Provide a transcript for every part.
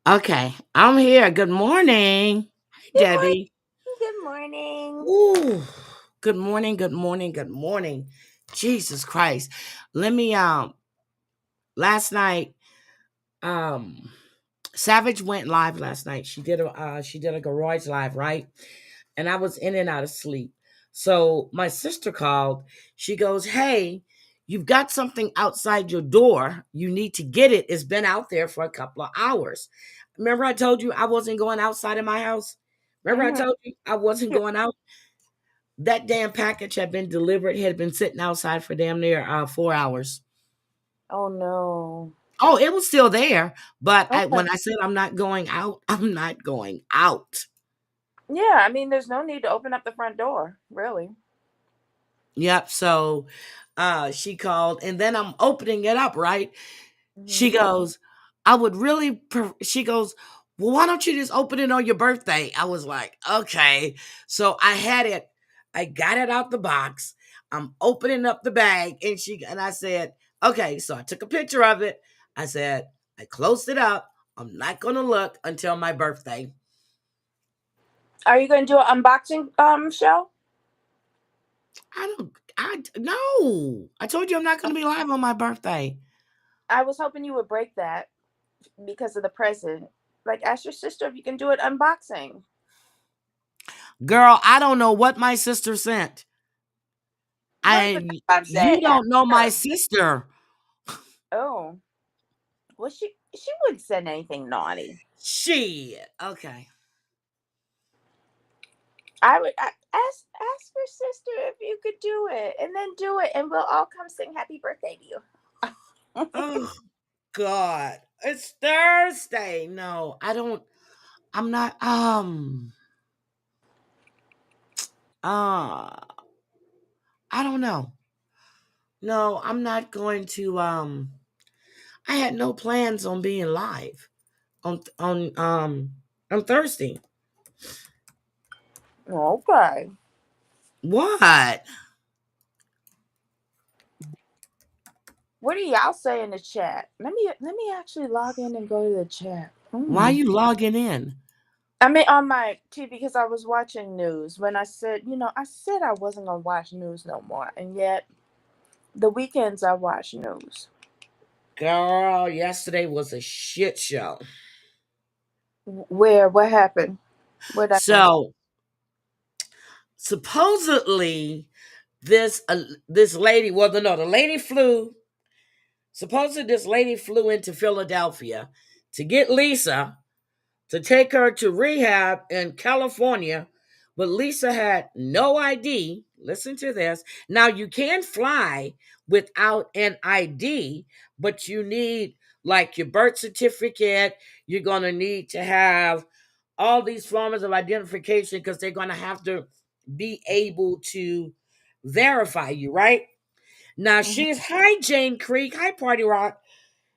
Okay, I'm here. Good morning. Hi, Good Debbie. morning. Good morning. Ooh, good morning, good morning, good morning. Jesus Christ. Let me last night, um Savage went live last night. She did a garage live, right? And I was in and out of sleep. So my sister called. She goes, "Hey, you've got something outside your door. You need to get it. It's been out there for a couple of hours." Remember I told you I wasn't going outside of my house? Remember I hmm told you I wasn't going out? That damn package had been delivered, had been sitting outside for damn near 4 hours. Oh no. Oh, it was still there, but Okay. when I said I'm not going out, I'm not going out. Yeah, I mean, there's no need to open up the front door, really. Yep. So she called, and then I'm opening it up, right? She hmm goes, I would really, she goes, "Well, why don't you just open it on your birthday?" I was like, okay. So I had it, I got it out the box. I'm opening up the bag, and I said, okay. So I took a picture of it. I said, I closed it up. I'm not going to look until my birthday. Are you going to do an unboxing show? I no. I told you I'm not going to be live on my birthday. I was hoping you would break that because of the present. Like, ask your sister if you can do it unboxing. Girl, I don't know what my sister sent. Right, but I that's what I'm saying. You Ask don't know my her. sister. Oh, well, she wouldn't send anything naughty. Shit. Okay. Ask your sister if you could do it, and then do it, and we'll all come sing happy birthday to you. Oh God. It's Thursday. No, I don't I'm not uh I don't know. No, I'm not going to I had no plans on being live on Thursday. Okay. What? What do y'all say in the chat? Let me actually log in and go to the chat. Why are you logging in? I mean on my TV because I was watching news when I said, I said I wasn't gonna watch news no more, and yet the weekends I watch news. Girl, yesterday was a shit show. Where? What happened? What I miss? So supposedly this lady, well, no, the lady flew. Supposedly this lady flew into Philadelphia to get Lisa to take her to rehab in California, but Lisa had no ID. Listen to this. Now you can fly without an ID, but you need like your birth certificate. You're gonna need to have all these forms of identification because they're gonna have to be able to verify you, right? Now Mhm. she's hi Jane Creek, hi Party Rock.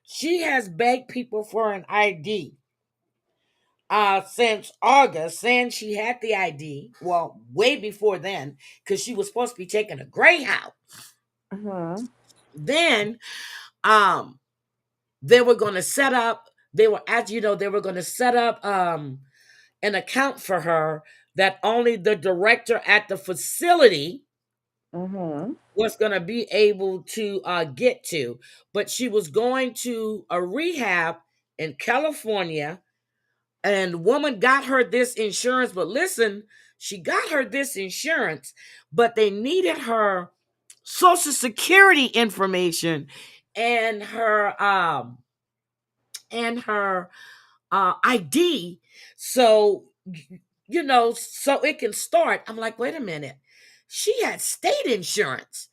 She has begged people for an ID since August, saying she had the ID. Well, way before then, because she was supposed to be taking a Greyhound. Mhm. Then um they were gonna set up, they were as you know, they were gonna set up an account for her that only the director at the facility Mhm. was going to be able to get to. But she was going to a rehab in California, and woman got her this insurance. But listen, she got her this insurance, but they needed her social security information and her ID. So so it can start. I'm like, wait a minute. She had state insurance.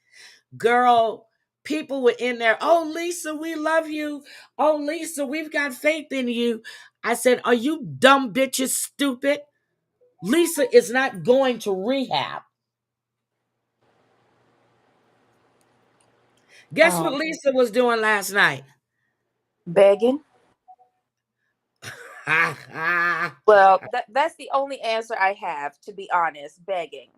Girl, people were in there. Oh, Lisa, we love you. Oh, Lisa, we've got faith in you. I said, are you dumb bitches stupid? Lisa is not going to rehab. Guess what Um, Lisa was doing last night? begging. Ha ha. Well, that's the only answer I have, to be honest. Begging.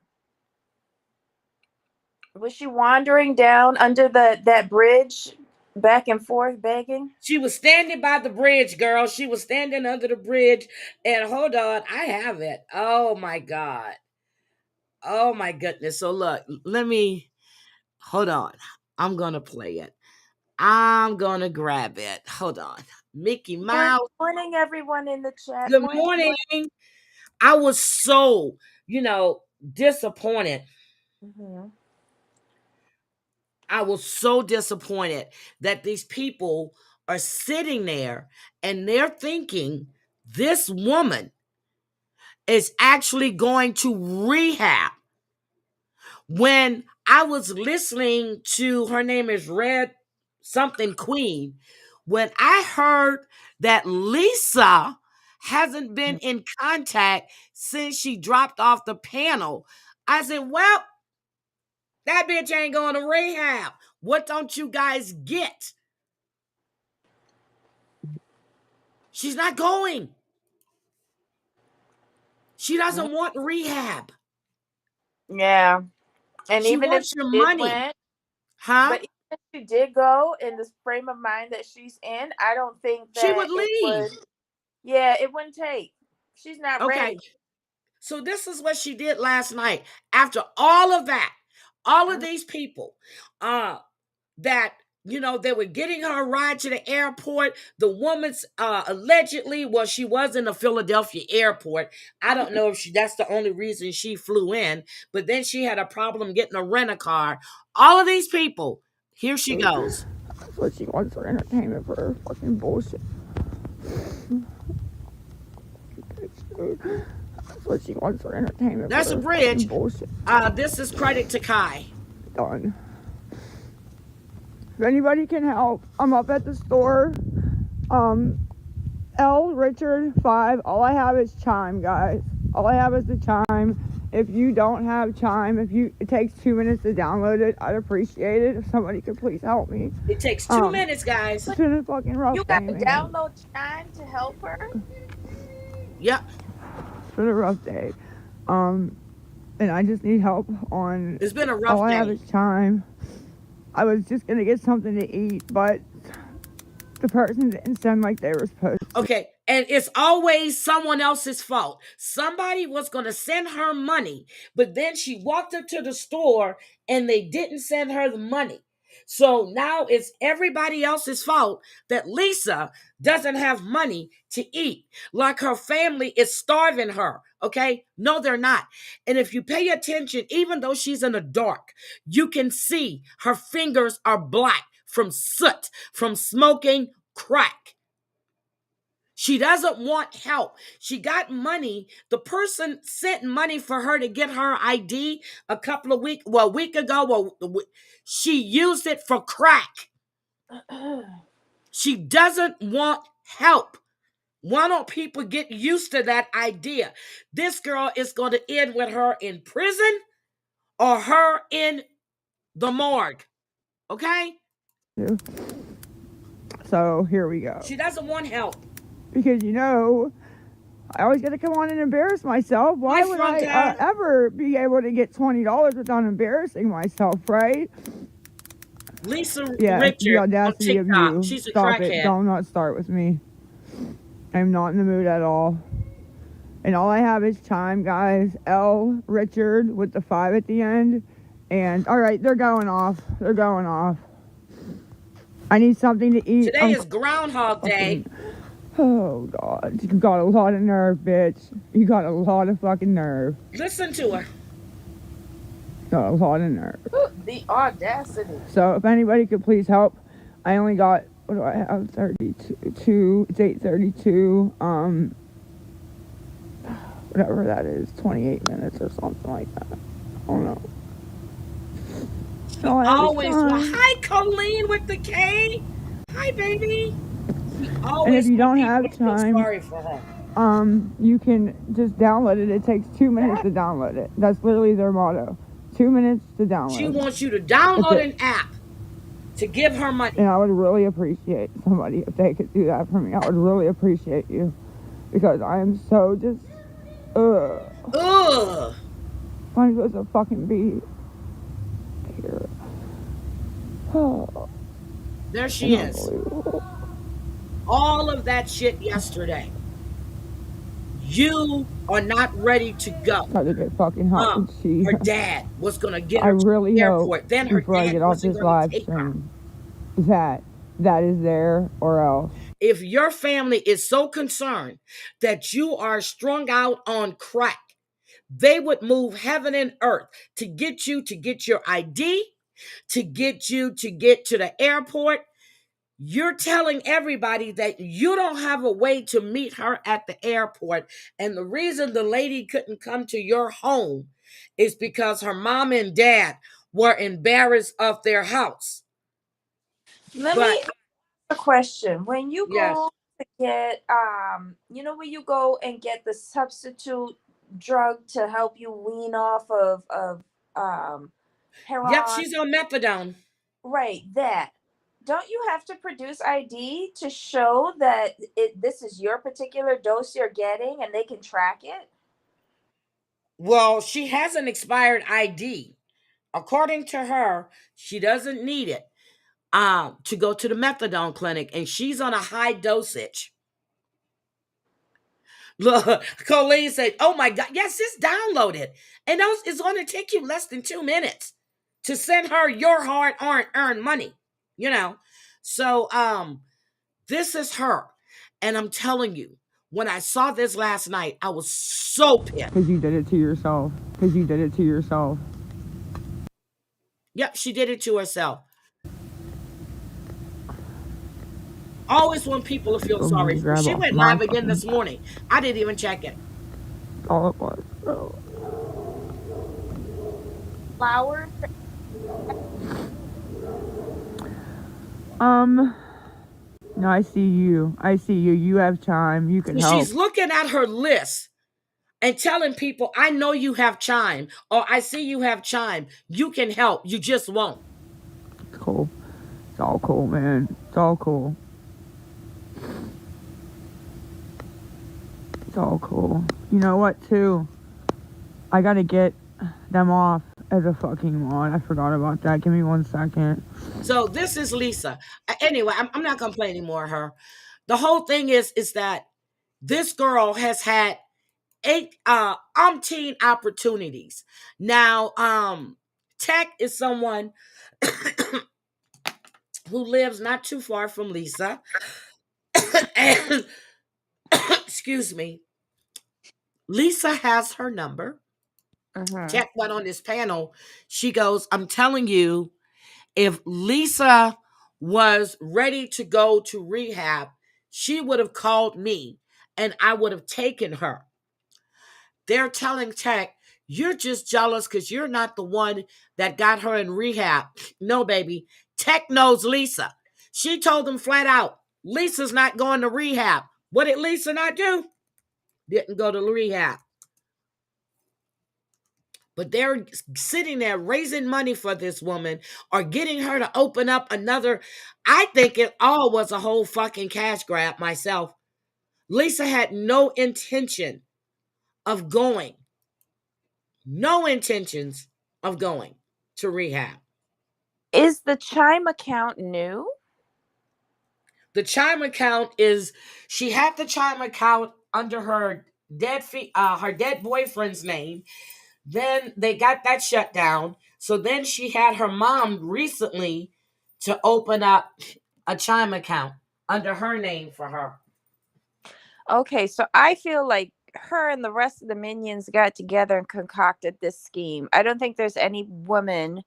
Was she wandering down under the that bridge? Back and forth begging. She was standing by the bridge, girl. She was standing under the bridge. And hold on, I have it. Oh my God. Oh my goodness. So look, let me hold on. I'm gonna play it. I'm gonna grab it. Hold on. Mickey Good Mouse. morning, everyone in the chat. Good Morning, morning. morning. I was so, disappointed. Hmm. I was so disappointed that these people are sitting there and they're thinking this woman is actually going to rehab. When I was listening to, her name is Red something Queen, when I heard that Lisa hasn't been in contact since she dropped off the panel, I said, well, that bitch ain't going to rehab. What don't you guys get? She's not going. She doesn't want rehab. Yeah, and She even if wants your she did money. went, Huh? but even if she did go in the frame of mind that she's in, I don't think She that would it leave. would. Yeah, it wouldn't take. She's not Okay. ready. So this is what she did last night. After all of that, all of Mhm. these people, that they were getting her a ride to the airport. The woman's allegedly, well, she was in the Philadelphia airport. I don't know if that's the only reason she flew in, but then she had a problem getting a rent a car. All of these people, here she goes. That's what she wants for entertainment for her fucking bullshit. That's what she wants for entertainment for That's a her fucking bridge. bullshit. This is credit to Kai. Done. If anybody can help, I'm up at the store. Um, L Richard 5. All I have is chime, guys. All I have is the chime. If you don't have chime, it takes 2 minutes to download it, I'd appreciate it if somebody could please help me. It takes 2 minutes, guys. It's been a fucking rough You day, got to man. download Chime to help her. Yep. It's been a rough day. And I just need help on. It's been a rough All I have day. is time. I was just gonna get something to eat, but the person didn't send like they were supposed to. Okay. And it's always someone else's fault. Somebody was going to send her money, but then she walked up to the store and they didn't send her the money. So now it's everybody else's fault that Lisa doesn't have money to eat. Like her family is starving her. Okay. No, they're not. And if you pay attention, even though she's in the dark, you can see her fingers are black from soot, from smoking crack. She doesn't want help. She got money. The person sent money for her to get her ID a week ago. Well, she used it for crack. She doesn't want help. Why don't people get used to that idea? This girl is going to end with her in prison or her in the morgue. Okay? So here we go. She doesn't want help. Because I always got to come on and embarrass myself. Why Hi, would Fronta. I ever be able to get $20 without embarrassing myself, right? Lisa Yeah, the Richard on audacity of TikTok. you. She's a Stop it. crackhead. Don't not start with me. I'm not in the mood at all. And all I have is chime, guys. L Richard with the 5 at the end. And all right, they're going off. They're going off. I need something to eat. Today is Groundhog Day. Oh, God. You got a lot of nerve, bitch. You got a lot of fucking nerve. Listen to her. Got a lot of nerve. The audacity. So, if anybody could please help, I only got, what do I have? 32. It's 8:32. Whatever that is. 28 minutes or something like that. I don't know. Always. Well, hi, Colleen with the K. Hi, baby. She always. And if you don't people have to feel time, sorry for her. you can just download it. It takes 2 minutes to download it. That's literally their motto. 2 minutes to download. She wants you to download an app to give her money. And I would really appreciate somebody if they could do that for me. I would really appreciate you. Because I am so just, Ugh. I'm supposed to fucking be here. Oh. There she is. Unbelievable. All of that shit yesterday. You are not ready to go. Try to get fucking help. Mom, And she, her dad was going to get I her to really the hope airport. Then her before I dad get off wasn't this going to live take her. stream that that is there or else. If your family is so concerned that you are strung out on crack, they would move heaven and earth to get your ID, to get you to get to the airport. You're telling everybody that you don't have a way to meet her at the airport. And the reason the lady couldn't come to your home is because her mom and dad were embarrassed of their house. Let But me ask a question. When you yes, go to get, when you go and get the substitute drug to help you wean off of um, yep, heroin, she's on methadone. right? That. Don't you have to produce ID to show that this is your particular dose you're getting, and they can track it? Well, she has an expired ID. According to her, she doesn't need it to go to the methadone clinic, and she's on a high dosage. Look, Colleen said, "Oh my God, yes, it's downloaded, and it's going to take you less than 2 minutes to send her your hard earned money." You know, so this is her, and I'm telling you, when I saw this last night, I was so pissed. Because you did it to yourself. Because you did it to yourself. Yep, she did it to herself. Always want people to feel Still need sorry to for her. grab She off went my live again fucking this back. morning. I didn't even check it. That's all it was. Bro. Flowers. Um, no, I see you. I see you. You have time. You can So help. she's looking at her list and telling people, I know you have chime, or I see you have chime. You can help. You just won't. It's cool. It's all cool, man. It's all cool. It's all cool. You know what, too? I gotta get them off as a fucking mod. I forgot about that. Give me 1 second. So this is Lisa. Anyway, I'm not going to play any more of her. The whole thing is that this girl has had eight umpteen opportunities. Now, Tech is someone who lives not too far from Lisa. And excuse me, Lisa has her number. Mm-hmm. Tech went on this panel. She goes, I'm telling you, if Lisa was ready to go to rehab, she would have called me and I would have taken her. They're telling Tech, you're just jealous because you're not the one that got her in rehab. No, baby. Tech knows Lisa. She told them flat out, Lisa's not going to rehab. What did Lisa not do? Didn't go to rehab. But they're sitting there raising money for this woman or getting her to open up another. I think it all was a whole fucking cash grab myself. Lisa had no intention of going, no intentions of going to rehab. Is the Chime account new? The Chime account is, she had the Chime account under her her dead boyfriend's name. Then they got that shut down. So then she had her mom recently to open up a Chime account under her name for her. Okay, so I feel like her and the rest of the minions got together and concocted this scheme. I don't think there's any woman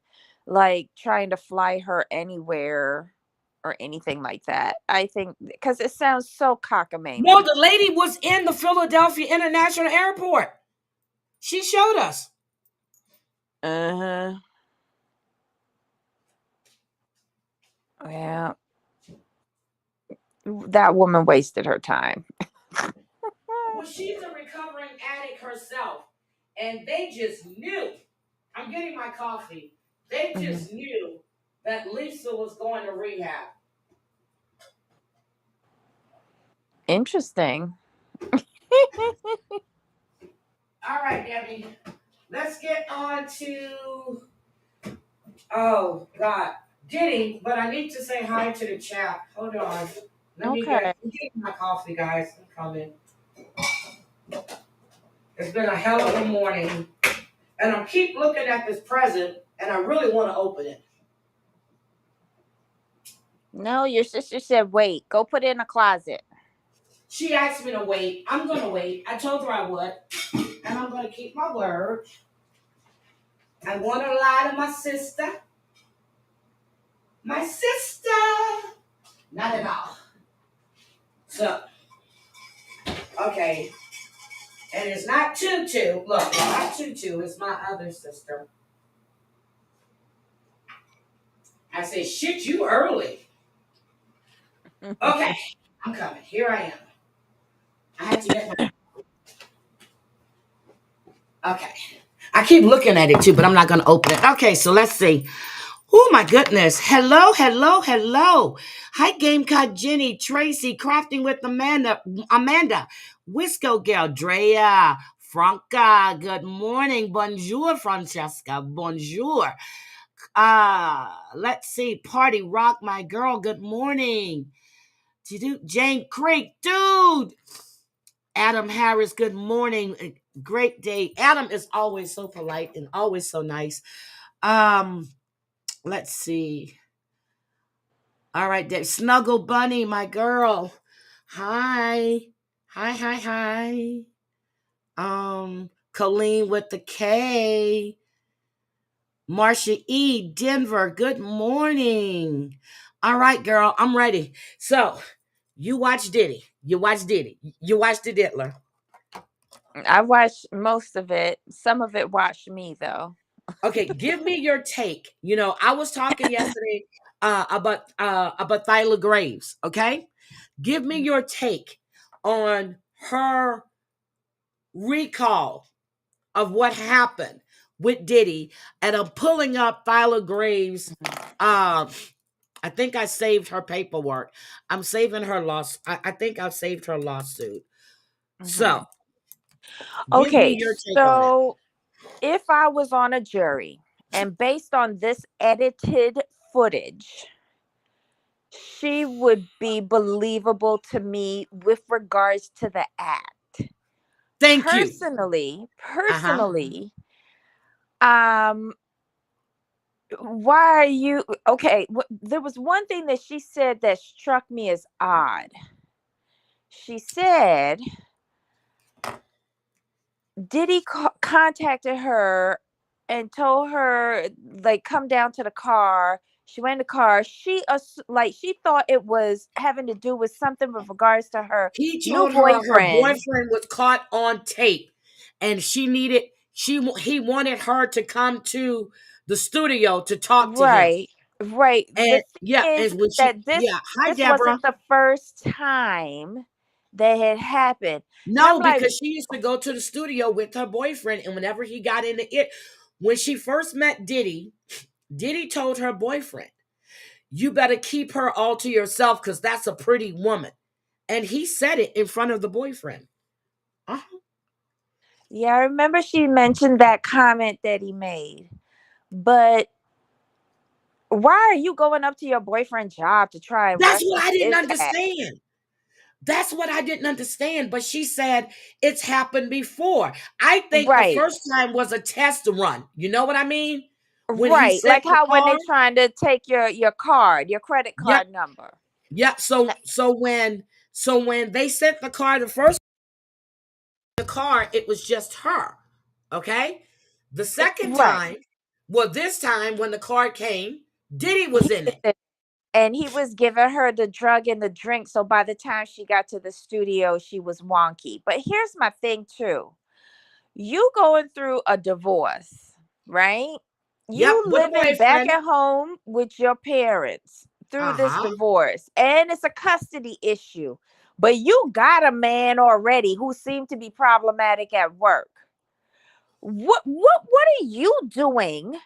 like trying to fly her anywhere or anything like that. I think because it sounds so No, cockamamie. the lady was in the Philadelphia International Airport. She showed us. Uh huh. Yeah, that woman wasted her time. Well, she's a recovering addict herself. And they just knew. I'm getting my coffee. They Mhm. just knew that Lisa was going to rehab. Interesting. All right, Debbie. Let's get on to, oh, God. Diddy, but I need to say hi to the chat. Hold on. Okay. I'm getting my coffee, guys. I'm coming. It's been a hell of a morning. And I keep looking at this present and I really want to open it. No, your sister said wait. Go put it in a closet. She asked me to wait. I'm gonna wait. I told her I would. And I'm gonna keep my word. I wanna lie to my sister. My sister. Not at all. So, okay. And it's not Tutu. Look, it's not Tutu. It's my other sister. I said, shit, you early. Okay, I'm coming. Here I am. I had to get my. Okay. I keep looking at it too, but I'm not going to open it. Okay, so let's see. Oh my goodness. Hello, hello, hello. Hi, Gamecock Jenny, Tracy, Crafting with Amanda, Wisco Gal, Drea, Franca. Good morning. Bonjour, Francesca. Bonjour. Let's see. Party Rock, my girl. Good morning. Jane Creek, dude. Adam Harris, good morning. Great day. Adam is always so polite and always so nice. Um, let's see. All right, Dave. Snuggle Bunny, my girl. Hi. Hi, hi, hi. Colleen with the K. Marcia E. Denver, good morning. All right, girl, I'm ready. So, you watch Diddy. You watch Diddy. You watch the Diddler. I watched most of it. Some of it watched me though. Okay, give me your take. I was talking yesterday about Thyla Graves. Okay, give me your take on her recall of what happened with Diddy, and I'm pulling up Thyla Graves. Uh, I think I saved her paperwork. I'm saving her loss. I think I've saved her lawsuit. Mm-hmm. So, give me Okay, your take on it. so if I was on a jury and based on this edited footage, she would be believable to me with regards to the act. Thank you. Personally, Uh huh. um, why are you okay? There was one thing that she said that struck me as odd. She said Diddy contacted her and told her like come down to the car. She went in the car. She thought it was having to do with something with regards to her He new told her boyfriend. boyfriend was caught on tape, and he wanted her to come to the studio to talk to him. Right, right. The And thing yeah, is and when she that yeah, hi this Deborah. wasn't the first time that had happened, and I'm No, like, because she used to go to the studio with her boyfriend, and whenever he got into it, when she first met Diddy, Diddy told her boyfriend, "You better keep her all to yourself because that's a pretty woman," and he said it in front of the boyfriend. Uh-huh. yeah, I remember she mentioned that comment that he made, but why are you going up to your boyfriend's job to try and That's rush what I didn't his act? understand. That's what I didn't understand. But she said it's happened before. I think the Right, first time was a test run. You know what I mean? When he right. sent Like the how when car. they trying to take your card, your credit Yep. card number. Yep. So when they sent the car the car, it was just her. Okay. The second Right. time, well, this time when the car came, Diddy He was in was it. in- and he was giving her the drug and the drink. So by the time she got to the studio, she was wonky. But here's my thing too. You going through a divorce, right? Yep. You With a living back boyfriend. at home with your parents through Uh this huh. divorce, and it's a custody issue. But you got a man already who seemed to be problematic at work. What are you doing?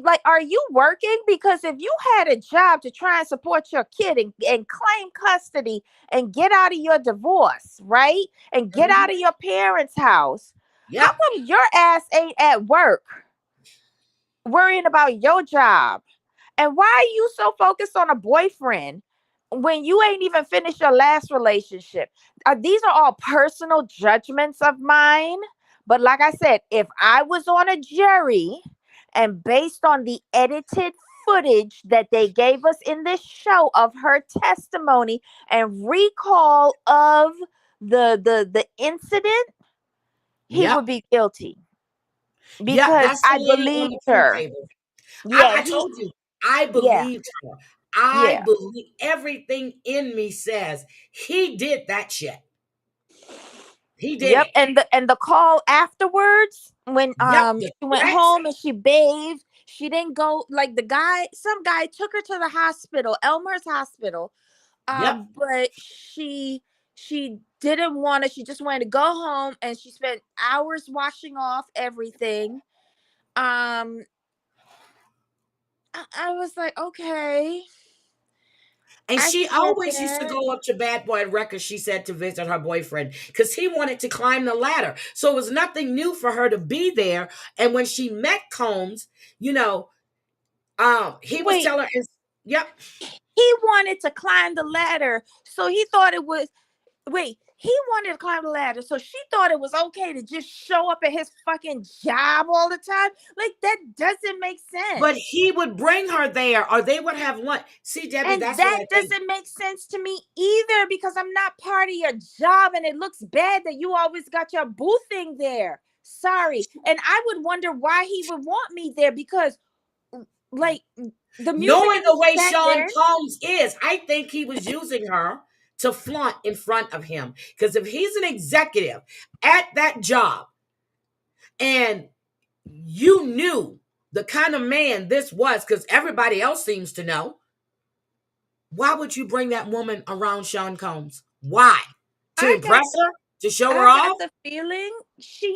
Like, are you working? Because if you had a job to try and support your kid and claim custody and get out of your divorce, right? And get out Hmm. of your parents' house, how Yep. come your ass ain't at work worrying about your job? And why are you so focused on a boyfriend when you ain't even finished your last relationship? These are all personal judgments of mine. But like I said, if I was on a jury and based on the edited footage that they gave us in this show of her testimony and recall of the incident, he Yep. would be guilty Yep. because That's the I lady on believed the pool her. table. Yeah, I told you, I yeah, believed her. I yeah. believe everything in me says he did that shit. He did Yep, it. and the call afterwards when Yep. The she went threats. home and she bathed, she didn't go like some guy took her to the hospital, Elmer's hospital. Yep. But she didn't want to. She just wanted to go home, and she spent hours washing off everything. Um, I was like, okay, And I she get always used to that. go up to Bad Boy Records, she said, to visit her boyfriend because he wanted to climb the ladder. So it was nothing new for her to be there. And when she met Combs, you know, he was Wait, telling her, yep, he wanted to climb the ladder, so he thought it was. Wait, he wanted to climb the ladder, so she thought it was okay to just show up at his fucking job all the time? Like, that doesn't make but sense. he would bring her there or they would have lunch. See, Debbie, And that's what that I think. doesn't make sense to me either because I'm not part of your job and it looks bad that you always got your boo thing there. Sorry. And I would wonder why he would want me there because, like, the music Knowing the way industry back Sean then. Combs is, I think he was using her to flaunt in front of him. Because if he's an executive at that job and you knew the kind of man this was, because everybody else seems to know, why would you bring that woman around Sean Combs? Why? To I got impress her? To show her I got off? the feeling she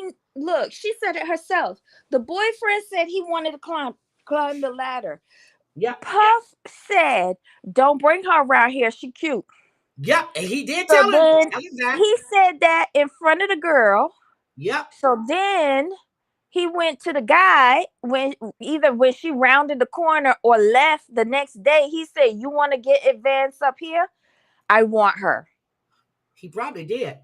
said it herself. The boyfriend said he wanted to climb the ladder. Yep. Puff said, "Don't bring her around here. She cute." Yep. And he did So then tell him that. he said that in front of the girl. Yep. So then he went to the guy when she rounded the corner or left the next day. He said, "You want to get advanced up here? I want her." He probably did.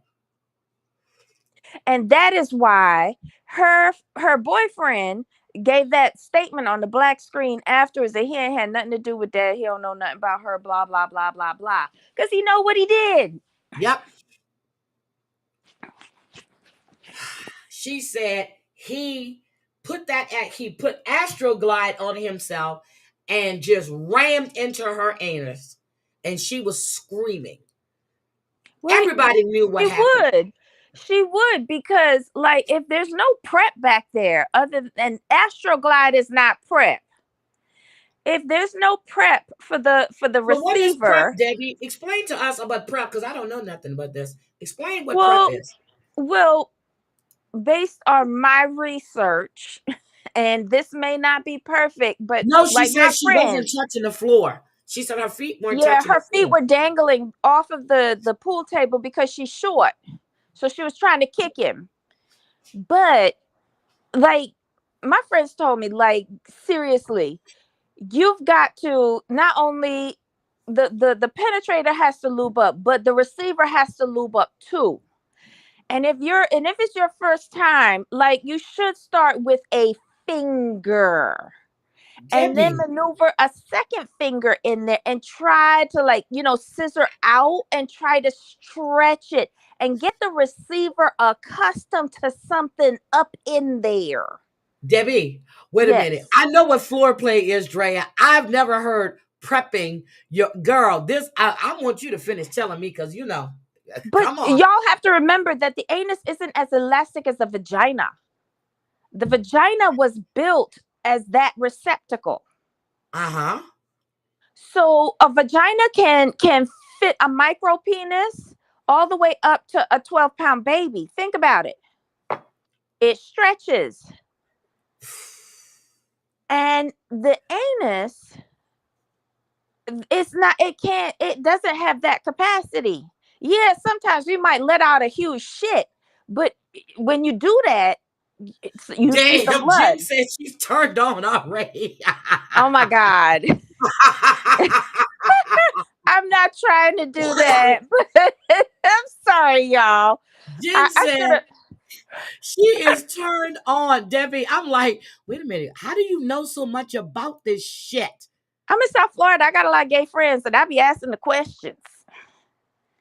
And that is why her boyfriend gave that statement on the black screen afterwards that he ain't had nothing to do with that. He don't know nothing about her, blah, blah, blah, blah, blah. Because he know what he did. Yep. She said he put Astroglide on himself and just rammed into her anus. And she was screaming. Well, Everybody knew what she happened. would. She would because, like, if there's no prep back there, other than Astroglide is not prep. If there's no prep for the So what is prep, receiver, Debbie? Explain to us about prep because I don't know nothing about this. Explain what prep well, is. well, based on my research, and this may not be perfect, but No, she like my said she wasn't friend, touching the floor. She said her feet weren't yeah, touching the her feet floor. were dangling off of the pool table because she's short. So she was trying to kick him. But like my friends told me, like, seriously, you've got to not only the penetrator has to lube up, but the receiver has to lube up too. And if it's your first time, like, you should start with a finger and then Debbie, maneuver a second finger in there and try to, like, scissor out and try to stretch it and get the receiver accustomed to something up in there. Debbie, wait a minute. Yes. I know what floor play is, Drea. I've never heard prepping your girl. I want you to finish telling me because But come on. y'all have to remember that the anus isn't as elastic as the vagina. The vagina was built as that receptacle. Uh-huh. So a vagina can fit a micro penis all the way up to a 12-pound baby. Think about it. It stretches. And the anus, it doesn't have that capacity. Yeah, sometimes we might let out a huge shit, but when you do that, you see some Damn, Jen blood. said she's turned on already. Oh my God. I'm not trying to do that. But I'm sorry, y'all. Jen I should said have. she is turned on, Debbie. I'm like, wait a minute. How do you know so much about this shit? I'm in South Florida. I got a lot of gay friends, and I be asking the questions.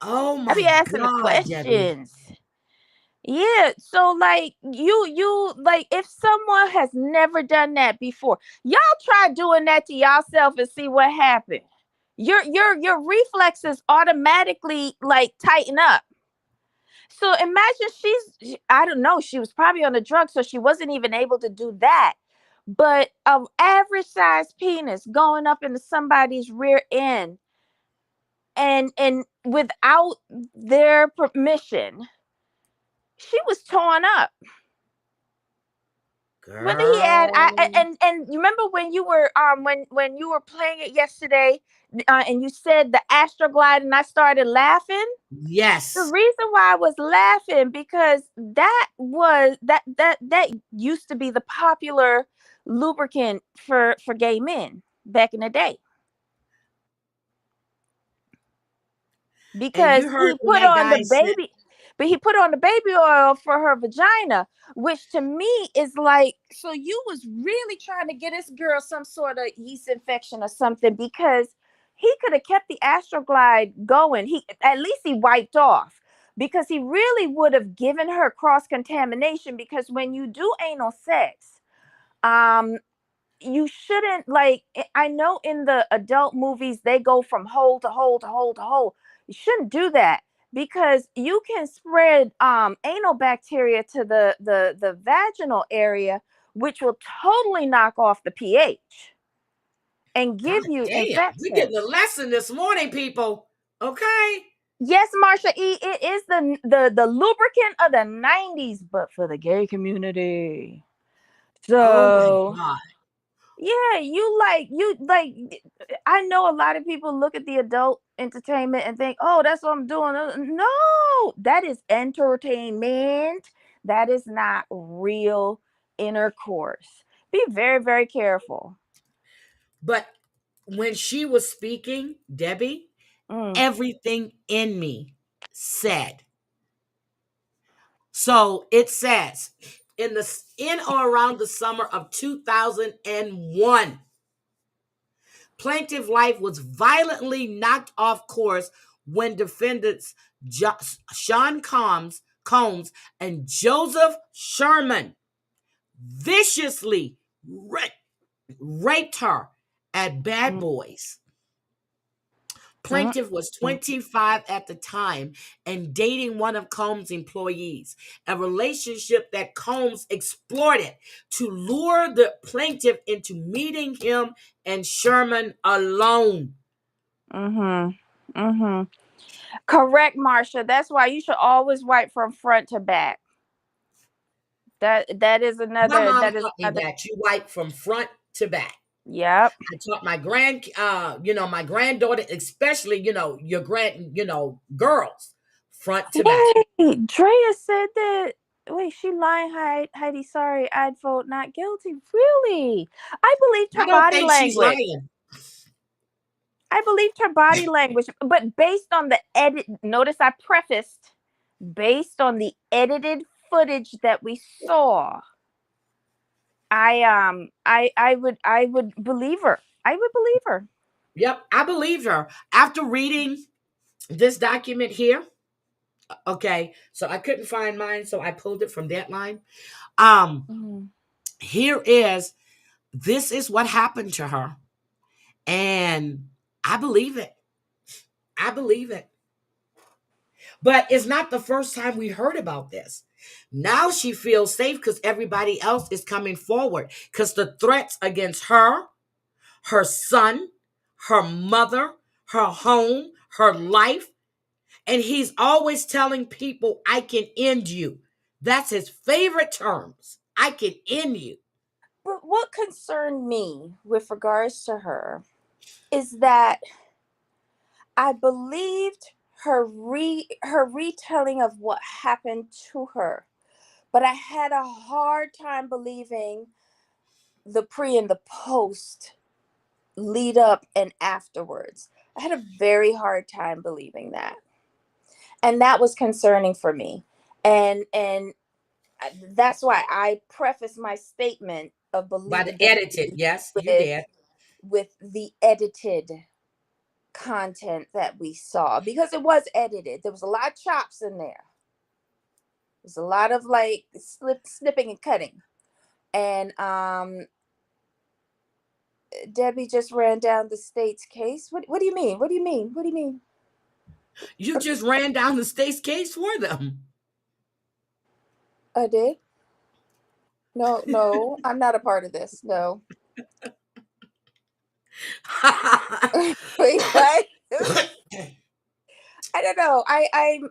Oh I my be asking the God, Debbie. questions. Yeah, so like you like if someone has never done that before, y'all try doing that to yourself and see what happens. Your reflexes automatically like tighten up. So imagine I don't know, she was probably on a drug, so she wasn't even able to do that. But an average size penis going up into somebody's rear end and without their permission, she was torn up. When did he add? Girl. And you remember when you were when you were playing it yesterday, and you said the Astroglide, and I started laughing. The Yes. reason why I was laughing because that used to be the popular lubricant for gay men back in the day. And Because you heard he when put that on the guy said, baby but he put on the baby oil for her vagina, which to me is like, so you was really trying to get this girl some sort of yeast infection or something, because he could have kept the Astroglide going. He at least he wiped off, because he really would have given her cross contamination, because when you do anal sex, um you shouldn't, like, I know in the adult movies they go from hole to hole to hole to hole. You shouldn't do that, because you can spread anal bacteria to the vaginal area, which will totally knock off the pH and God give you damn, we getting a infections. lesson this morning, people. Okay. Yes, Marsha E, it is the lubricant of the 90s, but for the gay community. Oh my So God. yeah, you like I know a lot of people look at the adult entertainment and think, "Oh, that's what I'm doing." No, that is entertainment. That is not real intercourse. Be very, very careful. But when she was speaking, Debbie, Mm, everything in me said. So it says in or around the summer of 2001, plaintiff life was violently knocked off course when defendants Sean Combs and Joseph Sherman viciously raped her at Bad mm, Boys. mm, Plaintiff was mm, 25 at the time and dating one of Combs' employees, a relationship that Combs exploited to lure the plaintiff into meeting him and Sherman alone. mhm, mhm. Correct, Marsha. That's why you should always wipe from front to back. That is My another. mom That is taught me another. that you wipe from front to back. Yep. I taught my granddaughter, especially, your girls, front to back. Wait, Drea said that. Wait, she lying, Heidi. Sorry, I'd vote not guilty. Really? I believed her I don't body think she's language. lying. I believed her body language, but based on the edit, notice I prefaced, based on the edited footage that we saw, I would believe her. I would believe her. Yep, I believed her. After reading this document here, okay, so I couldn't find mine, so I pulled it from that line. Um, Mhm. Here is this is what happened to her. And I believe it. I believe it. But it's not the first time we heard about this. Now she feels safe because everybody else is coming forward. Because the threats against her, her son, her mother, her home, her life, and he's always telling people, I can end you. That's his favorite terms. I can end you. But what concerned me with regards to her is that I believed her retelling of what happened to her, but I had a hard time believing the pre and the post lead up and afterwards. I had a very hard time believing that. And that was concerning for me. And that's why I preface my statement of By the edited, believability yes, you with did. the edited content that we saw, because it was edited. There was a lot of chops in there. There's a lot of like snipping and cutting. And Debbie just ran down the state's case. What do you mean? What do you mean? What do you mean? You just ran down the state's case for them. I did. No, no, I'm not a part of this. No. Wait, what? I don't know. I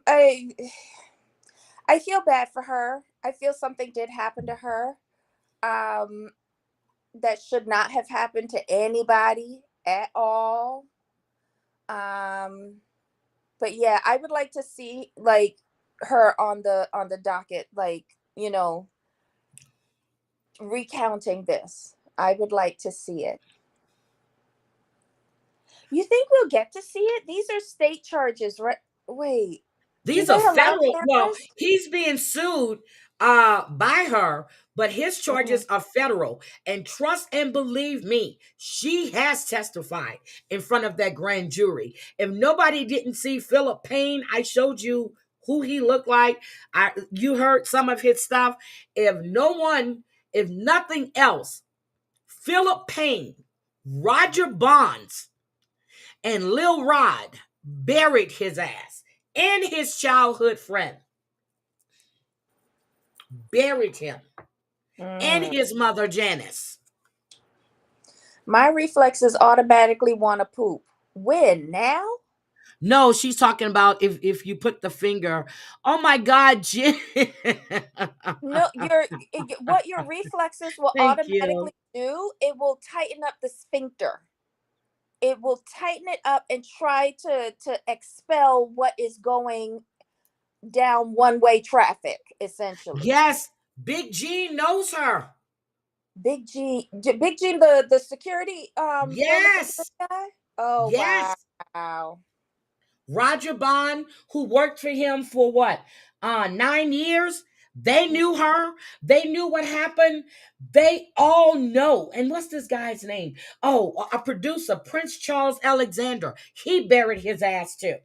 feel bad for her. I feel something did happen to her. Um, that should not have happened to anybody at all. But yeah, I would like to see like her on the docket, like, recounting this. I would like to see it. You think we'll get to see it? These are state charges, right? Wait, do These they are allow federal. Well, cameras? he's being sued by her, but his Mhm. charges are federal. And trust and believe me, she has testified in front of that grand jury. If nobody didn't see Philip Payne, I showed you who he looked like. You heard some of his stuff. If nothing else, Philip Payne, Roger Bonds, and Lil Rod buried his ass, and his childhood friend buried him, and Mm. his mother Janice. My reflexes automatically want to poop. When now? No, she's talking about if you put the finger. Oh my God, Jen. No, what your reflexes will Thank you. automatically do, it will tighten up the sphincter. It will tighten it up and try to expel what is going down one-way traffic, essentially. Yes, Big G knows her. Big G, the security former security Yes, guy. Oh yes. wow. Roger Bond, who worked for him for what? 9 years. They knew her. They knew what happened. They all know. And what's this guy's name? Oh, a producer, Prince Charles Alexander. He buried his ass too.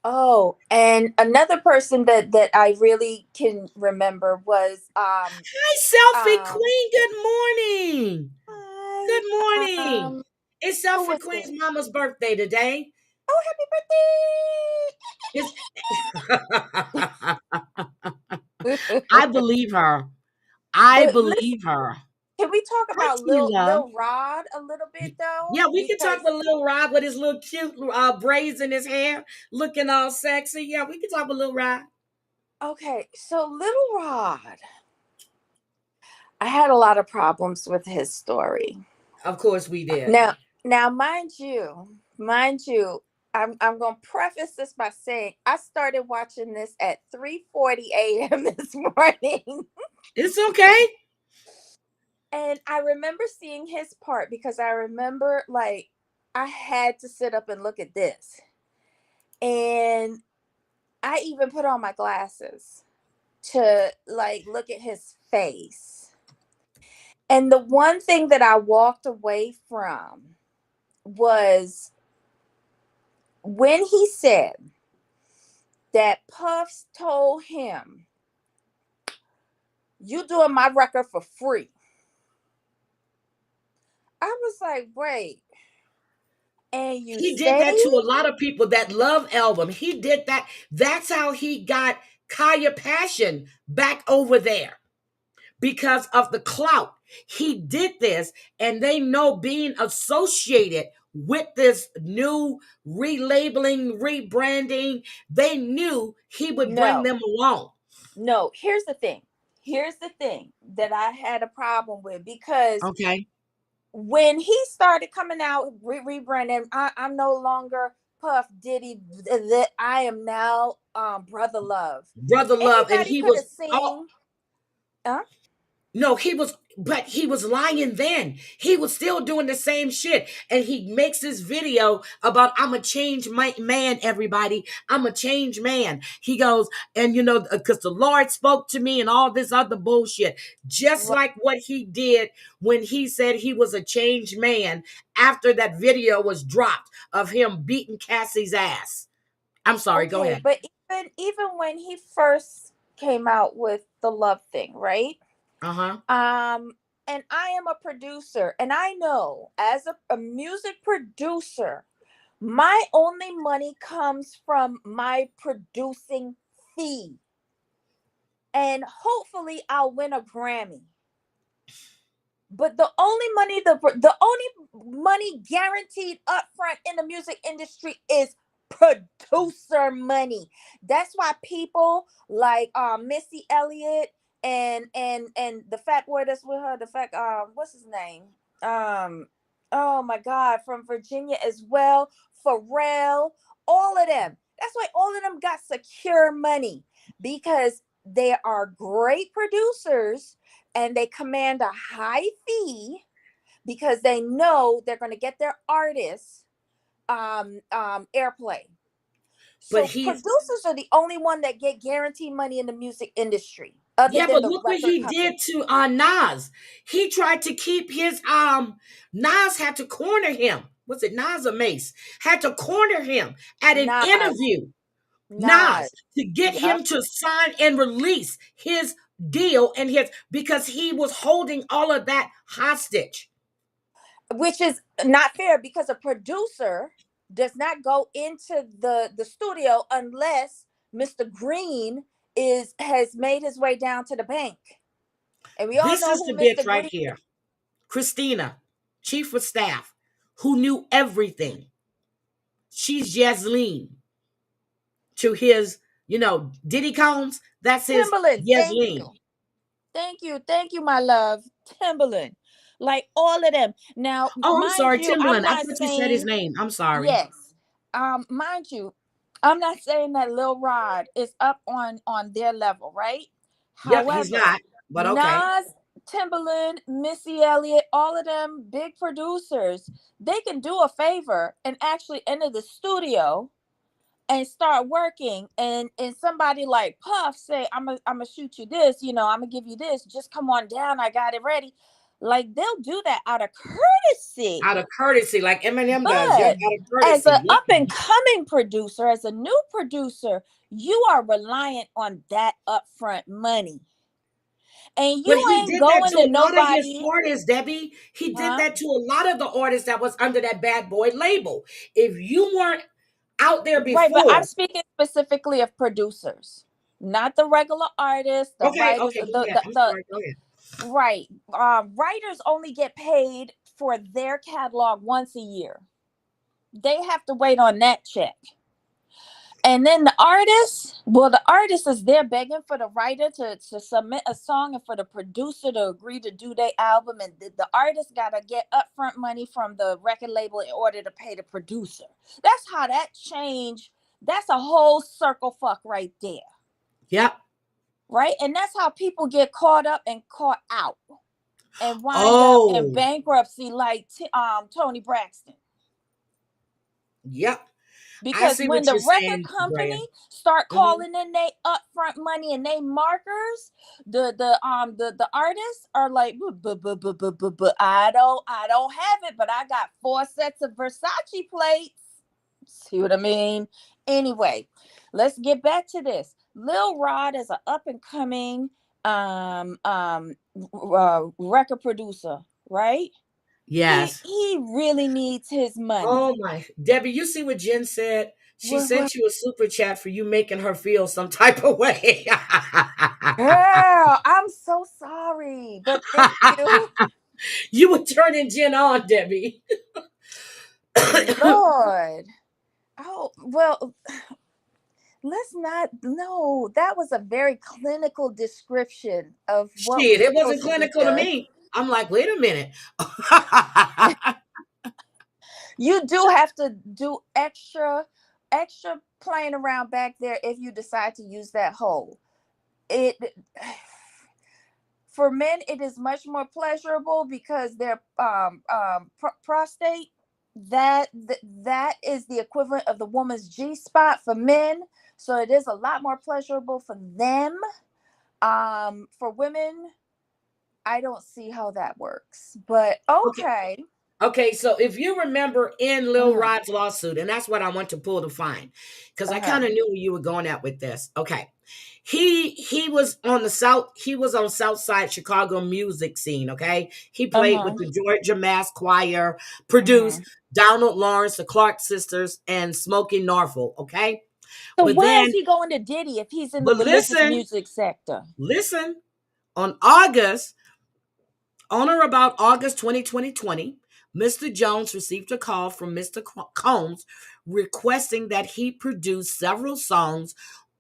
Oh, and another person that I really can remember was Hi, Selfie um Queen. Good morning. hi Good morning. It's who Selfie was Queen's it? mama's birthday today. Oh, happy It's I birthday. believe her. I But listen, believe her. can we talk Hi, about T Love. Lil Rod a little bit though? Yeah, we can talk Because with Lil Rod with his little cute braids in his hair, looking all sexy. Yeah, we can talk with Lil Rod. okay, so Little Rod, I had a lot of problems with his story. Of course we did. Now, mind you, I'm gonna preface this by saying I started watching this at 3:40 a.m. this morning. It's okay. And I remember seeing his part because I remember like I had to sit up and look at this. And I even put on my glasses to like look at his face. And the one thing that I walked away from was when he said that Puffs told him, "You doing my record for free." I was like, wait, and you He did say, that to a lot of people that love album. He did that. That's how he got Kaya Passion back over there because of the clout. He did this, and they know being associated with this new relabeling, rebranding, they knew he would bring no, them along. no, here's the thing. Here's the thing that I had a problem with because Okay. when he started coming out rebranding, I'm no longer Puff Diddy. I am now Brother Love. Brother Love, and Anybody he could was have seen, huh? No, but he was lying then. He was still doing the same shit. And he makes this video about, I'm a changed man, everybody. I'm a changed man. He goes, and because the Lord spoke to me and all this other bullshit. Just Right. like what he did when he said he was a changed man after that video was dropped of him beating Cassie's ass. I'm sorry, go Okay, ahead. but even when he first came out with the love thing, right? Uh-huh. And I am a producer, and I know as a music producer, my only money comes from my producing fee. And hopefully I'll win a Grammy. But the only money guaranteed upfront in the music industry is producer money. That's why people like Missy Elliott and the fat boy that's with her, the fat what's his name? Um oh my god, from Virginia as well, Pharrell, all of them. That's why all of them got secure money, because they are great producers and they command a high fee because they know they're going to get their artists airplay. But So he's producers are the only one that get guaranteed money in the music industry, other Yeah, than but the look what record he did company. to Nas. He tried to keep his Nas had to corner him. Was it Nas or Mace? Had to corner him at an Nas, interview. Nas Nas, to get yep. him to sign and release his deal and his because he was holding all of that hostage. Which is not fair, because a producer does not go into the studio unless Mr. Green is has made his way down to the bank. And we all This know is who the bitch Mr. right Green. here. Christina, chief of staff, who knew everything. She's Jasleen to his, Diddy Combs. That's his Timberland, thank Jasleen. you. Thank you, my love. Timberland. Like all of them. Now, Oh, I'm mind sorry, you, I'm Timberland. I not thought you said his saying name. I'm sorry. yes. Mind you, I'm not saying that Lil Rod is up on their level, right? Yep, he's However, not, but okay. Nas, Timberland, Missy Elliott, all of them big producers, they can do a favor and actually enter the studio and start working, and somebody like Puff say, I'm gonna shoot you this, I'm gonna give you this, just come on down, I got it ready. Like, they'll do that out of courtesy. Out of courtesy, like Eminem does. Yep, But out of as courtesy. a Yep. up and coming producer, as a new producer, you are reliant on that upfront money, and But you he ain't did that going to to a lot of his nobody. artists, Debbie. He did Huh? that to a lot of the artists that was under that Bad Boy label. If you weren't out there Right, but I'm before, speaking specifically of producers, not the regular artists, the okay, writers, okay, go ahead. I'm the sorry, go ahead. right. Writers only get paid for their catalog once a year. They have to wait on that check. And then the artist, well, the artist is there begging for the writer to submit a song and for the producer to agree to do their album. And the artist got to get upfront money from the record label in order to pay the producer. That's how that changed. That's a whole circle fuck right there. Yep. Right. And that's how people get caught up and caught out and wind up in Oh, bankruptcy, like Tony Braxton. yep. I Because see when what the you're record saying, company Brea. start Mhm. calling in they upfront money and they markers, the artists are like, I don't have it, but I got 4 sets of Versace plates. See what I mean? Anyway, let's get back to this. Lil Rod is an up and coming record producer, right? he Yes. he really needs his money. Oh my, Debbie, you see what Jen said? She What? sent you a super chat for you making her feel some type of way. Girl, I'm so sorry, but thank you. You were turning Jen on, Debbie. Lord. Oh, well, let's not. No, that was a very clinical description of what Shit, was it supposed wasn't to be clinical to done. me. I'm like, wait a minute. You do have to do extra playing around back there if you decide to use that hole. It For men, it is much more pleasurable because their prostate, that is the equivalent of the woman's G spot for men. So it is a lot more pleasurable for them. For women, I don't see how that works. But Okay. okay. Okay, so if you remember in Lil Uh-huh. Rod's lawsuit, and that's what I want to pull to find, because I Uh-huh. kind of knew where you were going at with this. Okay. He was on he was on South Side Chicago music scene, okay? He played with Uh-huh. the Georgia Mass Choir, produced Uh-huh. Donald Lawrence, the Clark sisters, and Smokey Norfolk, okay? So But why is then, he going to Diddy if he's in the but religious listen, music sector? listen, on August On or about August 2020, Mr. Jones received a call from Mr. Combs requesting that he produce several songs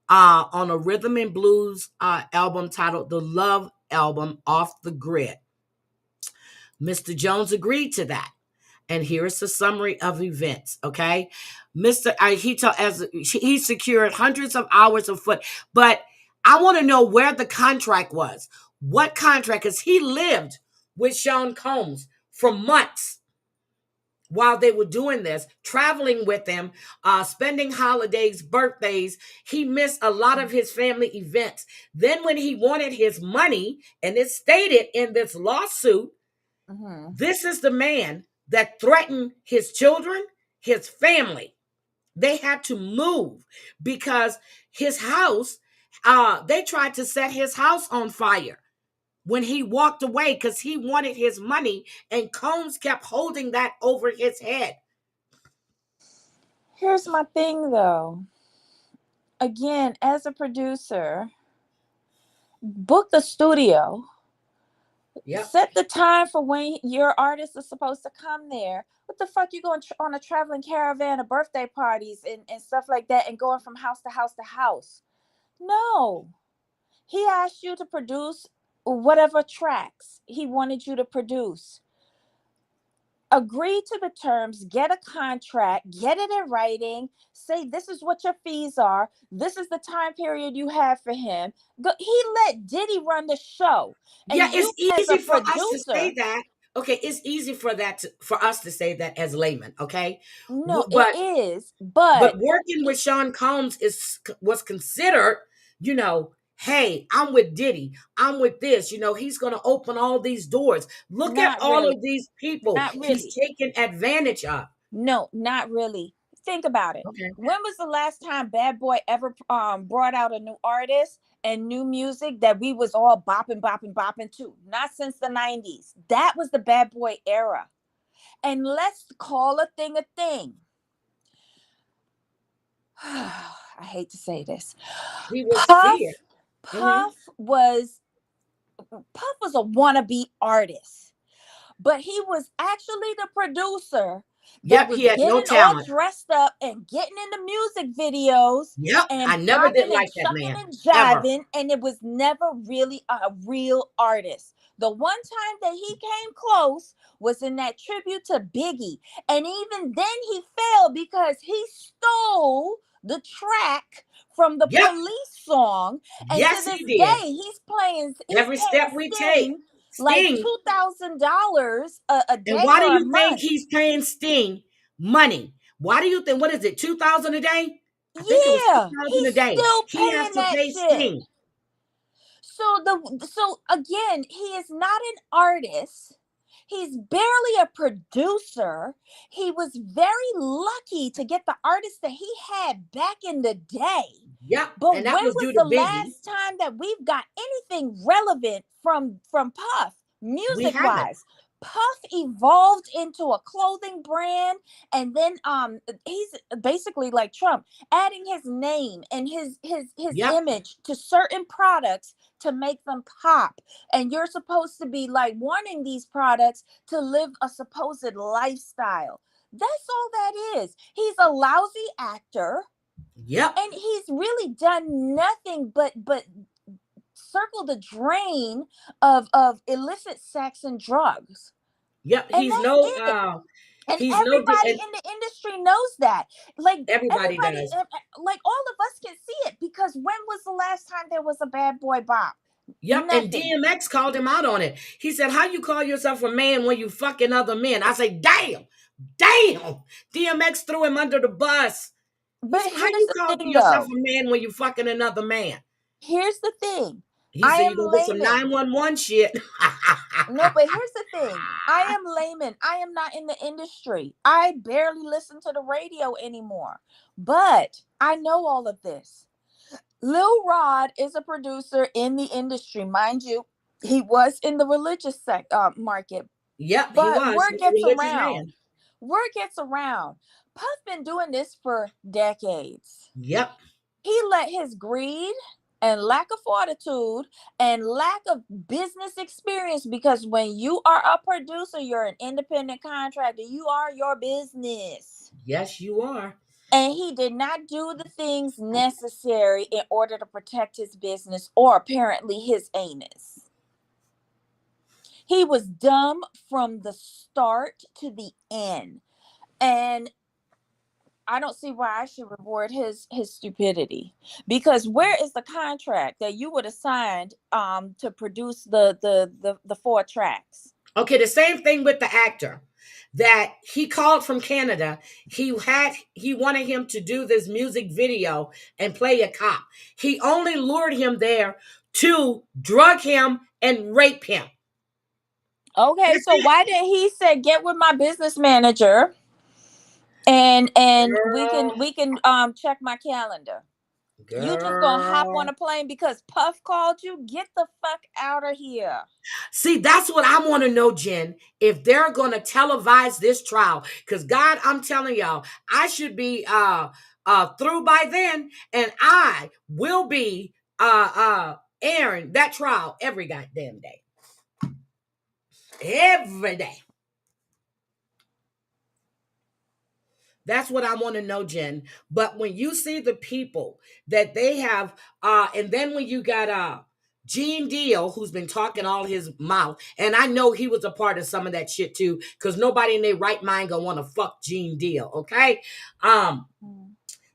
on a rhythm and blues album titled The Love Album Off the Grid. Mr. Jones agreed to that. And here is a summary of events, okay? He secured hundreds of hours of foot, but I want to know where the contract was. What contract? Because he lived with Sean Combs for months while they were doing this, traveling with him, spending holidays, birthdays. He missed a lot of his family events. Then, when he wanted his money, and it's stated in this lawsuit, Uh-huh. this is the man that threatened his children, his family. They had to move because his house, they tried to set his house on fire when he walked away because he wanted his money, and Combs kept holding that over his head. Here's my thing though. Again, as a producer, book the studio, Yep. set the time for when your artist is supposed to come there. What the fuck you going on a traveling caravan of birthday parties and stuff like that and going from house to house to house? No. He asked you to produce whatever tracks he wanted you to produce. Agree to the terms, get a contract, get it in writing, say this is what your fees are, this is the time period you have for him. He let Diddy run the show. Yeah, And you it's as a easy for us to say producer, that. Okay, it's easy for us to say that as laymen, okay? no, it But is, but working with Sean Combs was considered, hey, I'm with Diddy. I'm with this. He's going to open all these doors. Look at not all really. of these people Not he's really. taken advantage of. No, not really. Think about it. Okay. When was the last time Bad Boy ever brought out a new artist and new music that we was all bopping, bopping, bopping to? Not since the 90s. That was the Bad Boy era. And let's call a thing a thing. I hate to say this. He was Puff, feared. Hmm. Puff was Puff was a wannabe artist, but he was actually the producer that Yep, was he had no getting all talent. dressed up and getting in the music videos Yep, I and never did bopping and like that chucking man. and Ever. jiving, and it was never really a real artist. The one time that he came close was in that tribute to Biggie, and even then he failed because he stole the track from the Yep. Police song, and to Yes, this he did. day he's Every paying step we take. Sting like Sting. $2,000 a And day why do or a you think month. he's paying Sting money? Why do you think, what is it, 2,000 a day? I think it was Yeah, 2,000 a he's day. still He has paying to that pay shit. Sting. So again, he is not an artist. He's barely a producer. He was very lucky to get the artists that he had back in the day. Yep. But And that when was was due to the Biggie. last time that we've got anything relevant from Puff, We music haven't. wise? Puff evolved into a clothing brand, and then he's basically like Trump, adding his name and his Yep. image to certain products to make them pop. And you're supposed to be like wanting these products to live a supposed lifestyle. That's all that is. He's a lousy actor, Yep. and he's really done nothing but circle the drain of illicit sex and drugs, Yep. and that's it. And He's no, everybody and in the industry knows that. Like everybody everybody, does. like all of us can see it, because when was the last time there was a Bad Boy bop? Yep, and Nothing. DMX called him out on it. He said, "How you call yourself a man when you fucking other men?" I say, "Damn, damn." DMX threw him under the bus. He But said, "How here's you the call thing, yourself though. a man when you fucking another man?" Here's the thing. He I said, am "You gonna get some layman. 911 shit." No, but here's the thing. I am layman. I am not in the industry. I barely listen to the radio anymore. But I know all of this. Lil Rod is a producer in the industry, mind you. He was in the religious market, Yep, he but was. word He's a gets religious around. man. Word gets around. Puff been doing this for decades. Yep. He let his greed and lack of fortitude and lack of business experience, because when you are a producer, you're an independent contractor, you are your business. Yes, you are. And he did not do the things necessary in order to protect his business, or apparently his anus. He was dumb from the start to the end. And I don't see why I should reward his stupidity. Because where is the contract that you would have signed to produce the 4 tracks? Okay, the same thing with the actor that he called from Canada. He wanted him to do this music video and play a cop. He only lured him there to drug him and rape him. Okay, That's so why didn't he say get with my business manager and we can it. check my calendar? You just gonna hop on Girl. a plane because Puff called you? Get the fuck out of here. See, that's what I want to know, Jen. If they're going to televise this trial, because God, I'm telling y'all, I should be through by then, and I will be airing that trial every goddamn day, every day. That's what I want to know, Jen. But when you see the people that they have, and then when you got Gene Deal, who's been talking all his mouth, and I know he was a part of some of that shit too, because nobody in their right mind gonna want to fuck Gene Deal, okay?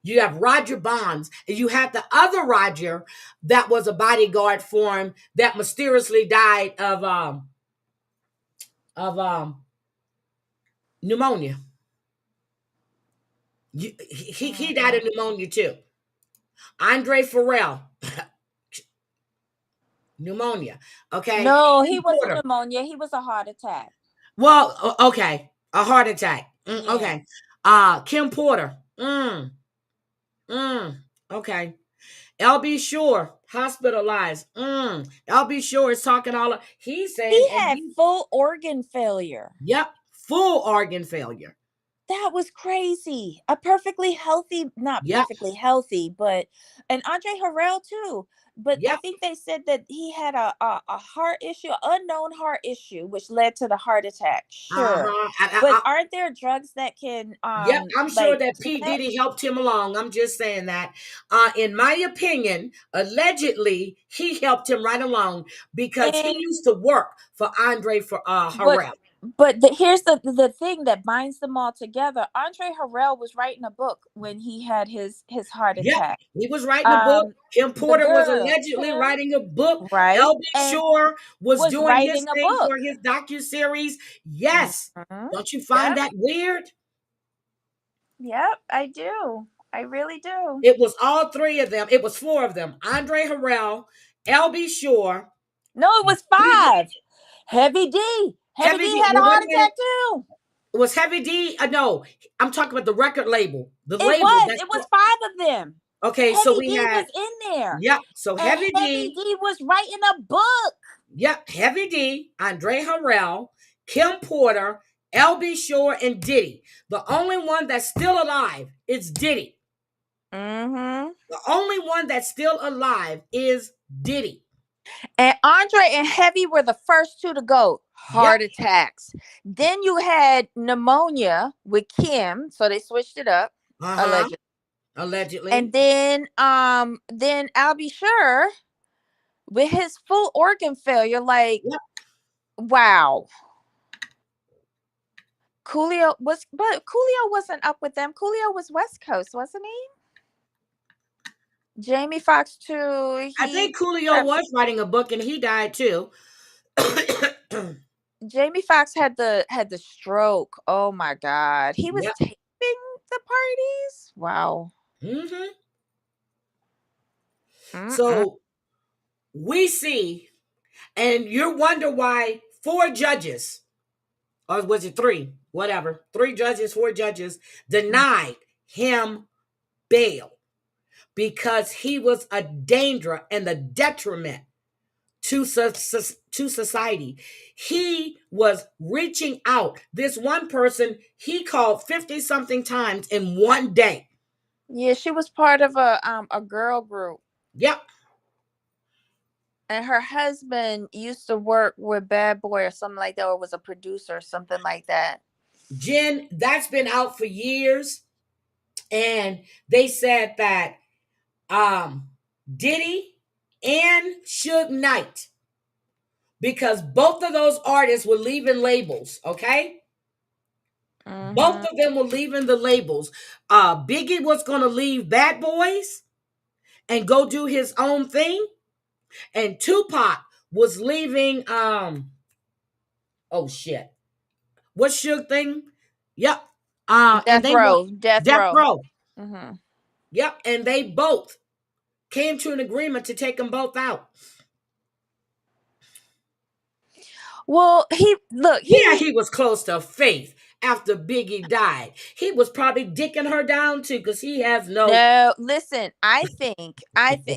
You have Roger Bonds, and you have the other Roger that was a bodyguard for him that mysteriously died of pneumonia. He died of pneumonia too. Andre Farrell, pneumonia. Okay. No, he Kim wasn't Porter. pneumonia. He was a heart attack. Well, okay. A heart attack. Yeah. Okay. Kim Porter. Mm. Okay. LB Shore, hospitalized. LB Shore is talking all he's saying, He and had full organ failure. yep, full organ failure. That was crazy. A perfectly healthy, not Yep. perfectly healthy, but and Andre Harrell too. But I Yep. think they said that he had a heart issue, unknown heart issue, which led to the heart attack. Sure. Uh-huh. But aren't there drugs that can Yep, I'm sure like that do P. that? Diddy helped him along. I'm just saying that. In my opinion, allegedly, he helped him right along because he And used to work for Andre for but Harrell. here's the thing that binds them all together. Andre Harrell was writing a book when he had his heart Yep, attack. he was writing a book. Kim The Porter was girl allegedly Kim, writing a book. right, LB and Shore was was doing his writing a thing for book. his docuseries. Yes. Mhm. Don't you find Yep. that weird? Yep, I do. I really do. It was all three of them. It was four of them. Andre Harrell, LB Shore, No, it was P. 5. Heavy D. Heavy Heavy D D. had a Well, wait heart a minute. attack too. It was Heavy D. No, I'm talking about the record label. The It label. was. That's It was 5 of them. okay. So Heavy we D had, was in there. yep. So And Heavy Heavy D. D was writing a book. Yep. Heavy D. Andre Harrell, Kim Porter, LB Shore, and Diddy. The only one that's still alive is Diddy. Mm-hmm. The only one that's still alive is Diddy. And Andre and Heavy were the first 2 to go. Yep. Heart attacks. Then you had pneumonia with Kim, so they switched it up, Uh-huh. allegedly. Allegedly. And then I'll be sure with his full organ failure, like Yep. wow. But Coolio wasn't up with them. Coolio was West Coast, wasn't he? Jamie Foxx too. I think Coolio was writing a book and he died too. Jamie Foxx had the stroke. Oh my god. He was Yep. taping the parties? Wow. Hmm. Mm-mm. So we see, and you wonder why 4 judges, or was it 3? Whatever. 3 judges, 4 judges denied him bail because he was a danger and a detriment to society. He was reaching out. This one person he called 50 something times in one day. Yeah, she was part of a girl group. Yep. And her husband used to work with Bad Boy or something like that, or was a producer or something like that. Jen, that's been out for years. And they said that um Diddy and Suge Knight, because both of those artists were leaving labels, okay? Both Mm-hmm. of them were leaving the labels. Biggie was gonna leave Bad Boys and go do his own thing. And Tupac was leaving oh shit. What's Suge thing? Yep. And Death they were Row. Death Death Row. Row. Mm-hmm. Yep. And they both came to an agreement to take them both out. Well, Yeah, he was close to Faith after Biggie died. He was probably dicking her down too because he has no. no, listen, I think,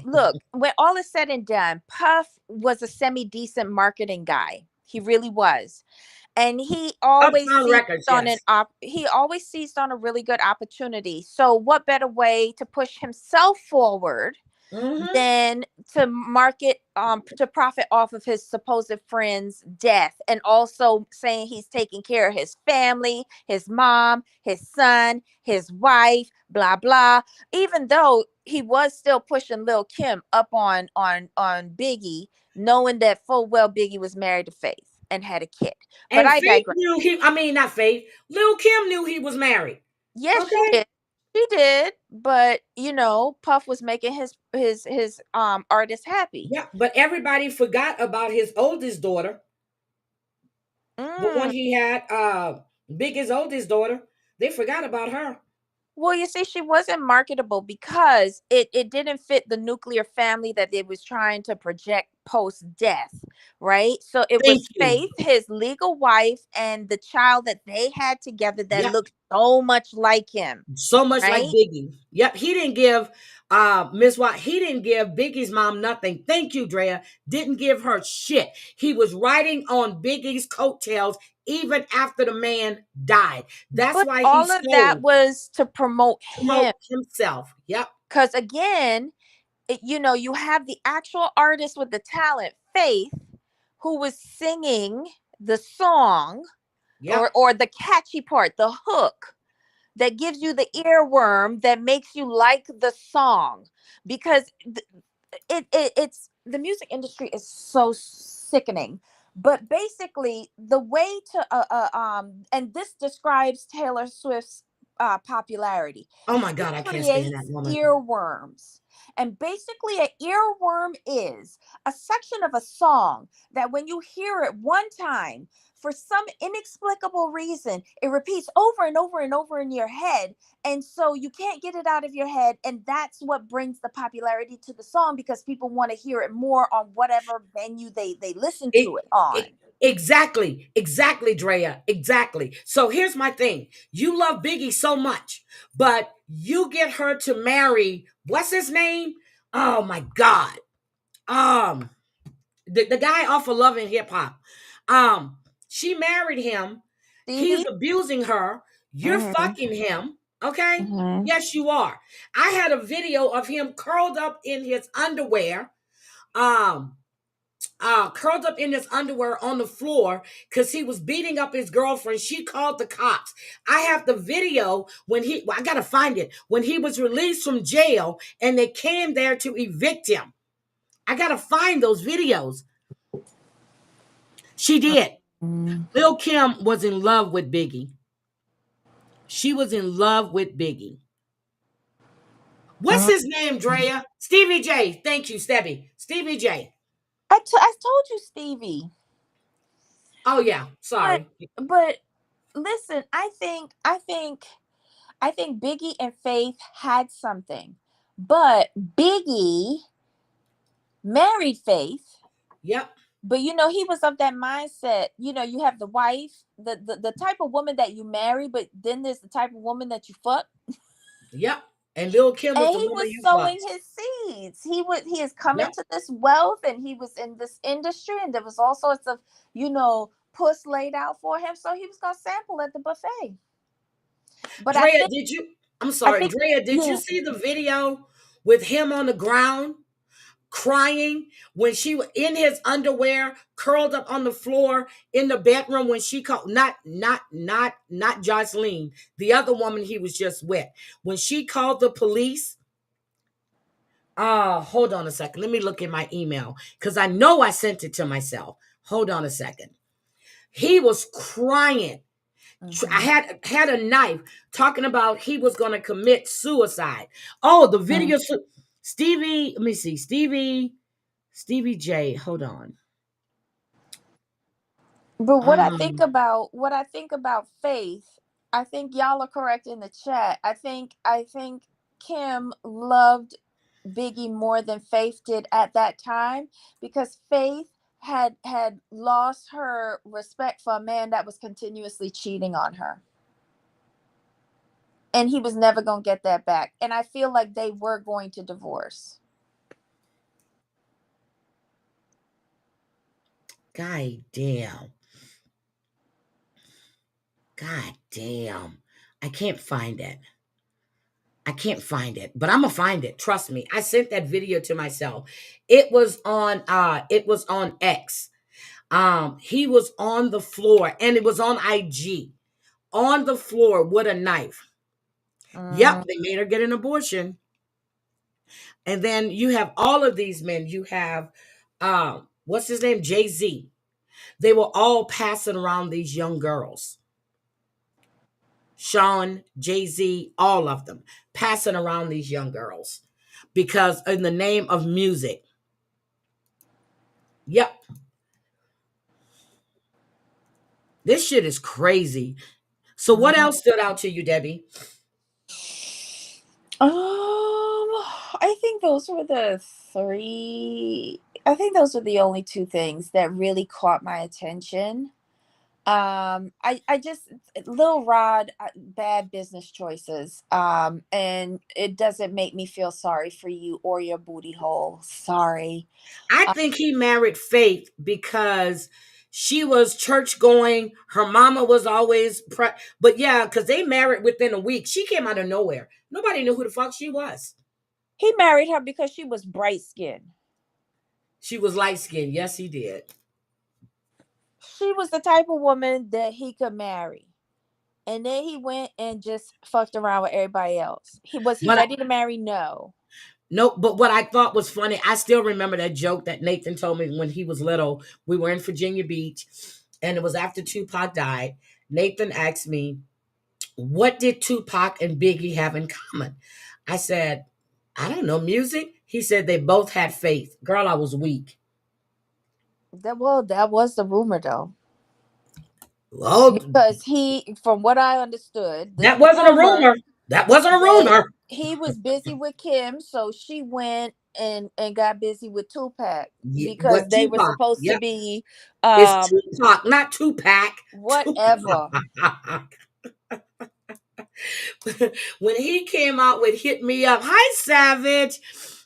look, when all is said and done, Puff was a semi decent marketing guy. He really was. And Uptown Records, yes. he always seized on a really good opportunity. So what better way to push himself forward Mm-hmm. than to market to profit off of his supposed friend's death, and also saying he's taking care of his family, his mom, his son, his wife, blah blah, even though he was still pushing Lil Kim up on Biggie, knowing that full well Biggie was married to Faith and had a kid. But And I Faith digress. knew he, I mean, not Faith, Lil Kim knew he was married. Yes, she Okay? did. She did, but Puff was making his artist happy. Yeah, but everybody forgot about his oldest daughter. The one Mm. he had, Biggie's oldest daughter. They forgot about her. Well, you see, she wasn't marketable because it didn't fit the nuclear family that they was trying to project post death, right? So it Thank was you. Faith, his legal wife, and the child that they had together that Yep. looked so much like him, So much like right? Biggie. Yep. He didn't give Miss Watt, he didn't give Biggie's mom nothing. Thank you, Drea. Didn't give her shit. He was riding on Biggie's coattails even after the man died. That's But why he all of that sold was to promote him. promote himself. Yep. Because again, you have the actual artist with the talent, Faith, who was singing the song, Yep. or the catchy part, the hook that gives you the earworm that makes you like the song. Because it's the music industry is so sickening. But basically, the way to and this describes Taylor Swift's popularity. Oh my She God, I can't stand that creates woman. earworms. And basically, an earworm is a section of a song that when you hear it one time, for some inexplicable reason, it repeats over and over and over in your head. And so you can't get it out of your head. And that's what brings the popularity to the song, because people want to hear it more on whatever venue they listen It, to it on. exactly, Drea. Exactly. So here's my thing. You love Biggie so much, but you get her to marry, what's his name? Oh my God. Um, the guy off of Love and Hip Hop. She married him. He's Stevie? abusing her. You're Mm-hmm. fucking him. Okay? Mm-hmm. Yes, you are. I had a video of him curled up in his underwear. Um, curled up in his underwear on the floor because he was beating up his girlfriend. She called the cops. I have the video when I gotta find it, when he was released from jail and they came there to evict him. I gotta find those videos. She did. Mm-hmm. Lil Kim was in love with Biggie. She was in love with Biggie. What's his name, Drea? Stevie J. Thank you, Stebby. Stevie J. I told you, Stevie. Oh yeah, But sorry. but listen, I think Biggie and Faith had something, but Biggie married Faith. Yep, But he was of that mindset. You have the wife, the type of woman that you marry, but then there's the type of woman that you fuck. yep. And Lil Kim was And the he woman was you sowing fucked. his seeds. He is coming Yep. to this wealth, and he was in this industry, and there was all sorts of puss laid out for him. So he was gonna sample at the buffet. But I Drea, think did you? I'm I sorry, think Drea. Did you yeah. see the video with him on the ground crying when she was in his underwear, curled up on the floor in the bedroom when she called? Not Jocelyn, the other woman he was just with. When she called the police. Hold on a second. Let me look at my email because I know I sent it to myself. Hold on a second. He was crying. I Mhm. had a knife, talking about he was going to commit suicide. Oh, the Mhm. video. Stevie, let me see. Stevie J. Hold on. But Um, what I think about Faith, I think y'all are correct in the chat. I think Kim loved Biggie more than Faith did at that time, because Faith had lost her respect for a man that was continuously cheating on her. And he was never going to get that back. And I feel like they were going to divorce. God damn. God damn. I can't find it. I can't find it, but I'm gonna find it. Trust me. I sent that video to myself. It was on X. He was on the floor and it was on IG. On the floor with a knife. Yep, Mm, they made her get an abortion. And then you have all of these men. You have what's his name? Jay-Z. They were all passing around these young girls. Sean, Jay-Z, all of them passing around these young girls because in the name of music. Yep. This shit is crazy. So what mm. else stood out to you, Debbie? I think those were the three. I think those were the only two things that really caught my attention. I just Lil Rod, bad business choices. And it doesn't make me feel sorry for you or your booty hole. Sorry. I Uh, think he married Faith because she was church going. Her mama was always but yeah, because they married within a week. She came out of nowhere. Nobody knew who the fuck she was. he married her because she was bright skinned. She was light skinned. Yes, he did. She was the type of woman that he could marry. And then he went and just fucked around with everybody else. He But ready to marry? No. no, but what I thought was funny, I still remember that joke that Nathan told me when he was little. We were in Virginia Beach, and it was after Tupac died. Nathan asked me, "What did Tupac and Biggie have in common?" I said, "I don't know, music." He said they both had faith. Girl, I was weak. That was the rumor though. Oh, Because from what I understood, this that is the wasn't a rumor, rumor. That wasn't a that rumor. he was busy with Kim, so she went and got busy with Tupac, Yeah, because what they were Tupac? supposed to Yep, be it's Tupac, not Tupac. whatever. Tupac. When he came out with "Hit Me Up," hi Savage,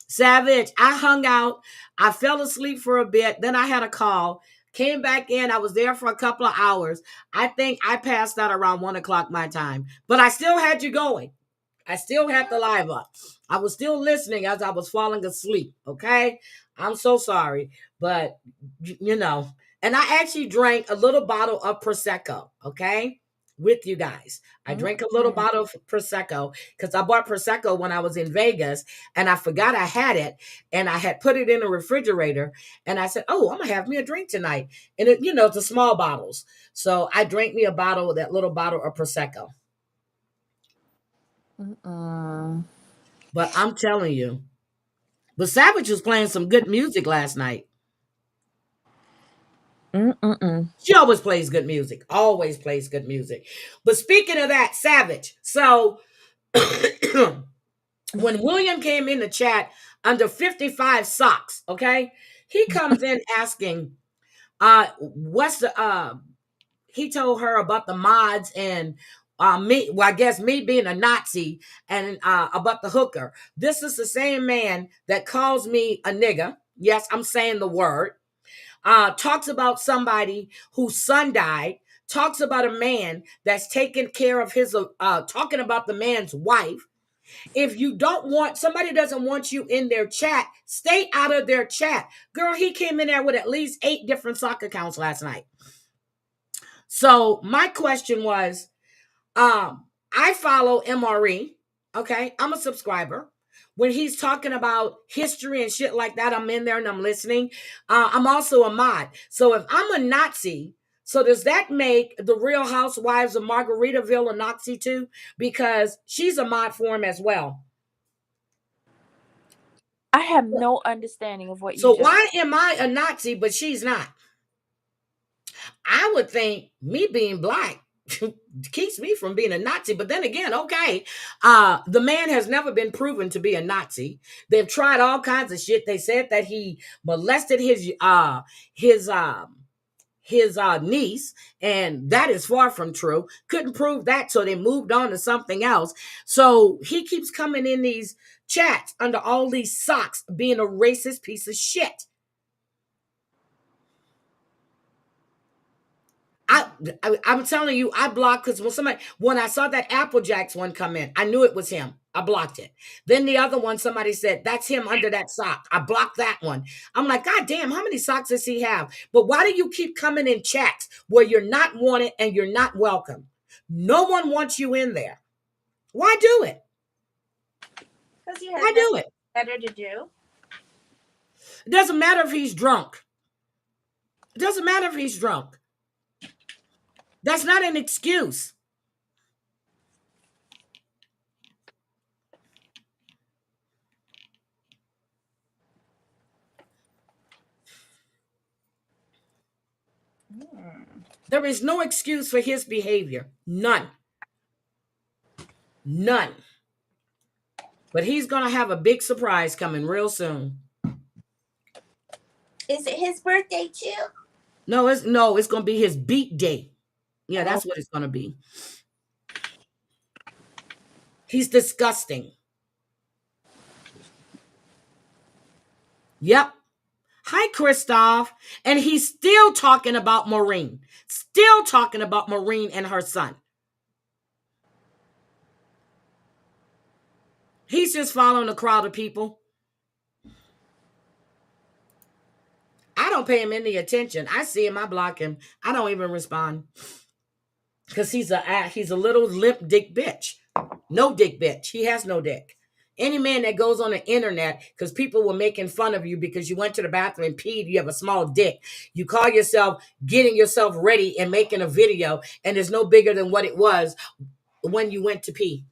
Savage. I hung out. I fell asleep for a bit. Then I had a call. Came back in. I was there for a couple of hours. I think I passed out around 1 o'clock my time, but I still had you going. I still had the live up. I was still listening as I was falling asleep. Okay. I'm so sorry. But, you know, and I actually drank a little bottle of Prosecco. Okay. With you guys. I drank a little Mm-mm. bottle of Prosecco because I bought Prosecco when I was in Vegas and I forgot I had it and I had put it in the refrigerator and I said, oh, I'm going to have me a drink tonight. And it's the small bottles. So I drank me a bottle, that little bottle of Prosecco. Mm-mm. But I'm telling you, but Savage was playing some good music last night. Mm-mm-mm. She always plays good music. Always plays good music. But speaking of that, Savage. So when William came in the chat under 55 socks, okay, he comes in asking, what's the he told her about the mods and me, well, I guess me being a Nazi and about the hooker. This is the same man that calls me a nigga. Yes, I'm saying the word. Talks about somebody whose son died, talks about a man that's taking care of his, talking about the man's wife. If you don't want, somebody doesn't want you in their chat, stay out of their chat. Girl, he came in there with at least 8 different sock accounts last night. So my question was, I follow MRE. Okay, I'm a subscriber. When he's talking about history and shit like that, I'm in there and I'm listening. I'm also a mod. So if I'm a Nazi, so does that make the Real Housewives of Margaritaville a Nazi too? Because she's a mod for him as well. I have no understanding of what you So just. why am I a Nazi but she's not? I would think me being black keeps me from being a Nazi. But then again, okay, the man has never been proven to be a Nazi. They've tried all kinds of shit. They said that he molested his niece, and that is far from true. Couldn't prove that, so they moved on to something else. So he keeps coming in these chats under all these socks, being a racist piece of shit. I'm telling you, I blocked because when I saw that Apple Jacks one come in, I knew it was him. I blocked it. Then the other one, somebody said that's him under that sock. I blocked that one. I'm like, God damn, how many socks does he have? But why do you keep coming in chats where you're not wanted and you're not welcome? No one wants you in there. Why do it? Because he Why do it? better to do. It doesn't matter if he's drunk. It doesn't matter if he's drunk. That's not an excuse. There is no excuse for his behavior. None. None. But he's going to have a big surprise coming real soon. Is it his birthday too? No, it's going to be his beat day. Yeah, that's what it's going to be. He's disgusting. Yep. Hi, Christoph. And he's still talking about Maureen. Still talking about Maureen and her son. He's just following a crowd of people. I don't pay him any attention. I see him, I block him. I don't even respond. Because he's a little limp dick bitch. No dick bitch. He has no dick. Any man that goes on the internet because people were making fun of you because you went to the bathroom and peed, you have a small dick. You call yourself getting yourself ready and making a video, and it's no bigger than what it was when you went to pee.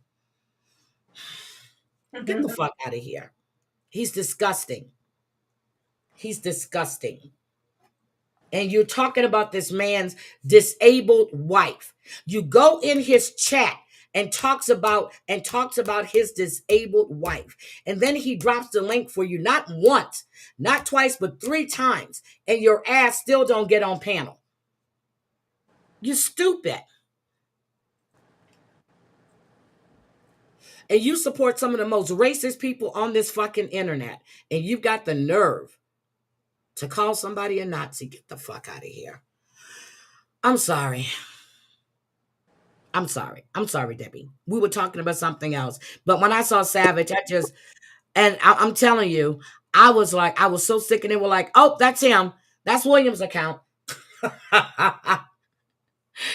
Get the fuck out of here. He's disgusting. He's disgusting. And you're talking about this man's disabled wife. You go in his chat and talks about his disabled wife. And then he drops the link for you not once, not twice, but 3 times. And your ass still don't get on panel. You're stupid. And you support some of the most racist people on this fucking internet. And you've got the nerve to call somebody a Nazi. Get the fuck out of here. I'm sorry. I'm sorry, Debbie. We were talking about something else. But when I saw Savage, I'm telling you, I was so sick, and they were like, oh, that's him. That's William's account.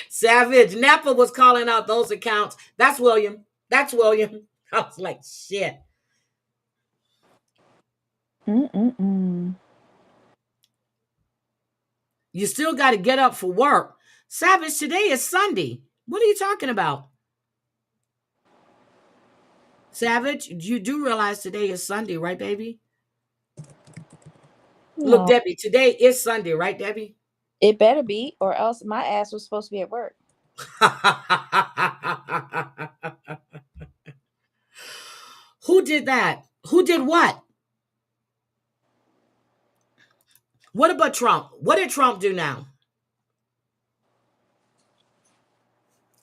Savage. Napa was calling out those accounts. That's William. That's William. I was like, shit. Mm-mm-mm. You still got to get up for work. Savage, today is Sunday. What are you talking about? Savage, you do realize today is Sunday, right, baby? Look, No, Debbie, today is Sunday, right, Debbie? it better be, or else my ass was supposed to be at work. Who did that? Who did what? What about Trump? What did Trump do now?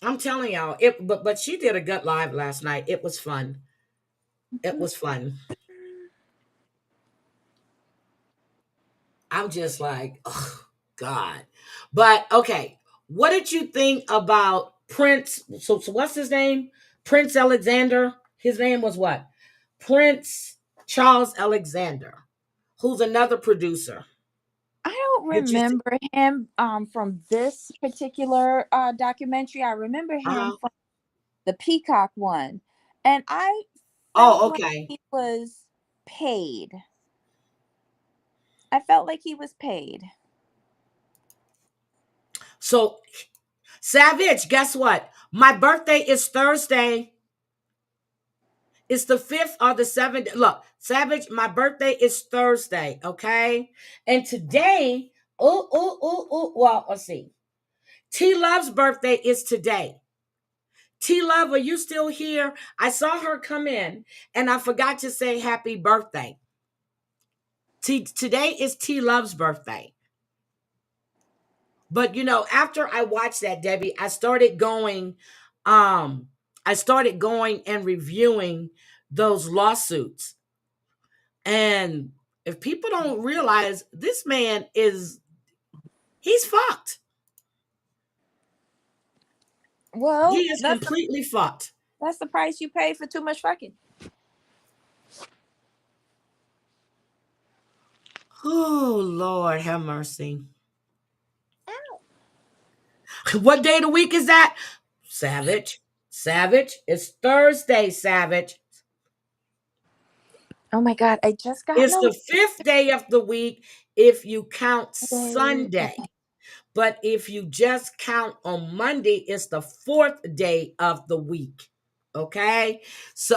I'm telling y'all, but she did a gut live last night. It was fun. It was fun. I'm just like, oh God. But okay, what did you think about Prince? So what's his name? Prince Alexander. His name was what? Prince Charles Alexander, who's another producer. I don't Did you see? remember him from this particular documentary. I remember him Uh-huh. from the Peacock one, and I felt Oh, like okay. he was paid. I felt like he was paid. So Savage, guess what? My birthday is Thursday. It's the 5th or the 7th. Look, Savage, my birthday is Thursday, okay? And today, well, let's see. T Love's birthday is today. T Love, are you still here? I saw her come in and I forgot to say happy birthday. Today is T Love's birthday. But after I watched that, Debbie, um, I started going and reviewing those lawsuits. And if people don't realize this man he's fucked. He Well, is completely fucked. that's the price you pay for too much fucking. Oh, Lord, have mercy. What day of the week is that? Savage. Savage. It's Thursday, Savage. Oh my God, I just got It's no the 5th day of the week if you count day. Sunday. But if you just count on Monday, it's the 4th day of the week. Okay? So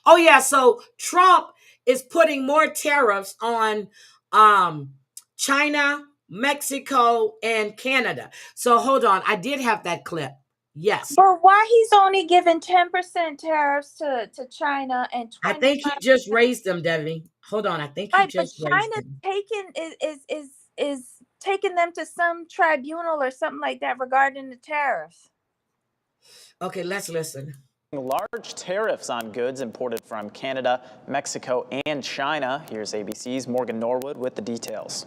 oh yeah, so Trump is putting more tariffs on um China, Mexico, and Canada. So hold on, I did have that clip. Yes. But why he's only giving 10% tariffs to China and I 25? think he just raised them, Debbie. Hold on, I think he Right, but just raised China them. taking is taking them to some tribunal or something like that regarding the tariffs. Okay, let's listen. Large tariffs on goods imported from Canada, Mexico, and China. Here's ABC's Morgan Norwood with the details.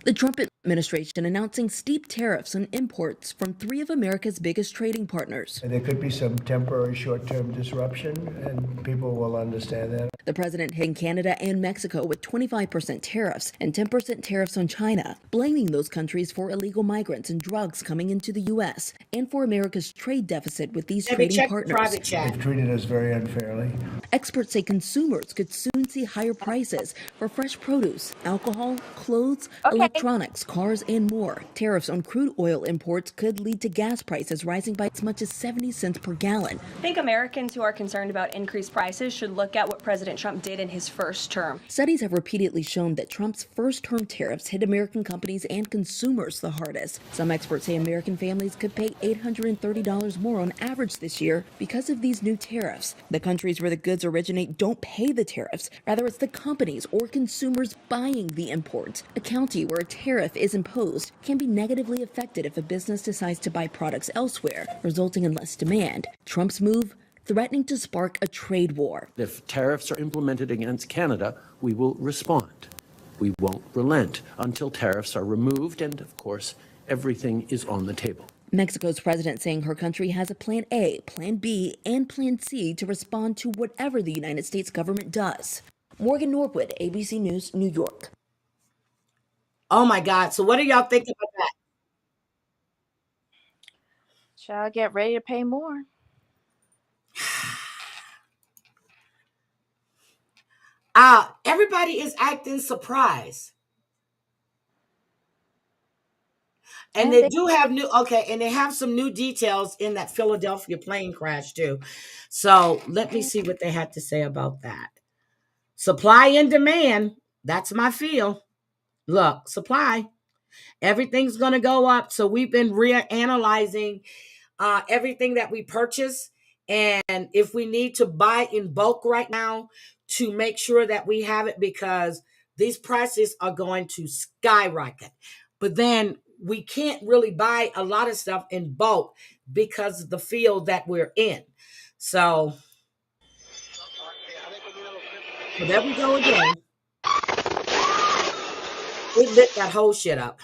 The Trump administration announcing steep tariffs on imports from three of America's biggest trading partners. There could be some temporary short-term disruption, and people will understand that. The president hitting Canada and Mexico with 25% tariffs and 10% tariffs on China, blaming those countries for illegal migrants and drugs coming into the U.S. and for America's trade deficit with these Debbie, trading check the partners. private chat. They've treated us very unfairly. Experts say consumers could soon see higher prices for fresh produce, alcohol, clothes, Okay. electronics, cars, and more. Tariffs on crude oil imports could lead to gas prices rising by as much as 70 cents per gallon. I think Americans who are concerned about increased prices should look at what President Trump did in his first term. Studies have repeatedly shown that Trump's first-term tariffs hit American companies and consumers the hardest. Some experts say American families could pay $830 more on average this year because of these new tariffs. The countries where the goods originate don't pay the tariffs. Rather, it's the companies or consumers buying the imports. A county where a tariff is imposed can be negatively affected if a business decides to buy products elsewhere, resulting in less demand. Trump's move threatening to spark a trade war. If tariffs are implemented against Canada, we will respond. We won't relent until tariffs are removed, and of course, everything is on the table. Mexico's president saying her country has a plan A, plan B, and plan C to respond to whatever the United States government does. Morgan Norwood, ABC News, New York. Oh my God. So what do y'all think about that? Shall get ready to pay more. Everybody is acting surprised. And they do have and they have some new details in that Philadelphia plane crash too. So let me see what they had to say about that. Supply and demand. That's my feel. Look, supply. Everything's going to go up. So we've been reanalyzing everything that we purchase. And if we need to buy in bulk right now to make sure that we have it, because these prices are going to skyrocket. But then we can't really buy a lot of stuff in bulk because of the field that we're in. So there we go again. It lit that whole shit up.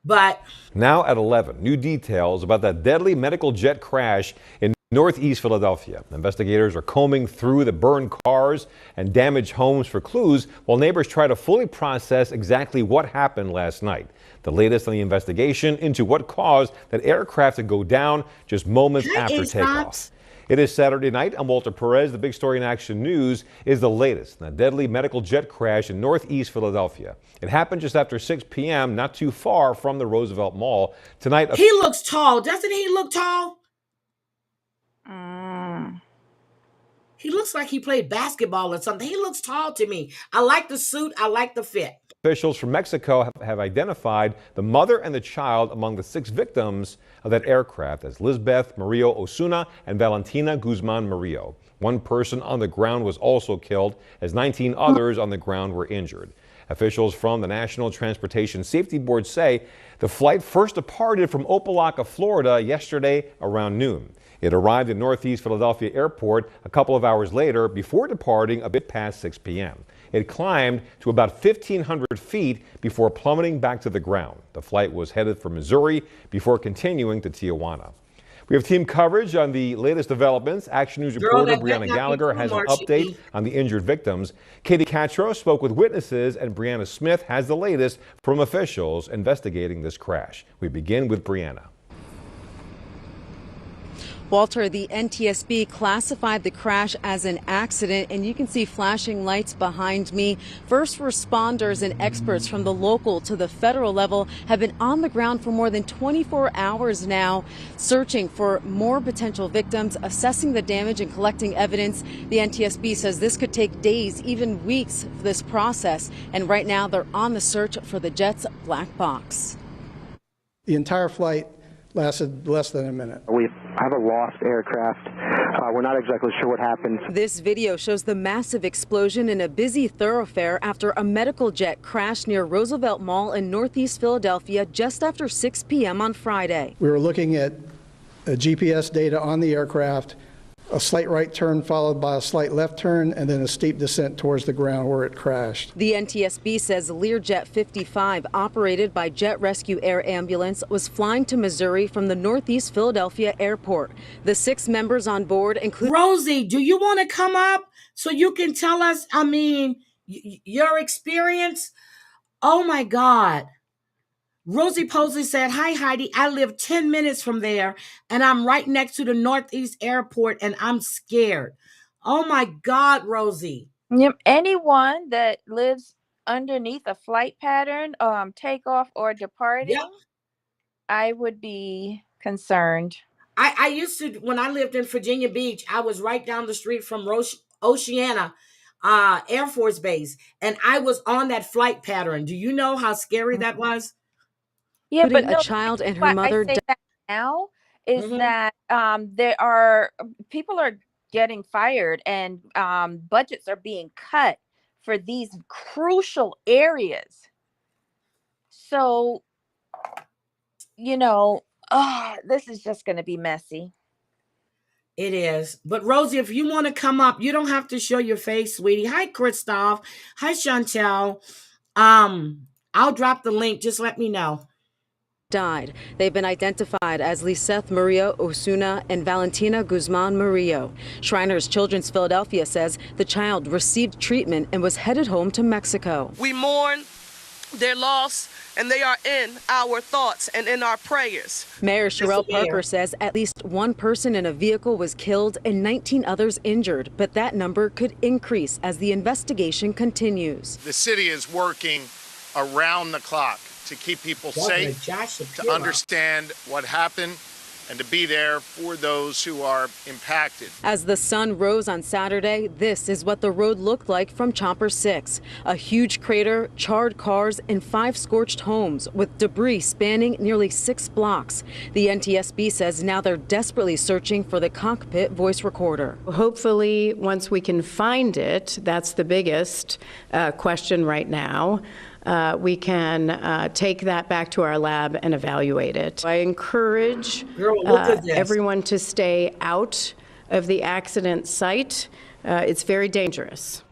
But now at 11, new details about that deadly medical jet crash in Northeast Philadelphia. Investigators are combing through the burned cars and damaged homes for clues while neighbors try to fully process exactly what happened last night. The latest on the investigation into what caused that aircraft to go down just moments after takeoff. It is Saturday night. I'm Walter Perez. The big story in Action News is the latest in a deadly medical jet crash in Northeast Philadelphia. It happened just after 6 p.m., not too far from the Roosevelt Mall. Tonight, he looks tall. Doesn't he look tall? He looks like he played basketball or something. He looks tall to me. I like the suit. I like the fit. Officials from Mexico have identified the mother and the child among the 6 victims of that aircraft as Lisbeth Murillo Osuna and Valentina Guzman Murillo. One person on the ground was also killed as 19 others on the ground were injured. Officials from the National Transportation Safety Board say the flight first departed from Opa-locka, Florida yesterday around noon. It arrived at Northeast Philadelphia Airport a couple of hours later before departing a bit past 6 p.m. It climbed to about 1,500 feet before plummeting back to the ground. The flight was headed for Missouri before continuing to Tijuana. We have team coverage on the latest developments. Action News reporter Brianna Gallagher has an update on the injured victims. Katie Catro spoke with witnesses, and Brianna Smith has the latest from officials investigating this crash. We begin with Brianna. Walter, the NTSB classified the crash as an accident, and you can see flashing lights behind me. First responders and experts from the local to the federal level have been on the ground for more than 24 hours now, searching for more potential victims, assessing the damage and collecting evidence. The NTSB says this could take days, even weeks, for this process. And right now they're on the search for the jet's black box. The entire flight lasted less than a minute. We have a lost aircraft. We're not exactly sure what happened. This video shows the massive explosion in a busy thoroughfare after a medical jet crashed near Roosevelt Mall in Northeast Philadelphia just after 6 p.m. on Friday. We were looking at GPS data on the aircraft, a slight right turn followed by a slight left turn, and then a steep descent towards the ground where it crashed. The NTSB says Learjet 55, operated by Jet Rescue Air Ambulance, was flying to Missouri from the Northeast Philadelphia airport. The 6 members on board include... Rosie, do you want to come up so you can tell us, your experience? Oh my God. Rosie Posey said, "Hi, Heidi. I live 10 minutes from there, and I'm right next to the Northeast Airport, and I'm scared." Oh, my God, Rosie. Yep. Anyone that lives underneath a flight pattern, takeoff or departing, yep, I would be concerned. I used to, when I lived in Virginia Beach, I was right down the street from Oceana Air Force Base, and I was on that flight pattern. Do you know how scary that was? Yeah, Putting but a child and her mother I say that now is that people are getting fired and budgets are being cut for these crucial areas. So, this is just going to be messy. It is. But Rosie, if you want to come up, you don't have to show your face, sweetie. Hi, Christoph. Hi, Chantel. I'll drop the link. Just let me know. Died. They've been identified as Lisbeth Murillo Osuna and Valentina Guzman Murillo. Shriners Children's Philadelphia says the child received treatment and was headed home to Mexico. We mourn their loss, and they are in our thoughts and in our prayers. Mayor Sherelle Parker says at least one person in a vehicle was killed and 19 others injured, but that number could increase as the investigation continues. The city is working around the clock to keep people safe, to understand what happened, and to be there for those who are impacted. As the sun rose on Saturday, this is what the road looked like from Chopper 6. A huge crater, charred cars, and 5 scorched homes with debris spanning nearly 6 blocks. The NTSB says now they're desperately searching for the cockpit voice recorder. Hopefully, once we can find it, that's the biggest question right now. We can take that back to our lab and evaluate it. I encourage everyone to stay out of the accident site. It's very dangerous.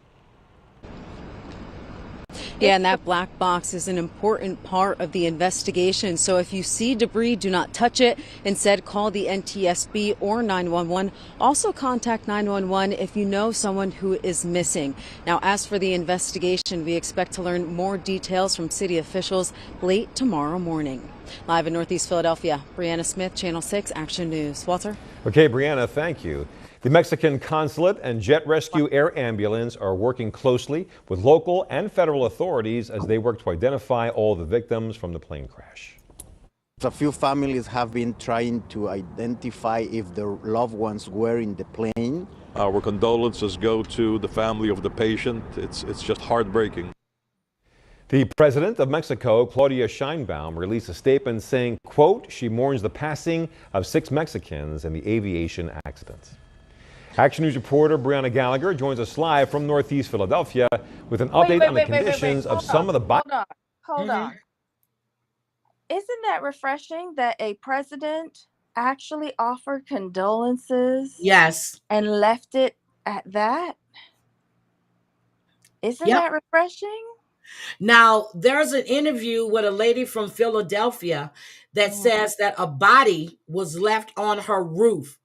Yeah, and that black box is an important part of the investigation. So if you see debris, do not touch it. Instead, call the NTSB or 911. Also contact 911 if you know someone who is missing. Now, as for the investigation, we expect to learn more details from city officials late tomorrow morning. Live in Northeast Philadelphia, Brianna Smith, Channel 6 Action News. Walter? Okay, Brianna, thank you. The Mexican consulate and jet rescue air ambulance are working closely with local and federal authorities as they work to identify all the victims from the plane crash. A few families have been trying to identify if their loved ones were in the plane. Our condolences go to the family of the patient. It's just heartbreaking. The president of Mexico, Claudia Sheinbaum, released a statement saying, quote, she mourns the passing of 6 Mexicans in the aviation accident. Action News reporter Brianna Gallagher joins us live from Northeast Philadelphia with an update on the conditions of some of the... Hold on. Isn't that refreshing that a president actually offered condolences? Yes. And left it at that? Isn't that refreshing? Now, there's an interview with a lady from Philadelphia that says that a body was left on her roof.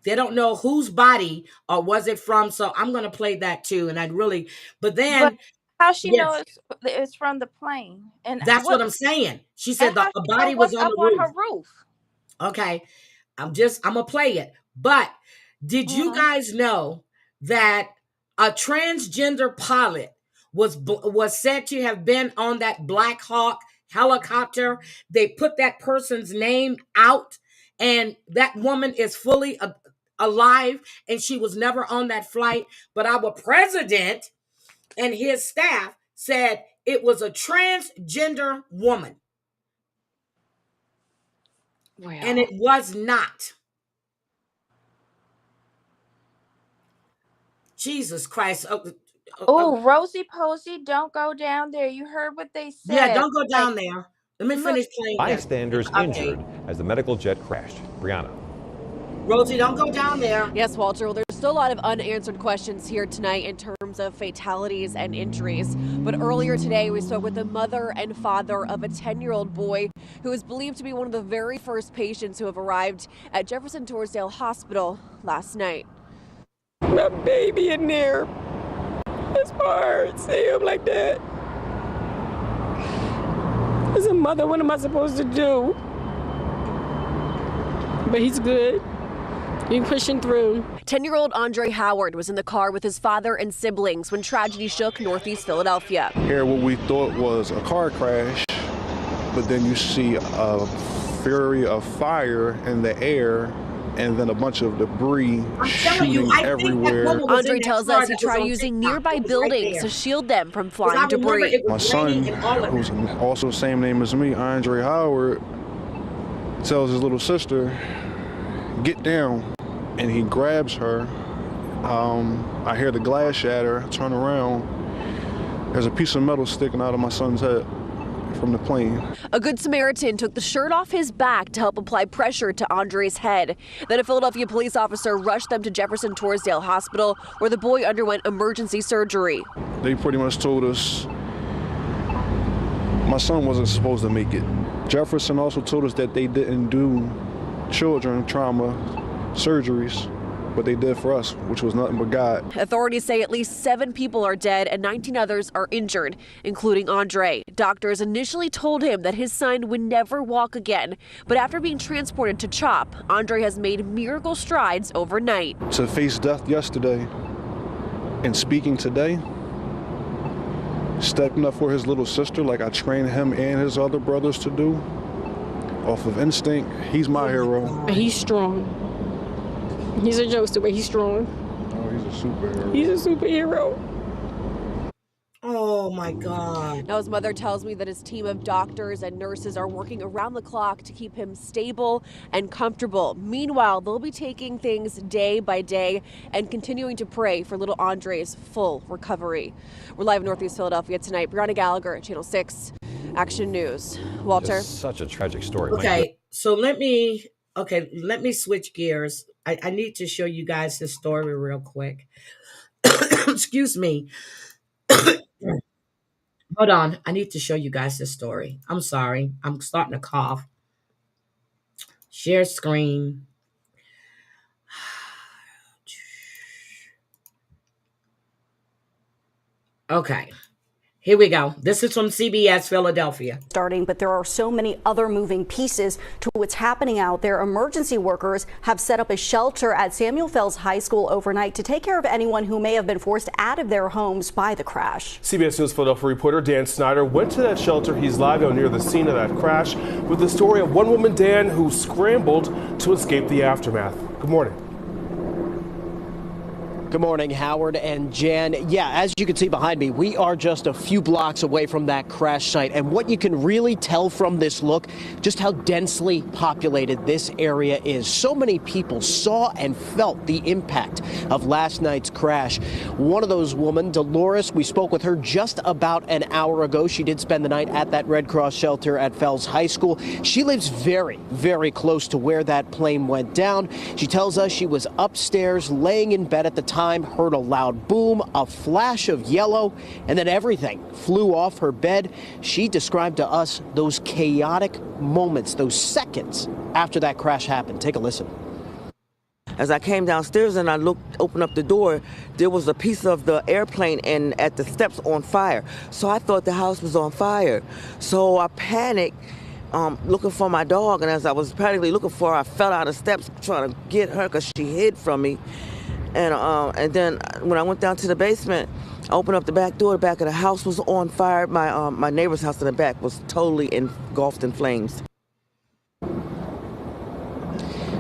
They don't know whose body or was it from, so I'm going to play that too. And but how she knows it's from the plane? And that's what I'm saying. She said a body was on her roof. Okay, I'm gonna play it. But did you guys know that a transgender pilot was said to have been on that Black Hawk helicopter? They put that person's name out, and that woman is fully alive, and she was never on that flight. But our president and his staff said it was a transgender woman. Wow. And it was not. Jesus Christ. Oh, Rosie Posey, don't go down there. You heard what they said. Yeah, don't go down there. Let me finish playing. Bystanders injured as the medical jet crashed. Brianna. Rosie, don't go down there. Yes, Walter. Well, there's still a lot of unanswered questions here tonight in terms of fatalities and injuries. But earlier today, we spoke with the mother and father of a 10-year-old boy who is believed to be one of the very first patients who have arrived at Jefferson Torresdale Hospital last night. My baby in there. It's hard to see him like that. As a mother, what am I supposed to do? But he's good. You're pushing through. 10-year-old Andre Howard was in the car with his father and siblings when tragedy shook Northeast Philadelphia. Here, what we thought was a car crash, but then you see a fury of fire in the air, and then a bunch of debris shooting everywhere. Andre tells us he tried using nearby buildings to shield them from flying debris. My son, who's also the same name as me, Andre Howard, tells his little sister, "Get down," and he grabs her. I hear the glass shatter. I turn around. There's a piece of metal sticking out of my son's head from the plane. A Good Samaritan took the shirt off his back to help apply pressure to Andre's head. Then a Philadelphia police officer rushed them to Jefferson Torresdale Hospital, where the boy underwent emergency surgery. They pretty much told us my son wasn't supposed to make it. Jefferson also told us that they didn't do children trauma surgeries, but they did for us, which was nothing but God. Authorities say at least 7 people are dead and 19 others are injured, including Andre. Doctors initially told him that his son would never walk again, but after being transported to CHOP, Andre has made miracle strides overnight. To face death yesterday and speaking today, stepping up for his little sister like I trained him and his other brothers to do. Off of instinct, he's my hero. He's strong. He's a jokester, but he's strong. Oh, he's a superhero. He's a superhero. Oh my God. Now, his mother tells me that his team of doctors and nurses are working around the clock to keep him stable and comfortable. Meanwhile, they'll be taking things day by day and continuing to pray for little Andre's full recovery. We're live in Northeast Philadelphia tonight. Brianna Gallagher, Channel 6 Action News. Walter. Just such a tragic story. Okay, so let me switch gears. I need to show you guys this story real quick. Excuse me. Hold on. I need to show you guys this story. I'm sorry. I'm starting to cough. Share screen. Okay. Here we go. This is from CBS Philadelphia. Starting, but there are so many other moving pieces to what's happening out there. Emergency workers have set up a shelter at Samuel Fells High School overnight to take care of anyone who may have been forced out of their homes by the crash. CBS News Philadelphia reporter Dan Snyder went to that shelter. He's live out near the scene of that crash with the story of one woman, Dan, who scrambled to escape the aftermath. Good morning. Good morning, Howard and Jan. Yeah, as you can see behind me, we are just a few blocks away from that crash site. And what you can really tell from this look, just how densely populated this area is. So many people saw and felt the impact of last night's crash. One of those women, Dolores, we spoke with her just about an hour ago. She did spend the night at that Red Cross shelter at Fells High School. She lives very, very close to where that plane went down. She tells us she was upstairs laying in bed at the time, heard a loud boom, a flash of yellow, and then everything flew off her bed. She described to us those chaotic moments, those seconds after that crash happened. Take a listen. As I came downstairs and I opened up the door, there was a piece of the airplane and at the steps on fire. So I thought the house was on fire. So I panicked, looking for my dog, and as I was panically looking for her, I fell out of steps trying to get her because she hid from me. And then when I went down to the basement, I opened up the back door. The back of the house was on fire. My neighbor's house in the back was totally engulfed in flames.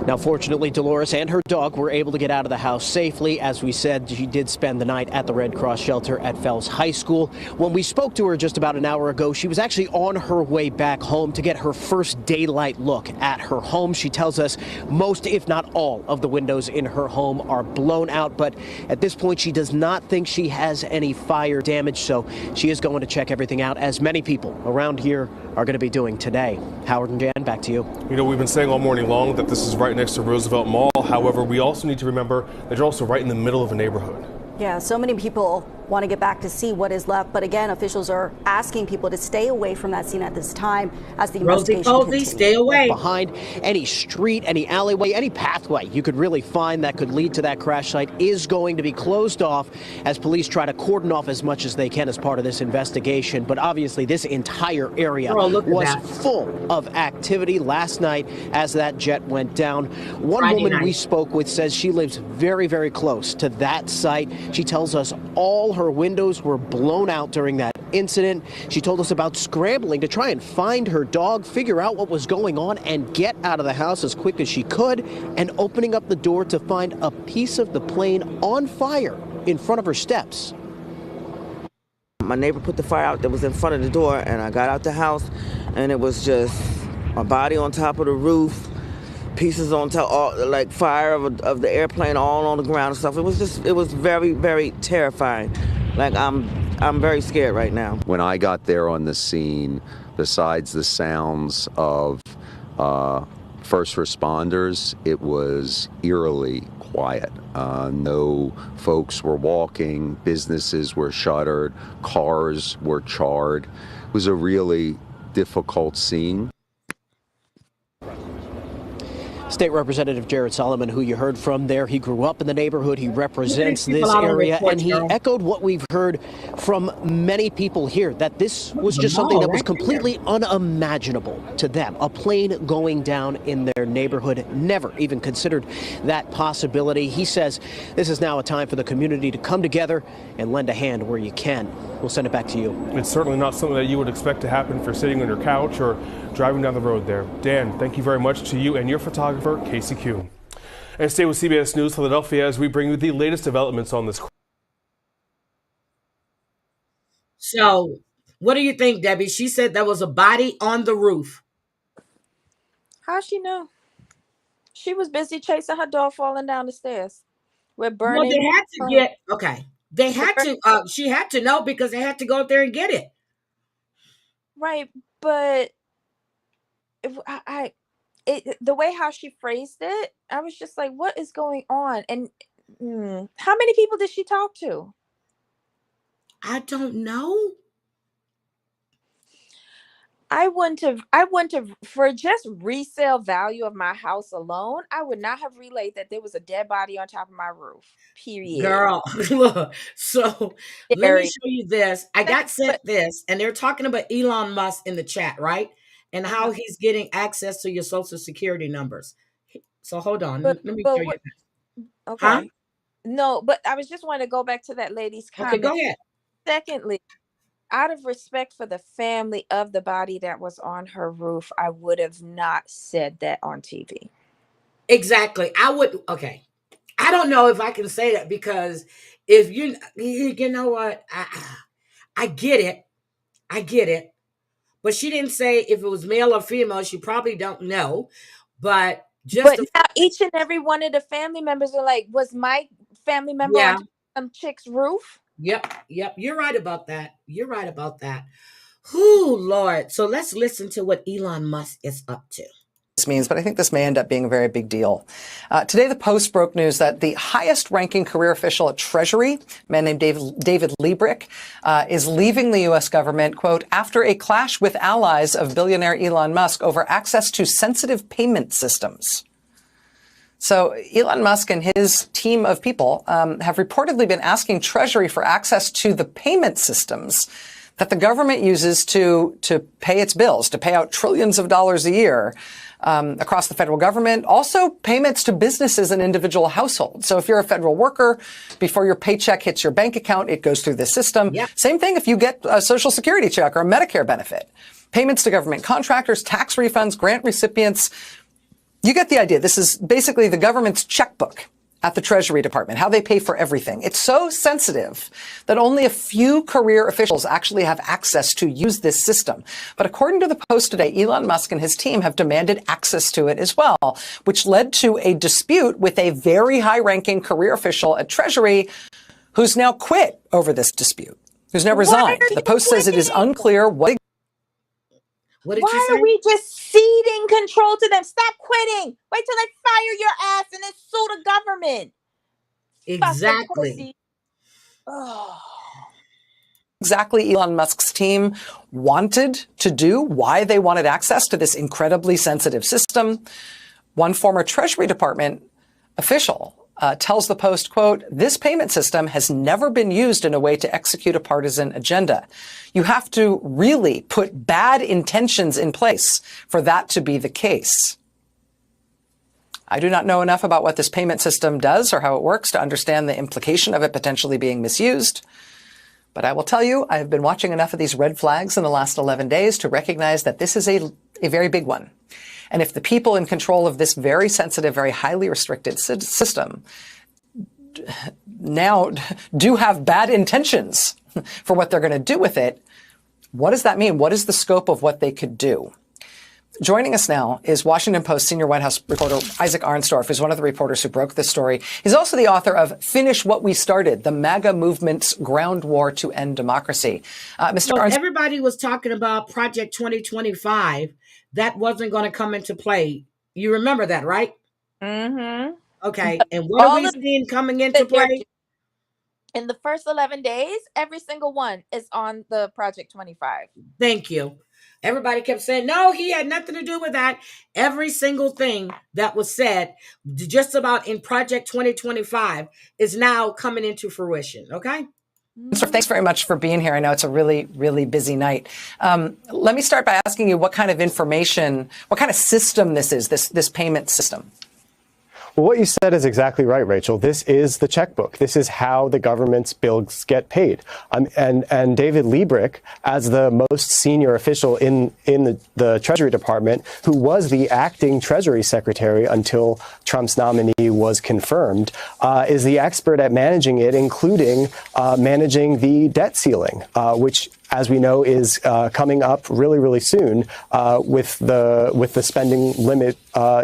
Now, fortunately, Dolores and her dog were able to get out of the house safely. As we said, she did spend the night at the Red Cross shelter at Fells High School. When we spoke to her just about an hour ago, she was actually on her way back home to get her first daylight look at her home. She tells us most, if not all, of the windows in her home are blown out. But at this point, she does not think she has any fire damage. So she is going to check everything out, as many people around here are going to be doing today. Howard and Jan, back to you. You know, we've been saying all morning long that this is right next to Roosevelt Mall. However, we also need to remember that you're also right in the middle of a neighborhood. Yeah, so many people want to get back to see what is left. But again, officials are asking people to stay away from that scene at this time as the investigation continues. Stay away. Behind any street, any alleyway, any pathway you could really find that could lead to that crash site is going to be closed off as police try to cordon off as much as they can as part of this investigation. But obviously, this entire area was full of activity last night as that jet went down. One woman we spoke with says she lives very, very close to that site. She tells us all her windows were blown out during that incident. She told us about scrambling to try and find her dog, figure out what was going on, and get out of the house as quick as she could, and opening up the door to find a piece of the plane on fire in front of her steps. My neighbor put the fire out that was in front of the door, and I got out the house, and it was just a body on top of the roof, pieces on top, all, like fire of the airplane all on the ground and stuff. It was very, very terrifying. Like I'm very scared right now. When I got there on the scene, besides the sounds of first responders, it was eerily quiet. No folks were walking, businesses were shuttered, cars were charred. It was a really difficult scene. State Representative Jared Solomon, who you heard from there, he grew up in the neighborhood. He represents this out on area, report, and he girl. echoed what we've heard from many people here, that this was just something that was completely unimaginable to them. A plane going down in their neighborhood, never even considered that possibility. He says this is now a time for the community to come together and lend a hand where you can. We'll send it back to you. It's certainly not something that you would expect to happen if you're sitting on your couch or driving down the road there. Dan, thank you very much to you and your photographer, Casey Kuhn. And stay with CBS News Philadelphia as we bring you the latest developments on this. So, what do you think, Debbie? She said there was a body on the roof. How she know? She was busy chasing her dog falling down the stairs. We're Well, burning. they had to get, okay. They had to, she had to know because they had to go up there and get it. Right, but the way how she phrased it, I was just like, what is going on? And how many people did she talk to? I don't know. I wouldn't have, for just resale value of my house alone, I would not have relayed that there was a dead body on top of my roof. Period. Girl, look, so let me show you this. I got sent this, and they're talking about Elon Musk in the chat, right? And how he's getting access to your social security numbers. So hold on, let me show you this. Okay. Huh? No, but I was just wanting to go back to that lady's comment. Okay, go ahead. Secondly, out of respect for the family of the body that was on her roof, I would have not said that on TV. Exactly. I would. Okay. I don't know if I can say that because if you know what, I get it. I get it. But she didn't say if it was male or female. She probably don't know. But just now each and every one of the family members are like, was my family member on some chick's roof? Yep. You're right about that. Whoo, Lord. So let's listen to what Elon Musk is up to. Means, but I think this may end up being a very big deal. Today, the Post broke news that the highest-ranking career official at Treasury, a man named David Liebrick, is leaving the U.S. government, quote, after a clash with allies of billionaire Elon Musk over access to sensitive payment systems. So Elon Musk and his team of people have reportedly been asking Treasury for access to the payment systems that the government uses to pay its bills, to pay out trillions of dollars a year across the federal government, also payments to businesses and individual households. So if you're a federal worker, before your paycheck hits your bank account, it goes through this system. Yep. Same thing if you get a Social Security check or a Medicare benefit. Payments to government contractors, tax refunds, grant recipients. You get the idea. This is basically the government's checkbook at the Treasury Department, how they pay for everything. It's so sensitive that only a few career officials actually have access to use this system. But according to the Post today, Elon Musk and his team have demanded access to it as well, which led to a dispute with a very high-ranking career official at Treasury who's now quit over this dispute, who's now resigned. The Post says it is unclear what did you say? Why are we just ceding control to them? Stop quitting. Wait till they fire your ass and then sue the government. Exactly. Exactly Elon Musk's team wanted to do, why they wanted access to this incredibly sensitive system. One former Treasury Department official tells the Post, quote, this payment system has never been used in a way to execute a partisan agenda. You have to really put bad intentions in place for that to be the case. I do not know enough about what this payment system does or how it works to understand the implication of it potentially being misused. But I will tell you, I have been watching enough of these red flags in the last 11 days to recognize that this is a very big one. And if the people in control of this very sensitive, very highly restricted system now do have bad intentions for what they're going to do with it, what does that mean? What is the scope of what they could do? Joining us now is Washington Post senior White House reporter Isaac Arnstorff, who's one of the reporters who broke this story. He's also the author of Finish What We Started, the MAGA Movement's Ground War to End Democracy. Mr. Arnstorff. Everybody was talking about Project 2025. That wasn't going to come into play. You remember that, right? Mm-hmm. Okay. And what are we seeing coming into play? In the first 11 days, every single one is on the Project 25. Thank you. Everybody kept saying, no, he had nothing to do with that. Every single thing that was said just about in Project 2025 is now coming into fruition. Okay. Thanks very much for being here. I know it's a really, really busy night. Let me start by asking you what kind of information, what kind of system this is, this payment system. Well, what you said is exactly right, Rachel. This is the checkbook. This is how the government's bills get paid. And David Liebrick, as the most senior official in the Treasury Department, who was the acting Treasury Secretary until Trump's nominee was confirmed, is the expert at managing it, including managing the debt ceiling, which, as we know, is coming up really, really soon with the spending limit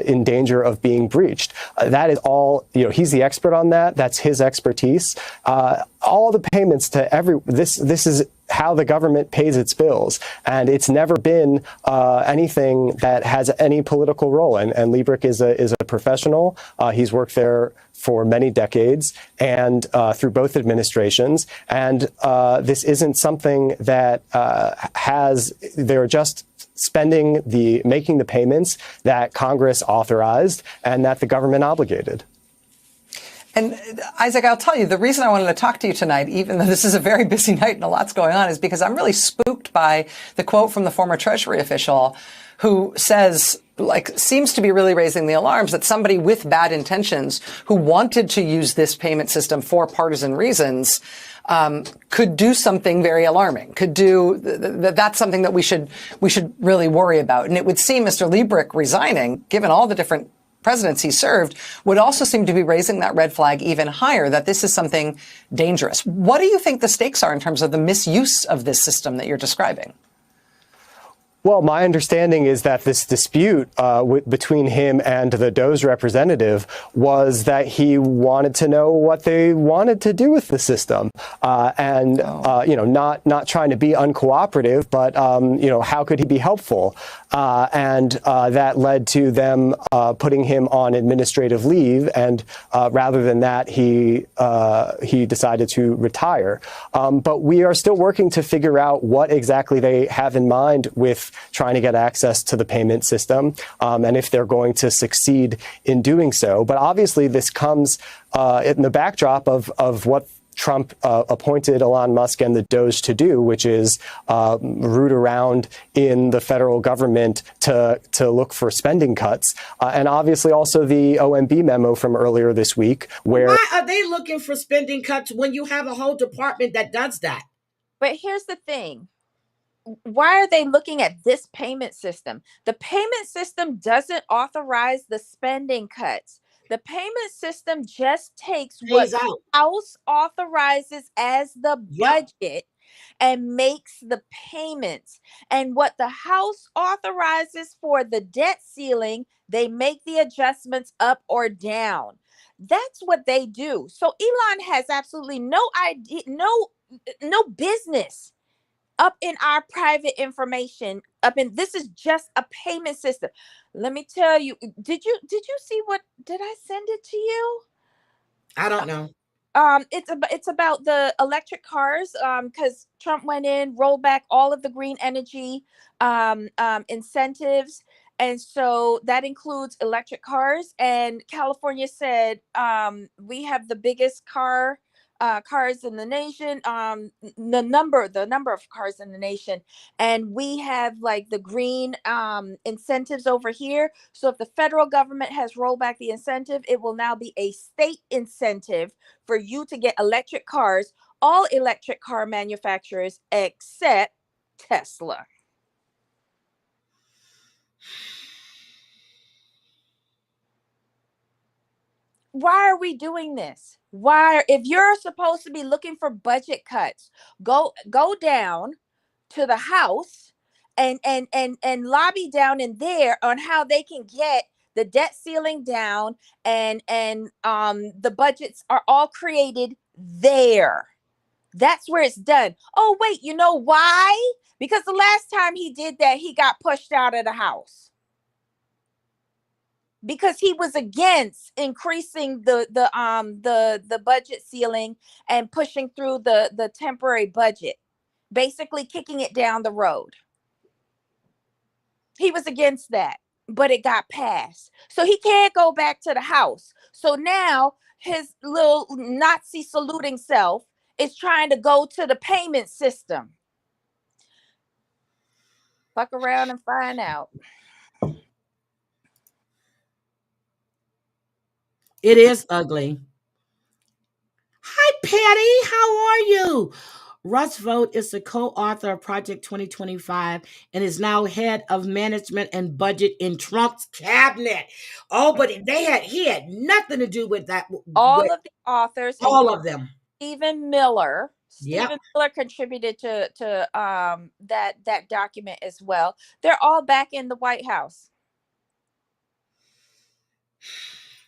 in danger of being breached. That is all, he's the expert on that. That's his expertise. All the payments to this is how the government pays its bills. And it's never been anything that has any political role. And Liebrick is a professional. He's worked there for many decades and through both administrations. And this isn't something that they're just making the payments that Congress authorized and that the government obligated. And Isaac, I'll tell you, the reason I wanted to talk to you tonight, even though this is a very busy night and a lot's going on, is because I'm really spooked by the quote from the former Treasury official who says, seems to be really raising the alarms that somebody with bad intentions who wanted to use this payment system for partisan reasons could do something very alarming, that's something that we should really worry about. And it would seem Mr. Liebrick resigning, given all the different presidents he served, would also seem to be raising that red flag even higher, that this is something dangerous. What do you think the stakes are in terms of the misuse of this system that you're describing? Well, my understanding is that this dispute between him and the DOE's representative was that he wanted to know what they wanted to do with the system, not trying to be uncooperative, but how could he be helpful? And that led to them putting him on administrative leave, and rather than that, he decided to retire. But we are still working to figure out what exactly they have in mind with trying to get access to the payment system, and if they're going to succeed in doing so. But obviously, this comes in the backdrop of what Trump appointed Elon Musk and the DOJ to do, which is root around in the federal government to look for spending cuts. And obviously also the OMB memo from earlier this week, where... Why are they looking for spending cuts when you have a whole department that does that? But here's the thing. Why are they looking at this payment system? The payment system doesn't authorize the spending cuts. The payment system just takes what the House authorizes as the budget and makes the payments. And what the House authorizes for the debt ceiling, they make the adjustments up or down. That's what they do. So Elon has absolutely no idea, no business up in our private information. This is just a payment system. Let me tell you, did you see did I send it to you? I don't know. It's about the electric cars, because Trump went in, rolled back all of the green energy incentives. And so that includes electric cars. And California said, we have the biggest cars in the nation, the number of cars in the nation, and we have like the green incentives over here. So if the federal government has rolled back the incentive, it will now be a state incentive for you to get electric cars, all electric car manufacturers except Tesla. Why are we doing this? If you're supposed to be looking for budget cuts, go down to the House and lobby down in there on how they can get the debt ceiling down, and the budgets are all created there. That's where it's done. Oh, wait, you know why? Because the last time he did that, he got pushed out of the House. because he was against increasing the budget ceiling and pushing through the temporary budget, basically kicking it down the road. He was against that, but it got passed. So he can't go back to the House. So now his little Nazi saluting self is trying to go to the payment system. Fuck around and find out. It is ugly. Hi, Patty. How are you? Russ Vogt is the co-author of Project 2025 and is now head of management and budget in Trump's cabinet. Oh, but he had nothing to do with that. All of the authors, all of them. Stephen Miller. Yep. Stephen Miller contributed to that document as well. They're all back in the White House.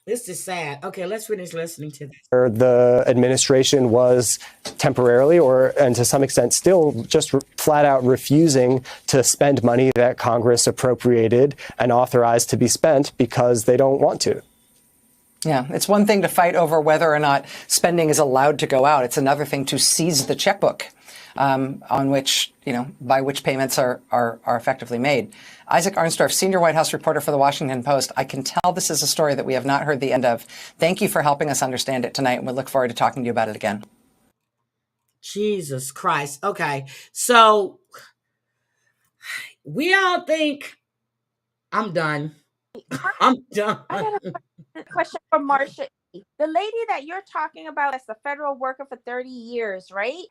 This is sad. Okay, let's finish listening to this. The administration was temporarily, and to some extent still, just flat out refusing to spend money that Congress appropriated and authorized to be spent because they don't want to. Yeah, it's one thing to fight over whether or not spending is allowed to go out. It's another thing to seize the checkbook on which, by which payments are effectively made. Isaac Arnsdorf, senior White House reporter for The Washington Post. I can tell this is a story that we have not heard the end of. Thank you for helping us understand it tonight, and we look forward to talking to you about it again. Jesus Christ. Okay, so we all think I'm done. I'm done. I got a question from Marsha. The lady that you're talking about as a federal worker for 30 years, right?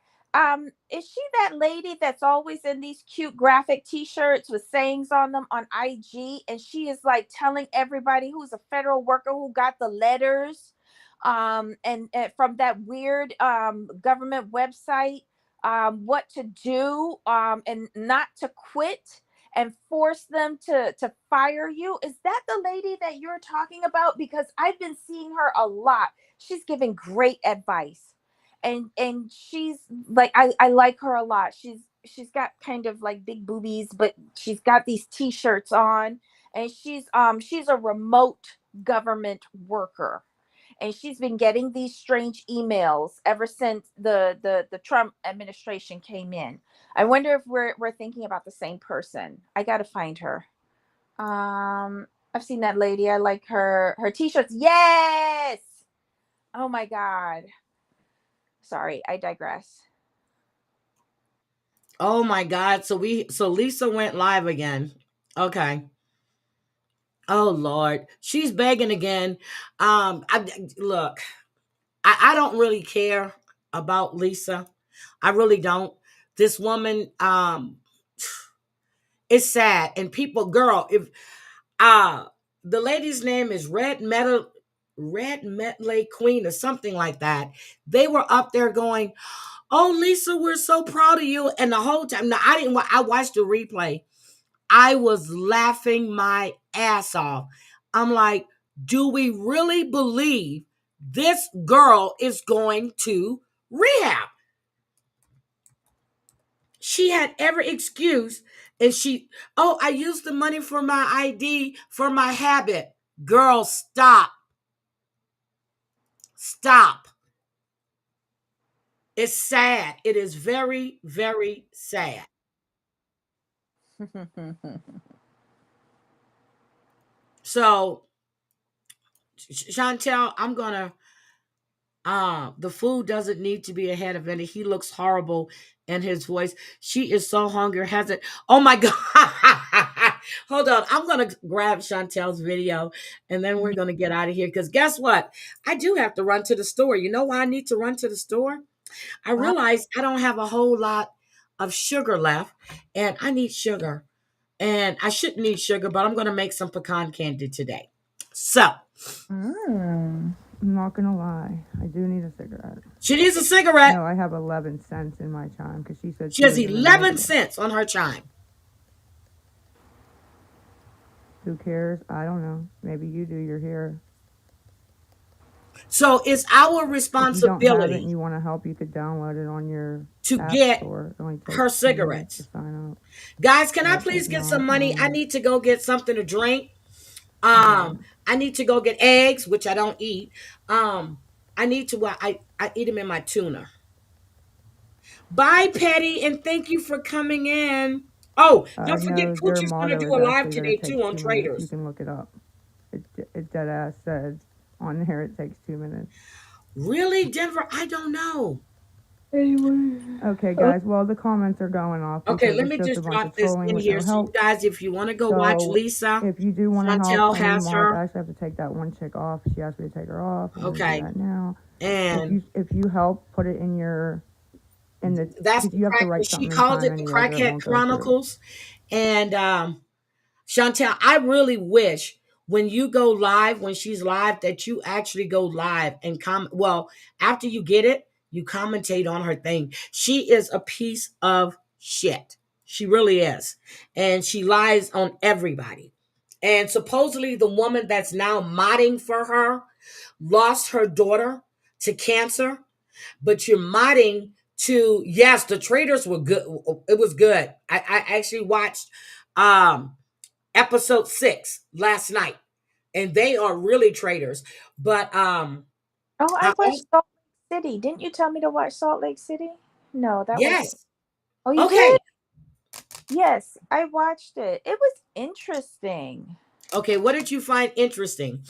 Is she that lady that's always in these cute graphic t-shirts with sayings on them on IG? And she is like telling everybody who's a federal worker who got the letters and from that weird government website what to do and not to quit and force them to fire you. Is that the lady that you're talking about? Because I've been seeing her a lot. She's giving great advice. And she's like, I like her a lot. She's got kind of like big boobies, but she's got these t-shirts on, and she's a remote government worker. And she's been getting these strange emails ever since the Trump administration came in. I wonder if we're thinking about the same person. I gotta find her. I've seen that lady. I like her t-shirts. Yes. Oh my God. Sorry, I digress. Oh my God. So Lisa went live again. Okay. Oh Lord. She's begging again. I don't really care about Lisa. I really don't. This woman, it's sad. And people, girl, if the lady's name is Red Metal Queen or something like that. They were up there going, "Oh, Lisa, we're so proud of you." And the whole time, now I watched the replay. I was laughing my ass off. I'm like, do we really believe this girl is going to rehab? She had every excuse. And I used the money for my ID, for my habit. Girl, stop. Stop. It's sad. It is very, very sad. So, Chantel, I'm going to, the food doesn't need to be ahead of any. He looks horrible in his voice. She is so hungry. Oh my God. Hold on. I'm going to grab Chantel's video and then we're going to get out of here. Because guess what? I do have to run to the store. You know why I need to run to the store? I realized I don't have a whole lot of sugar left and I need sugar. And I shouldn't need sugar, but I'm going to make some pecan candy today. So. I'm not going to lie. I do need a cigarette. She needs a cigarette. No, I have 11 cents in my chime because she said she has 11 cents on her chime. Who cares? I don't know. Maybe you do. You're here. So it's our responsibility. If you don't have it and you want to help, you could download it on your to app get store. her cigarettes. Guys, can I please get some money? I need to go get something to drink. I need to go get eggs, which I don't eat. I need to. I eat them in my tuna. Bye, Petty, and thank you for coming in. Oh, don't forget, No, their Coochie's going to motto do is a live actually that today it too takes on 2 minutes. You traders. can look it up. It dead ass says on there it takes 2 minutes. Really, Denver? I don't know. Okay, guys. Well, the comments are going off Okay, because let it's me just a just bunch drop of this trolling in with here. no So, you help. guys, if you want to go watch So, Lisa, if you do want to help, Chantel I mean, has Mark, her. I actually have to take that one chick off. She asked me to take her off. I'm gonna do Okay, that now. and If you help, put it in your that's because the you have to crack. write She something in calls time it the anyways, or it Crackhead won't go through. Chronicles. And Chantel, I really wish when you go live, when she's live, that you actually go live and comment. Well, after you get it, you commentate on her thing. She is a piece of shit. She really is. And she lies on everybody. And supposedly the woman that's now modding for her lost her daughter to cancer, but you're modding to, yes, the traders were good. It was good. I actually watched episode 6 last night, and they are really traders. But Oh, I I watched also, Salt Lake City. Didn't you tell me to watch Salt Lake City? No, that wasn't. yes. Oh, you Okay. did? Yes, I watched it. It was interesting. Okay, what did you find interesting?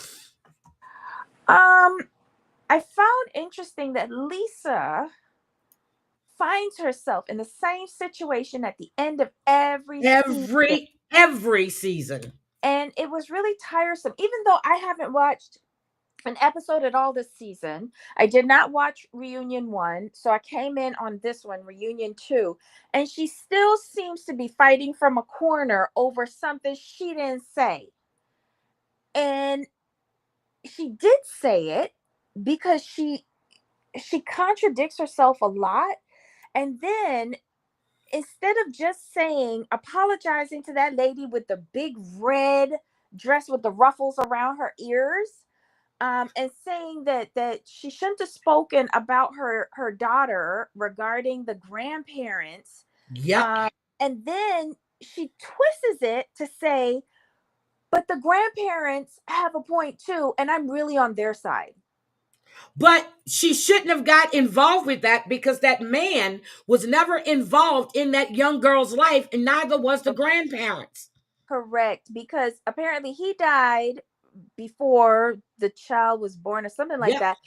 I found interesting that Lisa finds herself in the same situation at the end of every season. Every season. And it was really tiresome. Even though I haven't watched an episode at all this season, I did not watch Reunion 1. So I came in on this one, Reunion 2. And she still seems to be fighting from a corner over something she didn't say. And she did say it because she contradicts herself a lot. And then instead of just saying, apologizing to that lady with the big red dress with the ruffles around her ears, and saying that she shouldn't have spoken about her daughter regarding the grandparents. Yep. And then she twists it to say, but the grandparents have a point too, and I'm really on their side. But she shouldn't have got involved with that because that man was never involved in that young girl's life, and neither was the grandparents. Correct, because apparently he died before the child was born or something like that.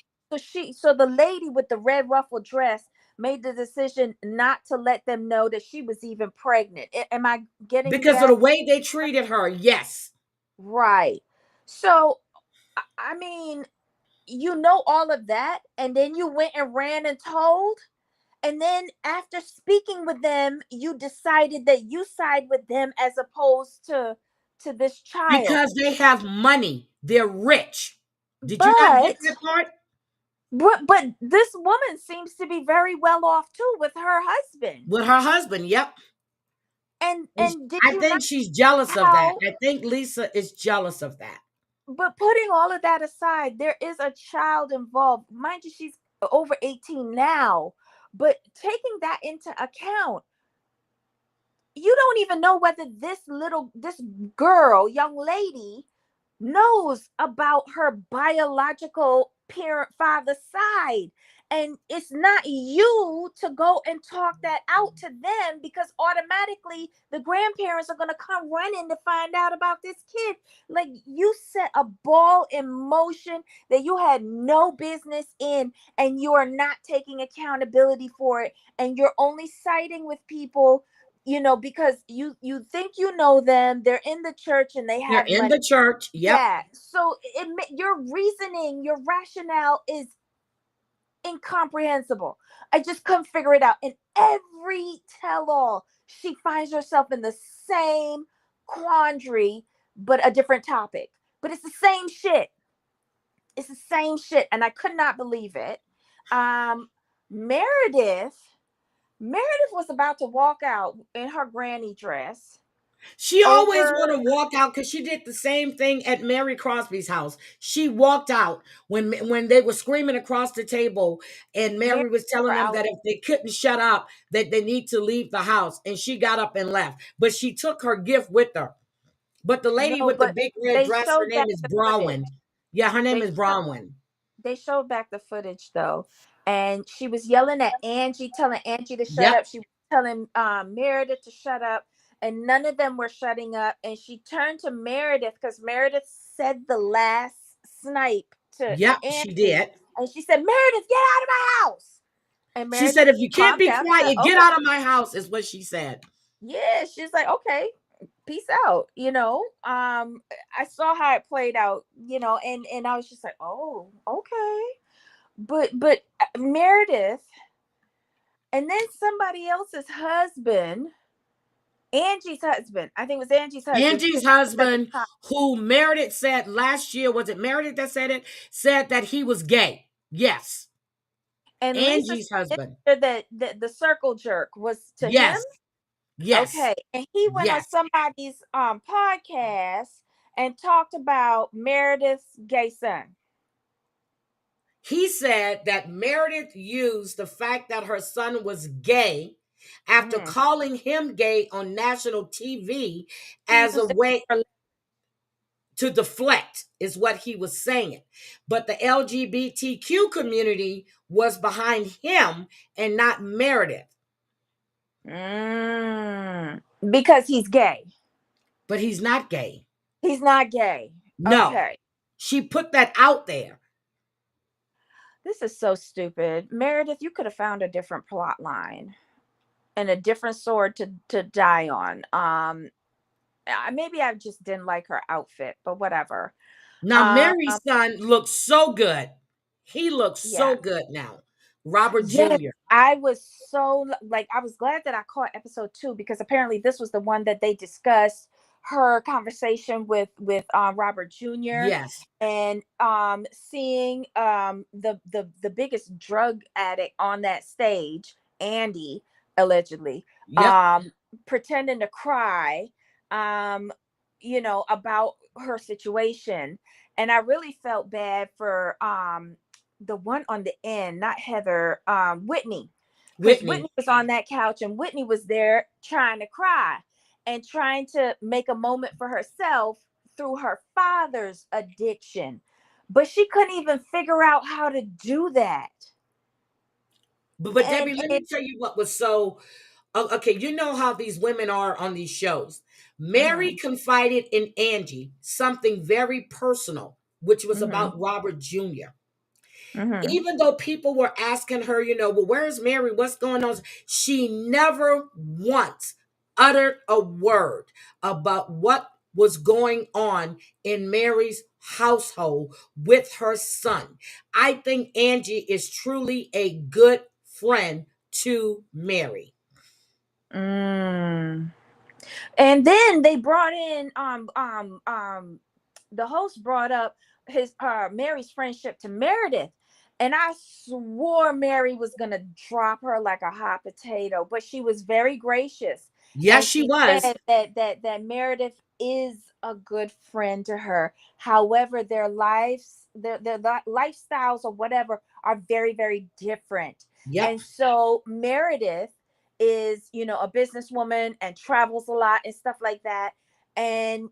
So the lady with the red ruffled dress made the decision not to let them know that she was even pregnant. Am I getting because that? of the way they treated her? Yes. Right. So I mean, you know all of that, and then you went and ran and told, and then after speaking with them, you decided that you side with them as opposed to this child. Because they have money. They're rich. Did you not get But that part? but this woman seems to be very well off too with her husband. With her husband, yep. And did I you think not she's jealous of that. how? I think Lisa is jealous of that. But putting all of that aside, there is a child involved. Mind you, she's over 18 now. But taking that into account, you don't even know whether this girl, young lady, knows about her biological parent father's side. And it's not you to go and talk that out to them, because automatically the grandparents are going to come running to find out about this kid. Like, you set a ball in motion that you had no business in, and you are not taking accountability for it. And you're only siding with people, because you think you know them. They're in the church and they They're have in money. the church. Yep. Yeah. So your reasoning, your rationale is incomprehensible. I just couldn't figure it out. In every tell-all, she finds herself in the same quandary, but a different topic. But it's the same shit. It's the same shit, and I could not believe it. Meredith was about to walk out in her granny dress. She always want to walk out because she did the same thing at Mary Crosby's house. She walked out when they were screaming across the table, and Mary was telling them that if they couldn't shut up, that they need to leave the house. And she got up and left. But she took her gift with her. But the lady No, with the but big red they dress, her showed name back is the footage. Bronwyn. Yeah, her name They is Bronwyn. they showed back the footage though, and she was yelling at Angie, telling Angie to shut Yep. up. She was telling Meredith to shut up, and none of them were shutting up. And she turned to Meredith because Meredith said the last snipe to Yep, she Angie, did. and she said, "Meredith, get out of my house." And She said, Meredith if you can't calmed be down. She's like, quiet, get "Okay." out of my house, is what she said. Yeah, she's like, "Okay, peace out." I saw how it played out, and I was just like, "Oh, okay." But Meredith, and then somebody else's husband, Angie's husband, I think it was Angie's husband, Angie's came up at the husband, top. who Meredith said last year, was it Meredith that said it? Said that he was gay. Yes. And Lisa Angie's husband. said that the circle jerk was to him. Yes. Yes. Okay, and he went on Yes. somebody's podcast and talked about Meredith's gay son. He said that Meredith used the fact that her son was gay after calling him gay on national TV as a way to deflect, is what he was saying. But the LGBTQ community was behind him and not Meredith. Because he's gay. But he's not gay. He's not gay. No. Okay. She put that out there. This is so stupid. Meredith, you could have found a different plot line and a different sword to die on. Maybe I just didn't like her outfit, but whatever. Now, Mary's son looks so good. He looks so good now. Robert Yes, Jr. I was so I was glad that I caught episode 2 because apparently this was the one that they discussed her conversation with Robert Jr. Yes. And seeing the biggest drug addict on that stage, Andy, allegedly, Yep. pretending to cry, about her situation. And I really felt bad for the one on the end, not Heather, Whitney. Because Whitney was on that couch and Whitney was there trying to cry and trying to make a moment for herself through her father's addiction. But she couldn't even figure out how to do that. But Debbie, let me tell you what was so okay. You know how these women are on these shows. Mary confided in Angie something very personal, which was about Robert Jr. Even though people were asking her, well, where's Mary? What's going on? She never once uttered a word about what was going on in Mary's household with her son. I think Angie is truly a good friend to Mary. And then they brought in the host brought up his Mary's friendship to Meredith. And I swore Mary was gonna drop her like a hot potato, but she was very gracious. Yes, and she was. said that Meredith is a good friend to her. However, their lives, their lifestyles or whatever are very, very different. Yep. And so Meredith is, a businesswoman and travels a lot and stuff like that. And,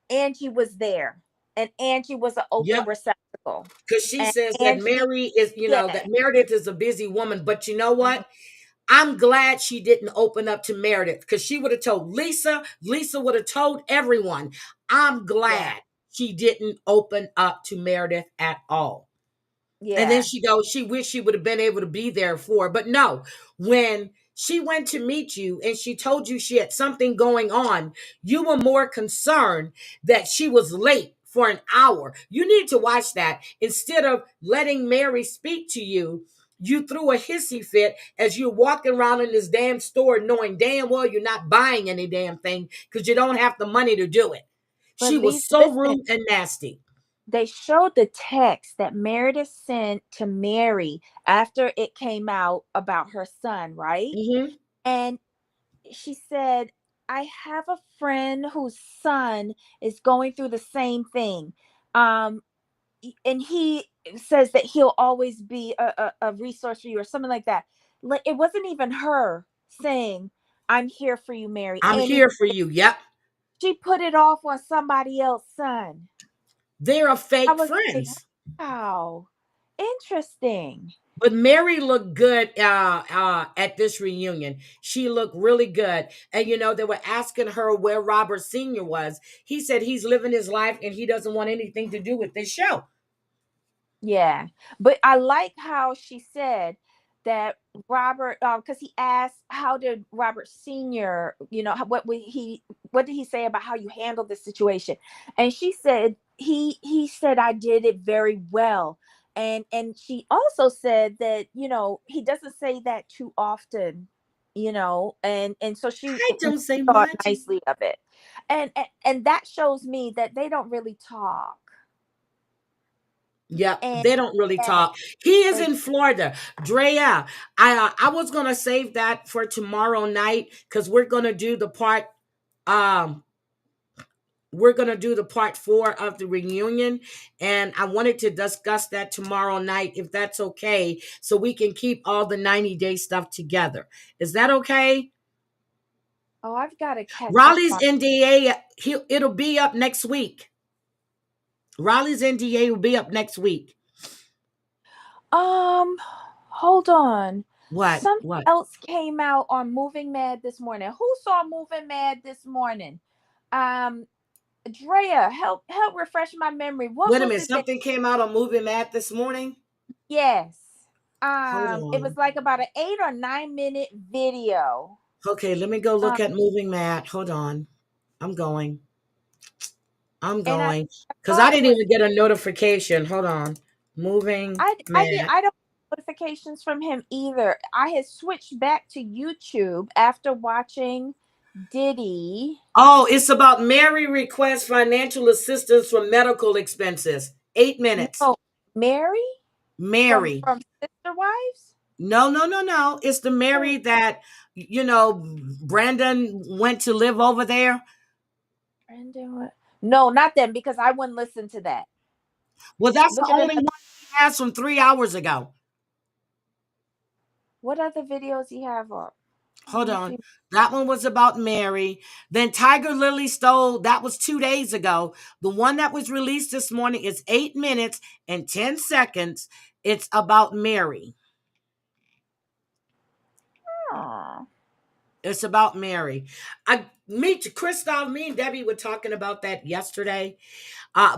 Angie was there. And Angie was an open receptacle. Because she And says that Angie, Mary is, that Meredith is a busy woman. But you know what? I'm glad she didn't open up to Meredith because she would have told Lisa. Lisa would have told everyone. I'm glad she didn't open up to Meredith at all. Yeah. And then she goes, she wished she would have been able to be there for her. But no, when she went to meet you and she told you she had something going on, you were more concerned that she was late for an hour. You need to watch that. Instead of letting Mary speak to you, you threw a hissy fit as you're walking around in this damn store knowing damn well you're not buying any damn thing because you don't have the money to do it. But She was so rude and nasty. They showed the text that Meredith sent to Mary after it came out about her son, right? And she said, I have a friend whose son is going through the same thing. And he says that he'll always be a resource for you or something like that. Like, it wasn't even her saying, I'm here for you, Mary. I'm here for you. Yep. she put it off on somebody else's son. They're I fake was like, friends. wow, interesting. But Mary looked good at this reunion. She looked really good. And, they were asking her where Robert Sr. was. He said he's living his life and he doesn't want anything to do with this show. Yeah, but I like how she said that Robert, because he asked, how did Robert Sr., what did he say about how you handled this situation? And she said, he said, I did it very well. And she also said that, he doesn't say that too often, and so she I don't say thought much. nicely of it. And that shows me that they don't really talk. Yep, And they don't really talk. He is in Florida. Drea, I was gonna save that for tomorrow night because we're gonna do the part we're gonna do the part 4 of the reunion, and I wanted to discuss that tomorrow night if that's okay, so we can keep all the 90-day stuff together. Is that okay? Oh, I've got to catch up Raleigh's on. NDA, it'll be up next week. Raleigh's NDA will be up next week. Hold on. What? Something What? else came out on Moving Mad this morning. Who saw Moving Mad this morning? Drea, help refresh my memory. What Wait a was minute. it that? Something came out on Movie Mad this morning. Yes. Hold It was on. like about an 8 or 9 minute video. Okay, let me go Um, look at Moving Mad. Hold on. I'm going. and I Because I thought it didn't was. even get a notification. Hold on. Moving Mad. I don't get notifications from him either. I had switched back to YouTube after watching Diddy. Oh, it's about Mary requests financial assistance for medical expenses. 8 minutes. No, Mary Mary. from Sister Wives. No. It's the Mary that, Brandon went to live over there. Brandon, no, not them, because I wouldn't listen to that. Well, that's Look the at only it. one he has from 3 hours ago. What other videos he have up? Hold on. That one was about Mary. Then Tiger Lily stole, that was 2 days ago. The one that was released this morning is 8 minutes and 10 seconds. It's about Mary. Aww. It's about Mary. Christoph, me and Debbie were talking about that yesterday.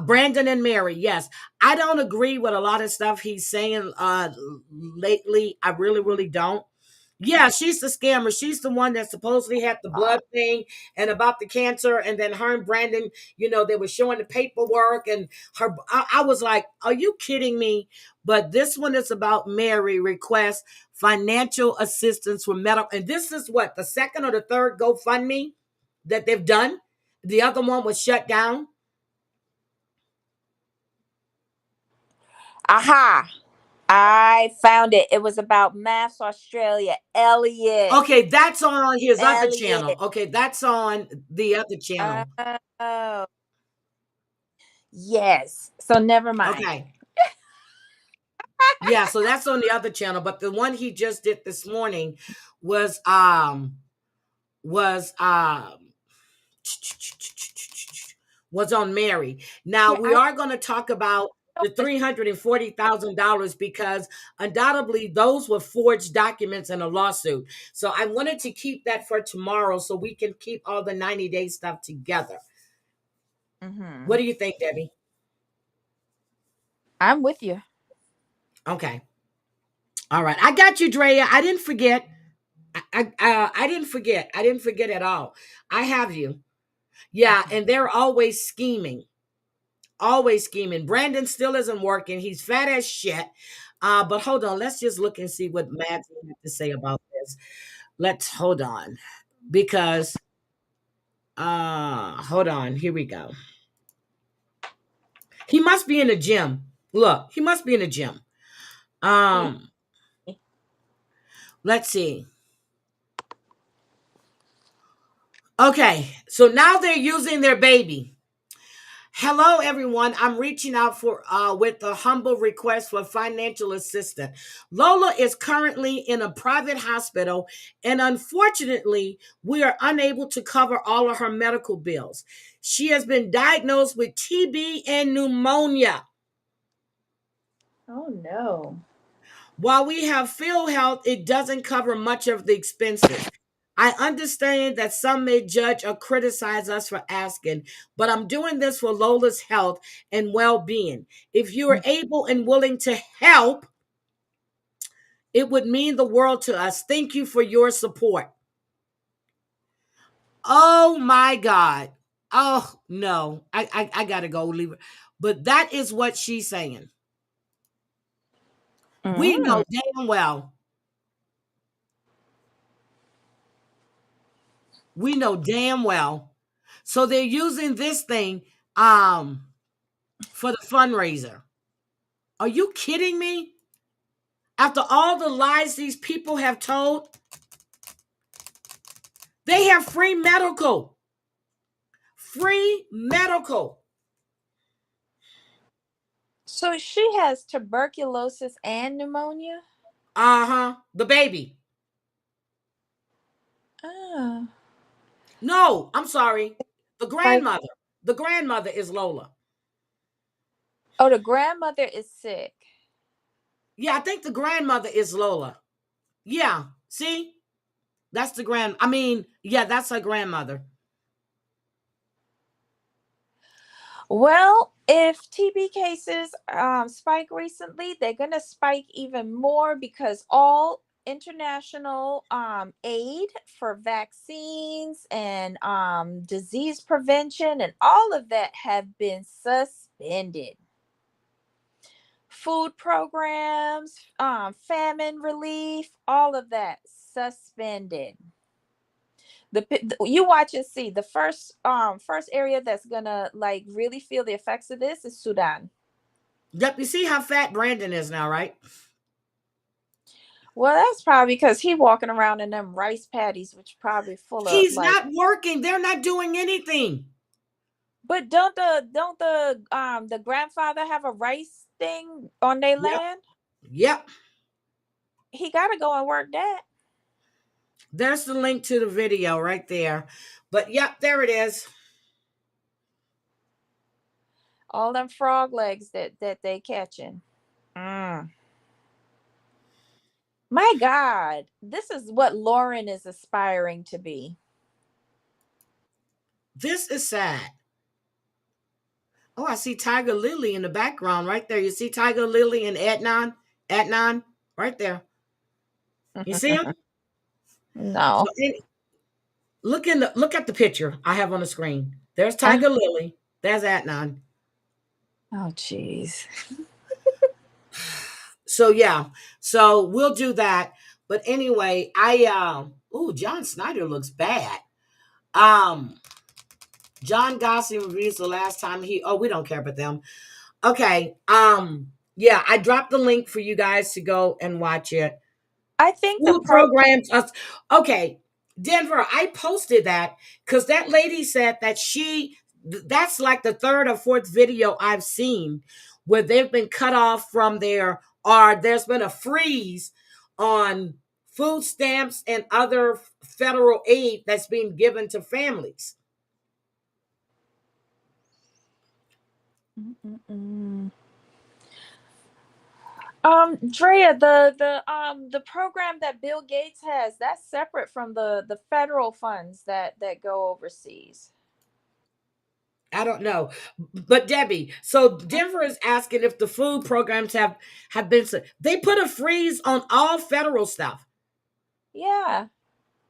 Brandon and Mary, yes. I don't agree with a lot of stuff he's saying lately. I really, really don't. Yeah, she's the scammer. She's the one that supposedly had the blood thing and about the cancer. And then her and Brandon, they were showing the paperwork and her. I was like, are you kidding me? But this one is about Mary requests financial assistance for medical. And this is what, the second or the third GoFundMe that they've done. The other one was shut down. Aha. I found it. It was about Maths Australia. Elliot. Okay, that's on his other Elliot. channel. Okay, that's on the other channel. Oh. Yes. So never mind. Okay. Yeah, so that's on the other channel, but the one he just did this morning was on Mary. Now we are going to talk about the $340,000 because undoubtedly those were forged documents in a lawsuit. So I wanted to keep that for tomorrow so we can keep all the 90-day stuff together. Mm-hmm. What do you think, Debbie? I'm with you. Okay. All right. I got you, Drea. I didn't forget. I didn't forget. I didn't forget at all. I have you. Yeah, and they're always scheming. Always scheming. Brandon still isn't working. He's fat as shit. But hold on. Let's just look and see what Matt had to say about this. Let's hold on. Because hold on. Here we go. He must be in the gym. Look, he must be in the gym. Let's see. Okay, so now they're using their baby. Hello, everyone. I'm reaching out for with a humble request for financial assistance. Lola is currently in a private hospital, and unfortunately, we are unable to cover all of her medical bills. She has been diagnosed with TB and pneumonia. Oh no. While we have field health, it doesn't cover much of the expenses. I understand that some may judge or criticize us for asking, but I'm doing this for Lola's health and well being. If you are able and willing to help, it would mean the world to us. Thank you for your support. Oh my God. Oh no. I gotta go leave her. But that is what she's saying. We know damn well. We know damn well. So they're using this thing for the fundraiser. Are you kidding me? After all the lies these people have told, they have free medical. Free medical. So she has tuberculosis and pneumonia? Uh-huh. The baby. Oh. No, I'm sorry. The Like, grandmother. The grandmother is Lola. oh, the grandmother is sick. Yeah, I think the grandmother is Lola. Yeah. See? That's the yeah, that's her grandmother. Well, if TB cases spike recently, they're going to spike even more because all international aid for vaccines and disease prevention and all of that have been suspended. Food programs, famine relief, all of that suspended. You watch and see. The first area that's gonna like really feel the effects of this is Sudan. Yep, you see how fat Brandon is now, right? Well, that's probably because he walking around in them rice patties, which probably full of He's like. not working. They're not doing anything. But don't the grandfather have a rice thing on their land? Yep. He gotta go and work that. There's the link to the video right there. But yep, there it is. All them frog legs that they catching. My God, this is what Lauren is aspiring to be. This is sad. Oh, I see Tiger Lily in the background right there. You see Tiger Lily and Adnan? Adnan, right there. You see him? No. So look at the picture I have on the screen. There's Tiger Lily. There's Adnan. Oh, jeez. So yeah, so we'll do that. But anyway, John Snyder looks bad. John Gosling reviews the last time we don't care about them. Okay. Yeah, I dropped the link for you guys to go and watch it. I think Food programs. Okay, Denver, I posted that because that lady said that that's like the third or fourth video I've seen where they've been cut off from there's been a freeze on food stamps and other federal aid that's being given to families. Drea, the program that Bill Gates has, that's separate from the federal funds that go overseas. I don't know. But Debbie, so Denver is asking if the food programs have been, they put a freeze on all federal stuff. Yeah.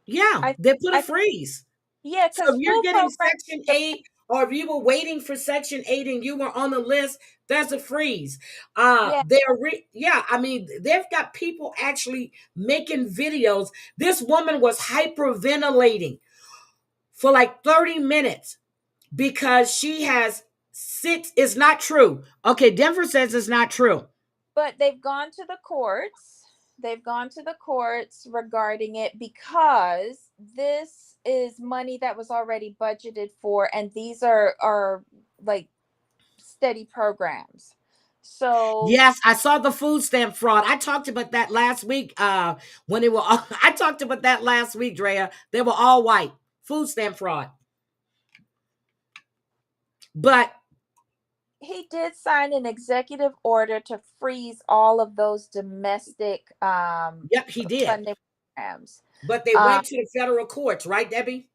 Yeah, they put a freeze. Yeah, so if you're getting Section 8 or if you were waiting for Section 8 and you were on the list, there's a freeze. I mean, they've got people actually making videos. This woman was hyperventilating for like 30 minutes because she has it's not true. Okay, Denver says it's not true. But they've gone to the courts. They've gone to the courts regarding it because this is money that was already budgeted for, and these are like steady programs. So Yes, I saw the food stamp fraud. I talked about that last week. When they were, I talked about that last week, Drea. They were all white. Food stamp fraud. But he did sign an executive order to freeze all of those domestic yep, he did. funding programs. But they went to the federal courts, right, Debbie?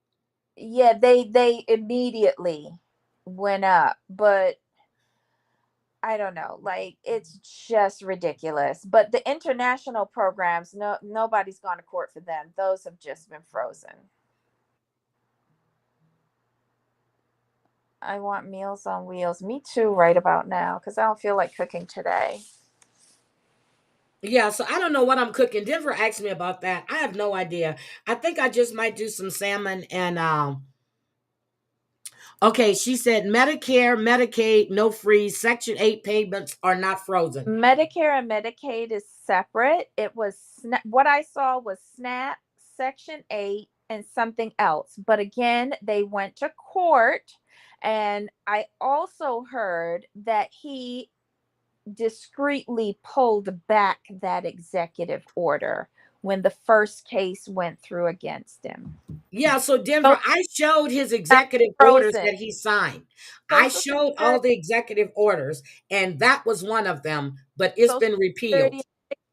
Yeah, they immediately went up, but I don't know, like it's just ridiculous. But the international programs, nobody's gone to court for them. Those have just been frozen. I want Meals on Wheels. Me too, right about now, because I don't feel like cooking today. Yeah, so I don't know what I'm cooking. Denver asked me about that. I have no idea. I think I just might do some salmon and okay, she said Medicare, Medicaid, no freeze. Section 8 payments are not frozen. Medicare and Medicaid is separate. It was what I saw was SNAP, Section 8, and something else. But again, they went to court. And I also heard that he discreetly pulled back that executive order when the first case went through against him. Yeah, so Denver, I showed his executive orders that he signed. I showed all the executive orders, and that was one of them, but it's been repealed.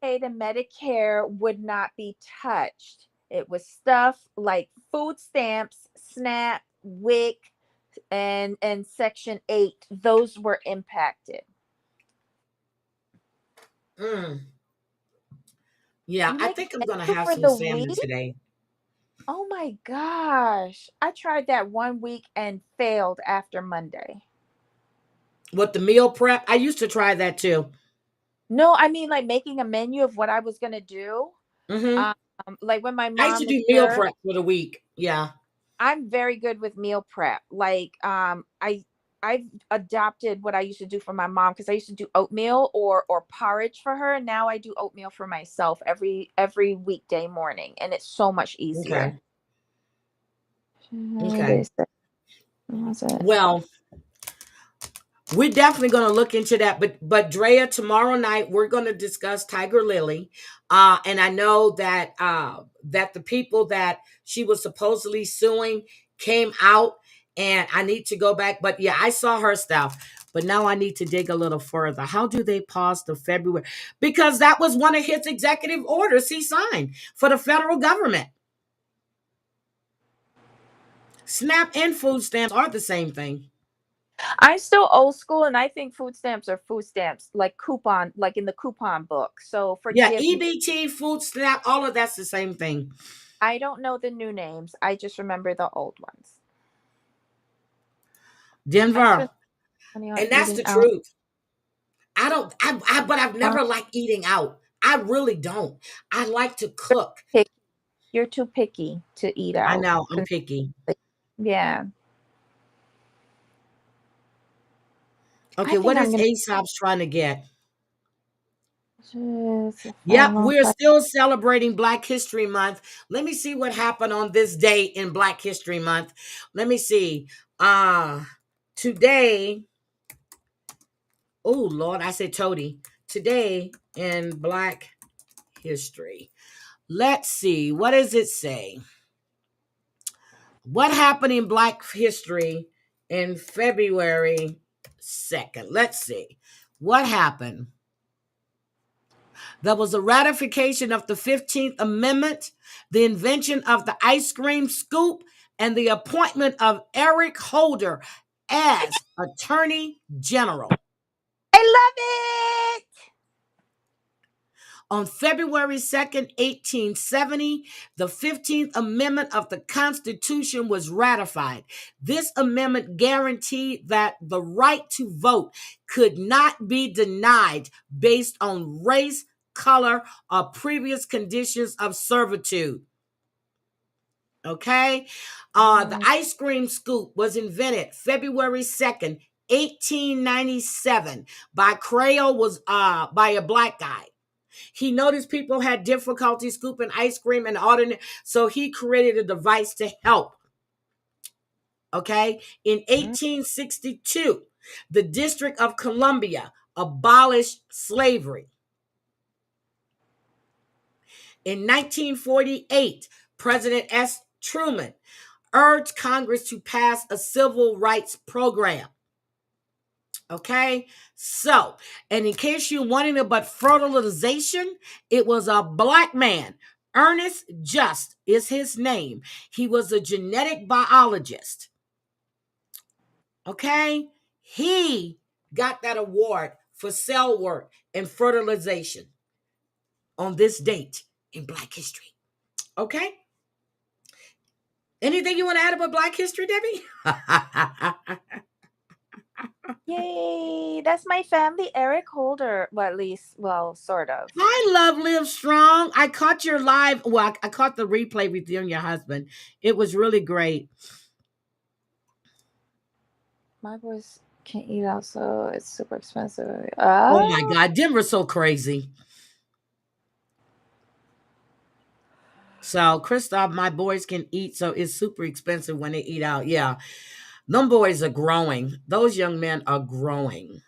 Medicaid and Medicare would not be touched. It was stuff like food stamps, SNAP, WIC, and Section 8. Those were impacted. Yeah, I think I'm going to have some salmon today. Oh my gosh. I tried that 1 week and failed after Monday. What, the meal prep? I used to try that too. No, I mean like making a menu of what I was going to do. Like when my mom I used to do meal prep for the week. Yeah. I'm very good with meal prep. Like I've adopted what I used to do for my mom, because I used to do oatmeal or porridge for her. Now I do oatmeal for myself every weekday morning, and it's so much easier. Okay. Well, we're definitely going to look into that. But Drea, tomorrow night we're going to discuss Tiger Lily, and I know that that the people that she was supposedly suing came out, and I need to go back. But yeah, I saw her stuff. But now I need to dig a little further. How do they pause the February? Because that was one of his executive orders he signed for the federal government. SNAP and food stamps are the same thing. I'm still old school, and I think food stamps are food stamps, like coupon, like in the coupon book. So forgive me. EBT, food stamp, all of that's the same thing. I don't know the new names. I just remember the old ones. Denver, and that's the truth. But I've never liked eating out. I really don't. I like to cook. You're too picky to eat out. I know, I'm picky. Yeah. Okay, what is Aesop's trying to get? Yep, we're still celebrating Black History Month. Let me see what happened on this day in Black History Month. Let me see. Today, oh Lord, I said toady. Today in Black History. Let's see. What does it say? What happened in Black History in February 2nd? Let's see. What happened? There was a ratification of the 15th Amendment, the invention of the ice cream scoop, and the appointment of Eric Holder as Attorney General. I love it! On February 2nd, 1870, the 15th Amendment of the Constitution was ratified. This amendment guaranteed that the right to vote could not be denied based on race, color, or previous conditions of servitude. Okay? The ice cream scoop was invented February 2nd, 1897 by a black guy. He noticed people had difficulty scooping ice cream and ordering, so he created a device to help. Okay? In 1862, The District of Columbia abolished slavery. In 1948, President S. Truman urged Congress to pass a civil rights program. Okay, so, and in case you're wanting about fertilization, it was a black man. Ernest Just is his name. He was a genetic biologist. Okay, he got that award for cell work and fertilization on this date in Black history. Okay, anything you want to add about Black history, Debbie? Yay, that's my family, Eric Holder. Well, at least, well, sort of. I love Live Strong. I caught your live, well, I caught the replay with you and your husband. It was really great. My boys can't eat out, so it's super expensive. Oh my God, Denver's so crazy. So, Christoph, my boys can eat, so it's super expensive when they eat out. Yeah, them boys are growing. Those young men are growing.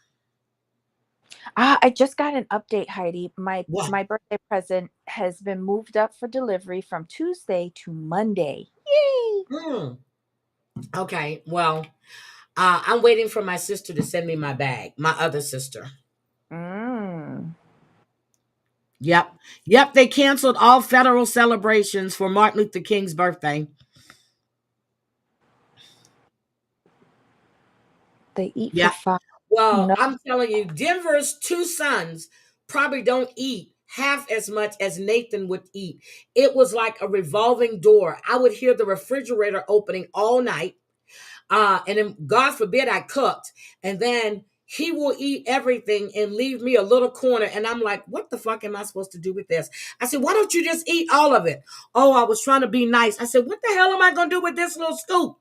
I just got an update, Heidi. My birthday present has been moved up for delivery from Tuesday to Monday. Yay! Okay, well, I'm waiting for my sister to send me my bag, my other sister. Yep, they canceled all federal celebrations for Martin Luther King's birthday. They eat for fun. Well, I'm telling you, Denver's two sons probably don't eat half as much as Nathan would eat. It was like a revolving door. I would hear the refrigerator opening all night. And then, God forbid, I cooked. And then he will eat everything and leave me a little corner. And I'm like, what the fuck am I supposed to do with this? I said, why don't you just eat all of it? Oh, I was trying to be nice. I said, what the hell am I going to do with this little scoop?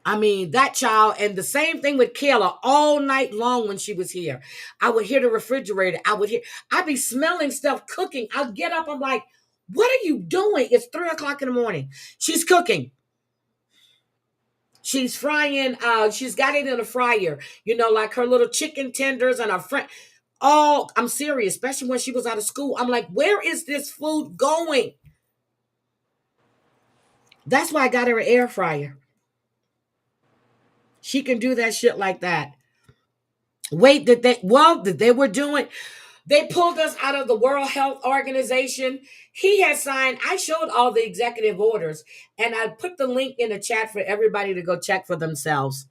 I mean, that child, and the same thing with Kayla all night long when she was here. I would hear the refrigerator. I'd be smelling stuff cooking. I'd get up. I'm like, what are you doing? It's 3:00 in the morning. She's cooking. She's frying. She's got it in a fryer, like her little chicken tenders and her friend. Oh, I'm serious, especially when she was out of school. I'm like, where is this food going? That's why I got her an air fryer. She can do that shit like that. Wait, they were doing, they pulled us out of the World Health Organization. He had signed, I showed all the executive orders, and I put the link in the chat for everybody to go check for themselves.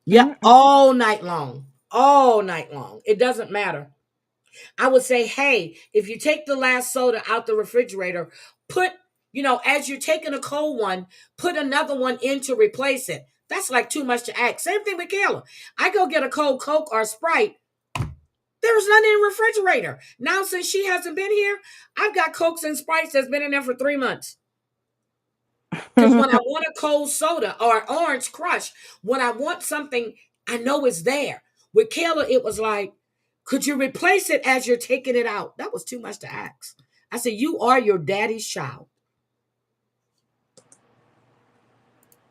Yep, all night long. All night long. It doesn't matter. I would say, hey, if you take the last soda out the refrigerator, put, as you're taking a cold one, put another one in to replace it. That's like too much to ask. Same thing with Kayla. I go get a cold Coke or Sprite. There's nothing in the refrigerator. Now, since she hasn't been here, I've got Cokes and Sprites that's been in there for 3 months. Because when I want a cold soda or orange crush, when I want something, I know it's there. With Kayla, it was like, could you replace it as you're taking it out? That was too much to ask. I said, you are your daddy's child.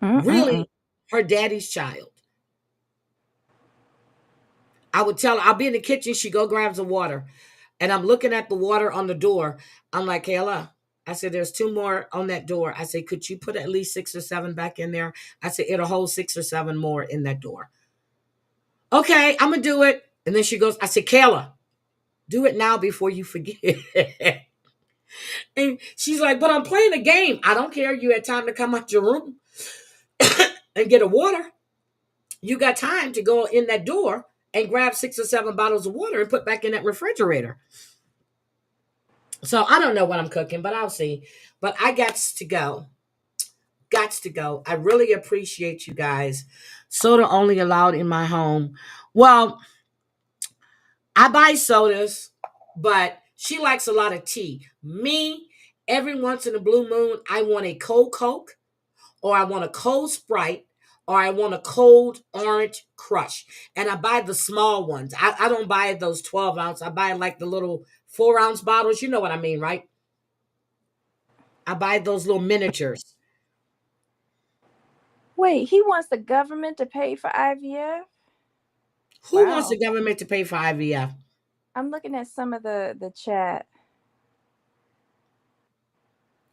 Really, her daddy's child. I would tell her, I'll be in the kitchen. She go grabs the water. And I'm looking at the water on the door. I'm like, Kayla, I said, there's 2 more on that door. I said, could you put at least 6 or 7 back in there? I said, it'll hold 6 or 7 more in that door. Okay, I'm going to do it. And then she goes, I said, Kayla, do it now before you forget. And she's like, but I'm playing a game. I don't care. You had time to come out your room and get a water. You got time to go in that door and grab 6 or 7 bottles of water and put back in that refrigerator. So I don't know what I'm cooking, but I'll see. But I got to go. I really appreciate you guys. Soda only allowed in my home. Well, I buy sodas, but she likes a lot of tea. Me, every once in a blue moon, I want a cold Coke, or I want a cold Sprite, or I want a cold orange crush. And I buy the small ones. I don't buy those 12 ounce. I buy like the little 4 ounce bottles. You know what I mean, right? I buy those little miniatures. Wait, he wants the government to pay for IVF? Who wants the Wow. government to pay for IVF? I'm looking at some of the chat.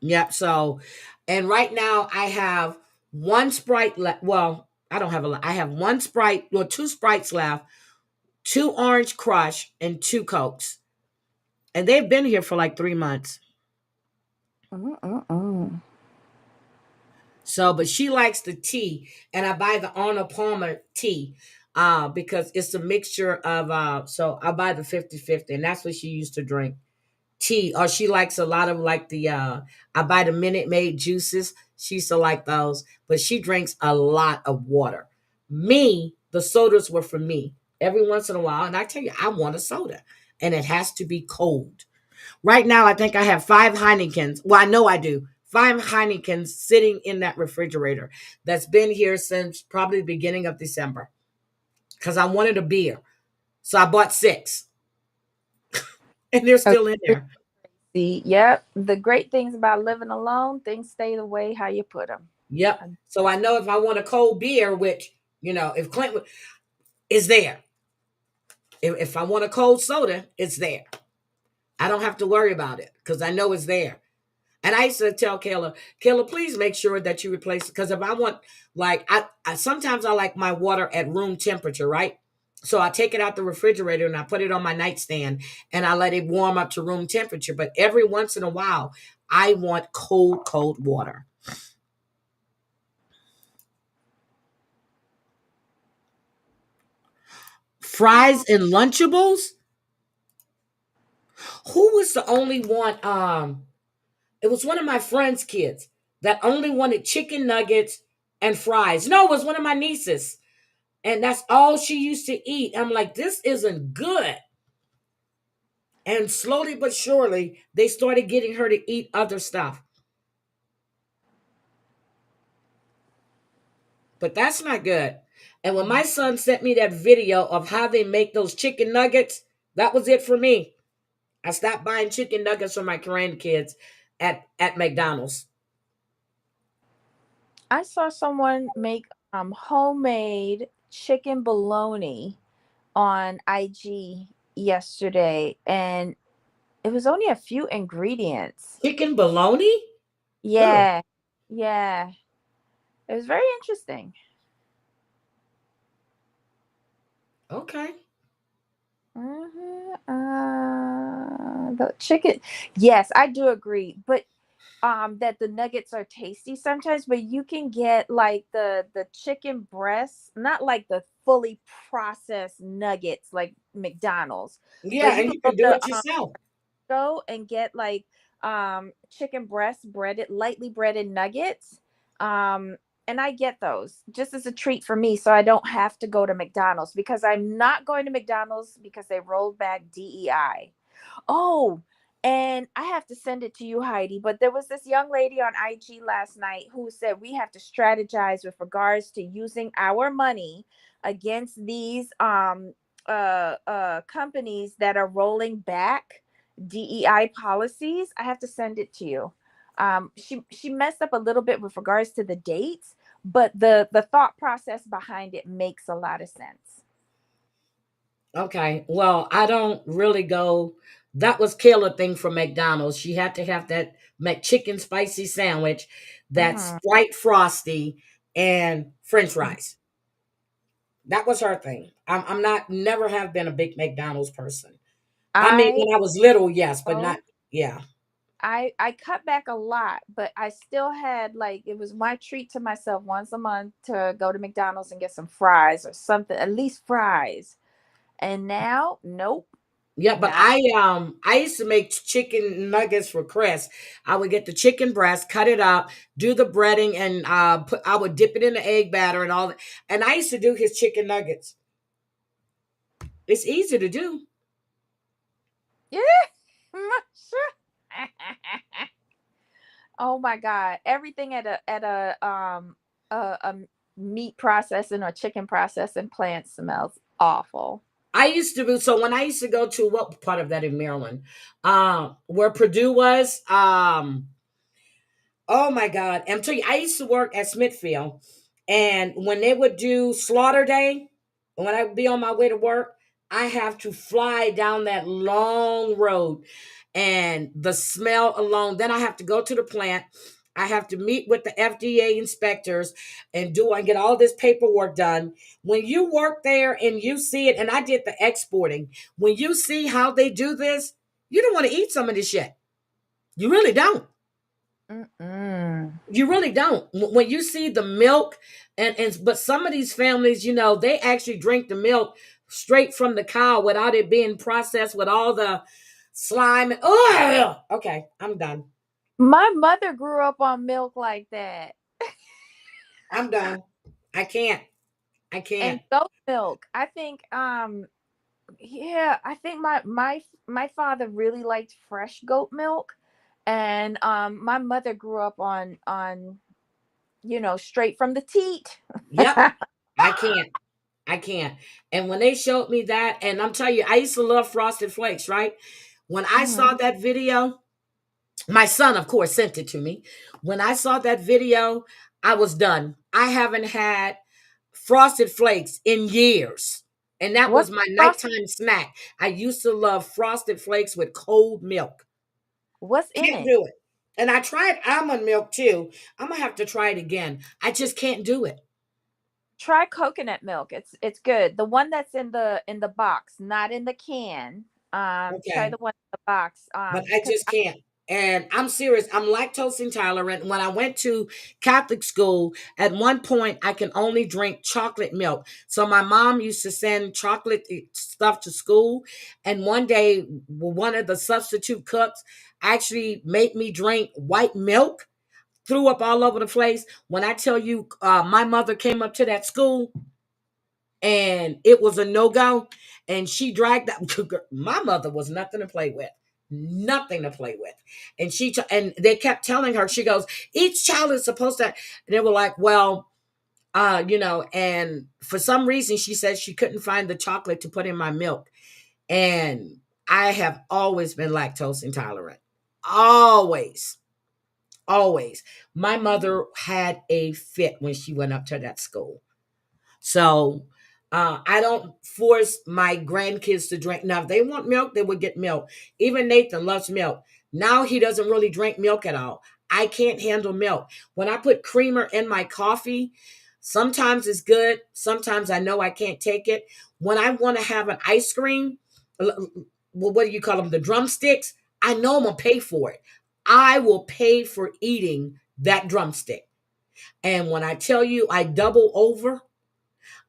Yep. So, and right now I have one Sprite left. Well, I don't have a lot. I have one Sprite, or two Sprites left, two Orange Crush, and two Cokes. And they've been here for like 3 months. So, but she likes the tea, and I buy the Arnold Palmer tea because it's a mixture of, so I buy the 50/50, and that's what she used to drink. Tea, or she likes a lot of like I buy the Minute Maid juices. She used to like those, but she drinks a lot of water. Me, the sodas were for me every once in a while, and I tell you, I want a soda, and it has to be cold. Right now, I think I have 5 Heinekens. Well, I know I do. 5 Heinekens sitting in that refrigerator that's been here since probably the beginning of December because I wanted a beer. So I bought 6, and they're still in there. See, yep. The great things about living alone, things stay the way how you put them. Yep. So I know if I want a cold beer, which, if Clint is there. If I want a cold soda, it's there. I don't have to worry about it because I know it's there. And I used to tell Kayla, please make sure that you replace it. Because if I want, like, I sometimes I like my water at room temperature, right? So I take it out the refrigerator and I put it on my nightstand and I let it warm up to room temperature. But every once in a while, I want cold water. Fries and Lunchables? Who was the only one? It was one of my friend's kids that only wanted chicken nuggets and fries. No, it was one of my nieces. And that's all she used to eat. I'm like, this isn't good. And slowly but surely, they started getting her to eat other stuff. But that's not good. And when my son sent me that video of how they make those chicken nuggets, that was it for me. I stopped buying chicken nuggets for my grandkids at McDonald's. I saw someone make homemade chicken bologna on IG yesterday, and it was only a few ingredients. Chicken bologna? Yeah. Oh. Yeah. It was very interesting. Okay. The chicken. Yes, I do agree. But that the nuggets are tasty sometimes, but you can get like the chicken breasts, not like the fully processed nuggets like McDonald's. Yeah, But you and can you go can do it yourself. Go and get like chicken breast lightly breaded nuggets. And I get those just as a treat for me, so I don't have to go to McDonald's, because I'm not going to McDonald's because they rolled back DEI. Oh, and I have to send it to you, Heidi, but there was this young lady on IG last night who said we have to strategize with regards to using our money against these companies that are rolling back DEI policies. I have to send it to you. She messed up a little bit with regards to the dates, but the thought process behind it makes a lot of sense. Okay. Well, I don't really go. That was Kayla thing from McDonald's. She had to have that McChicken spicy sandwich, that Sprite Frosty, and French fries. That was her thing. I'm not, never have been a big McDonald's person. I mean, when I was little, yes, but not, yeah. I cut back a lot, but I still had, like, it was my treat to myself once a month to go to McDonald's and get some fries or something, at least fries. And now, nope. Yeah, but I used to make chicken nuggets for Chris. I would get the chicken breast, cut it up, do the breading, and I would dip it in the egg batter and all that. And I used to do his chicken nuggets. It's easy to do. Yeah. Oh my God. Everything at a meat processing or chicken processing plant smells awful. I used to do, so when I used to go to, what part of that in Maryland? Where Purdue was, oh my God. I'm telling you, I used to work at Smithfield, And when they would do slaughter day, when I would be on my way to work, I have to fly down that long road, and the smell alone. Then I have to go to the plant. I have to meet with the FDA inspectors and get all this paperwork done. When you work there and you see it, and I did the exporting, when you see how they do this, you don't want to eat some of this shit. You really don't. You really don't. When you see the milk, but some of these families, they actually drink the milk straight from the cow without it being processed with all the slime. Oh, okay, I'm done. My mother grew up on milk like that. I'm done. I can't. And goat milk. I think yeah, I think my father really liked fresh goat milk, and my mother grew up on straight from the teat. Yep. I can't. And when they showed me that, and I'm telling you, I used to love Frosted Flakes, right? When I saw that video, my son, of course, sent it to me. When I saw that video, I was done. I haven't had Frosted Flakes in years. And that was my nighttime snack. I used to love Frosted Flakes with cold milk. What's in Can't it? do it. And I tried almond milk too. I'm going to have to try it again. I just can't do it. Try coconut milk. It's good. The one that's in the box, not in the can. Try the one in the box. But I just can't. And I'm serious. I'm lactose intolerant. When I went to Catholic school, at one point I can only drink chocolate milk. So my mom used to send chocolate stuff to school. And one day, one of the substitute cooks actually made me drink white milk. Threw up all over the place. When I tell you, my mother came up to that school and it was a no-go. And she dragged that. My mother was nothing to play with. Nothing to play with. And they kept telling her, she goes, each child is supposed to. And they were like, well, and for some reason she said she couldn't find the chocolate to put in my milk. And I have always been lactose intolerant. Always. My mother had a fit when she went up to that school. So I don't force my grandkids to drink. Now, if they want milk, they would get milk. Even Nathan loves milk. Now he doesn't really drink milk at all. I can't handle milk. When I put creamer in my coffee, sometimes it's good. Sometimes I know I can't take it. When I want to have an ice cream, what do you call them? The drumsticks. I know I'm going to pay for it. I will pay for eating that drumstick. And when I tell you I double over,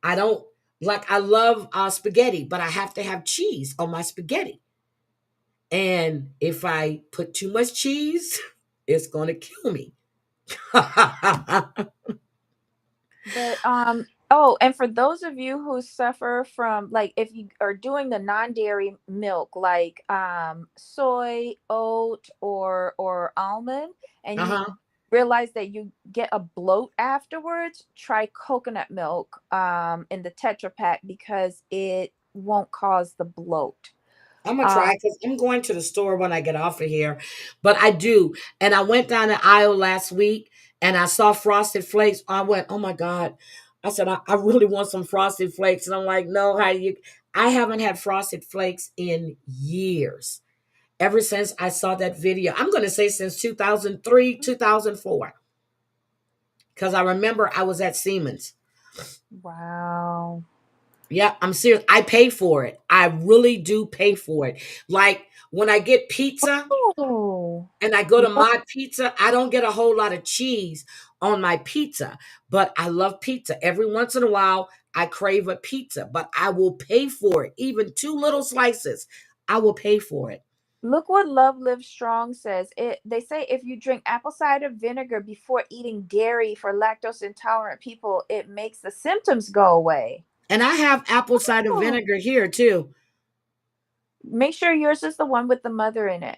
I don't I love spaghetti, but I have to have cheese on my spaghetti. And if I put too much cheese, it's going to kill me. But and for those of you who suffer from, like, if you are doing the non-dairy milk, like soy, oat, or almond, and you realize that you get a bloat afterwards, try coconut milk in the Tetra Pak, because it won't cause the bloat. I'm gonna try, because I'm going to the store when I get off of here. But I do. And I went down the aisle last week and I saw Frosted Flakes. I went, oh my God. I said, I really want some Frosted Flakes. And I'm like, no, Heidi, I haven't had Frosted Flakes in years. Ever since I saw that video. I'm going to say since 2003, 2004. Because I remember I was at Siemens. Wow. Yeah, I'm serious. I pay for it. I really do pay for it. Like when I get pizza and I go to my pizza, I don't get a whole lot of cheese on my pizza, but I love pizza. Every once in a while, I crave a pizza, but I will pay for it. Even 2 little slices, I will pay for it. Look what Love Live Strong says. They say if you drink apple cider vinegar before eating dairy for lactose intolerant people, it makes the symptoms go away. And I have apple cider vinegar here too. Make sure yours is the one with the mother in it.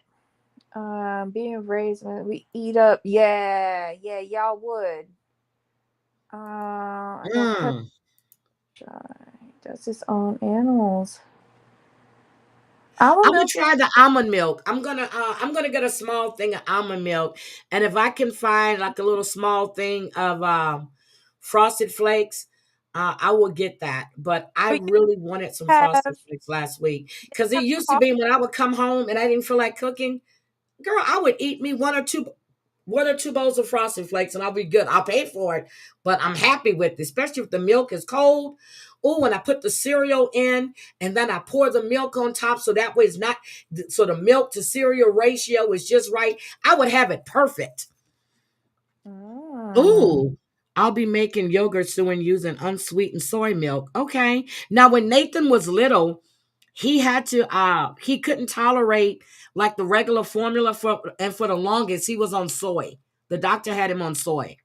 Being raised when we eat up. Yeah, y'all would. Does his own animals. I'm gonna try the almond milk. I'm gonna get a small thing of almond milk, and if I can find like a little small thing of Frosted Flakes, I will get that. But I But really wanted some you have Frosted Flakes last week because it used to be when I would come home and I didn't feel like cooking, girl, I would eat me one or two bowls of Frosted Flakes and I'll be good. I'll pay for it, but I'm happy with it, especially if the milk is cold. Oh, when I put the cereal in and then I pour the milk on top so that way it's not, so the milk to cereal ratio is just right. I would have it perfect. Ooh, I'll be making yogurt soon using unsweetened soy milk. Okay. Now, when Nathan was little, he couldn't tolerate like the regular formula for the longest he was on soy. The doctor had him on soy.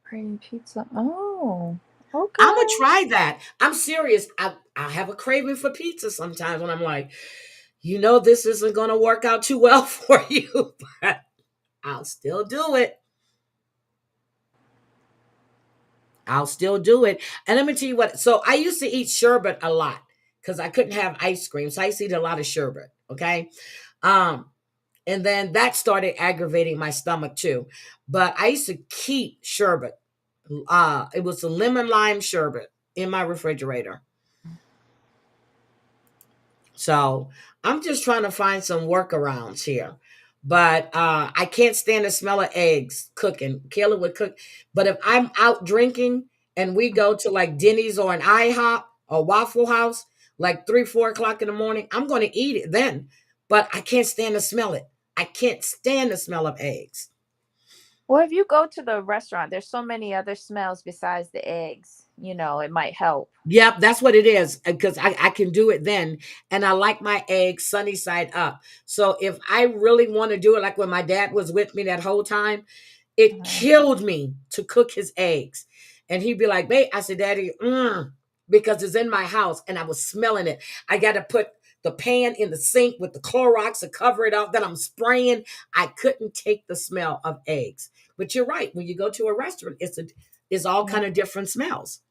cream pizza. Oh, okay. I'm gonna try that. I'm serious. I have a craving for pizza sometimes when I'm like, this isn't gonna work out too well for you, but I'll still do it. I'll still do it. And let me tell you what. So I used to eat sherbet a lot because I couldn't have ice cream. So I used to eat a lot of sherbet. Okay. Um, and then that started aggravating my stomach too. But I used to keep sherbet. It was a lemon lime sherbet in my refrigerator. So I'm just trying to find some workarounds here. But I can't stand the smell of eggs cooking. Kayla would cook. But if I'm out drinking and we go to like Denny's or an IHOP or Waffle House, like 3, 4 o'clock in the morning, I'm going to eat it then. But I can't stand to smell it. I can't stand the smell of eggs. Well, if you go to the restaurant, there's so many other smells besides the eggs. It might help. Yep, that's what it is because I can do it then. And I like my eggs sunny side up. So if I really want to do it, like when my dad was with me that whole time, it killed me to cook his eggs. And he'd be like, babe, I said, Daddy, because it's in my house and I was smelling it. I got to put the pan in the sink with the Clorox to cover it up. Then I'm spraying. I couldn't take the smell of eggs. But you're right. When you go to a restaurant, it's all kind of different smells.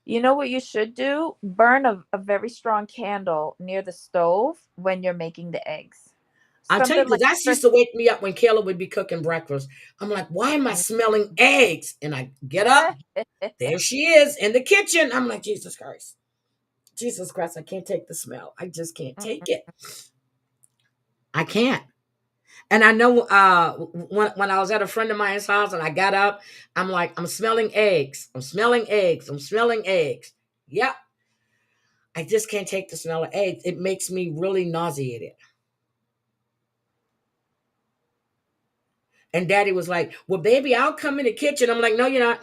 You know what you should do? Burn a very strong candle near the stove when you're making the eggs. I'll tell you, because that used to wake me up when Kayla would be cooking breakfast. I'm like, why am I smelling eggs? And I get up. There she is in the kitchen. I'm like, Jesus Christ. Jesus Christ, I can't take the smell. I just can't take it. I can't. And I know when I was at a friend of mine's house and I got up, I'm like, I'm smelling eggs. I'm smelling eggs. I'm smelling eggs. Yep. I just can't take the smell of eggs. It makes me really nauseated. And Daddy was like, well, baby, I'll come in the kitchen. I'm like, no, you're not.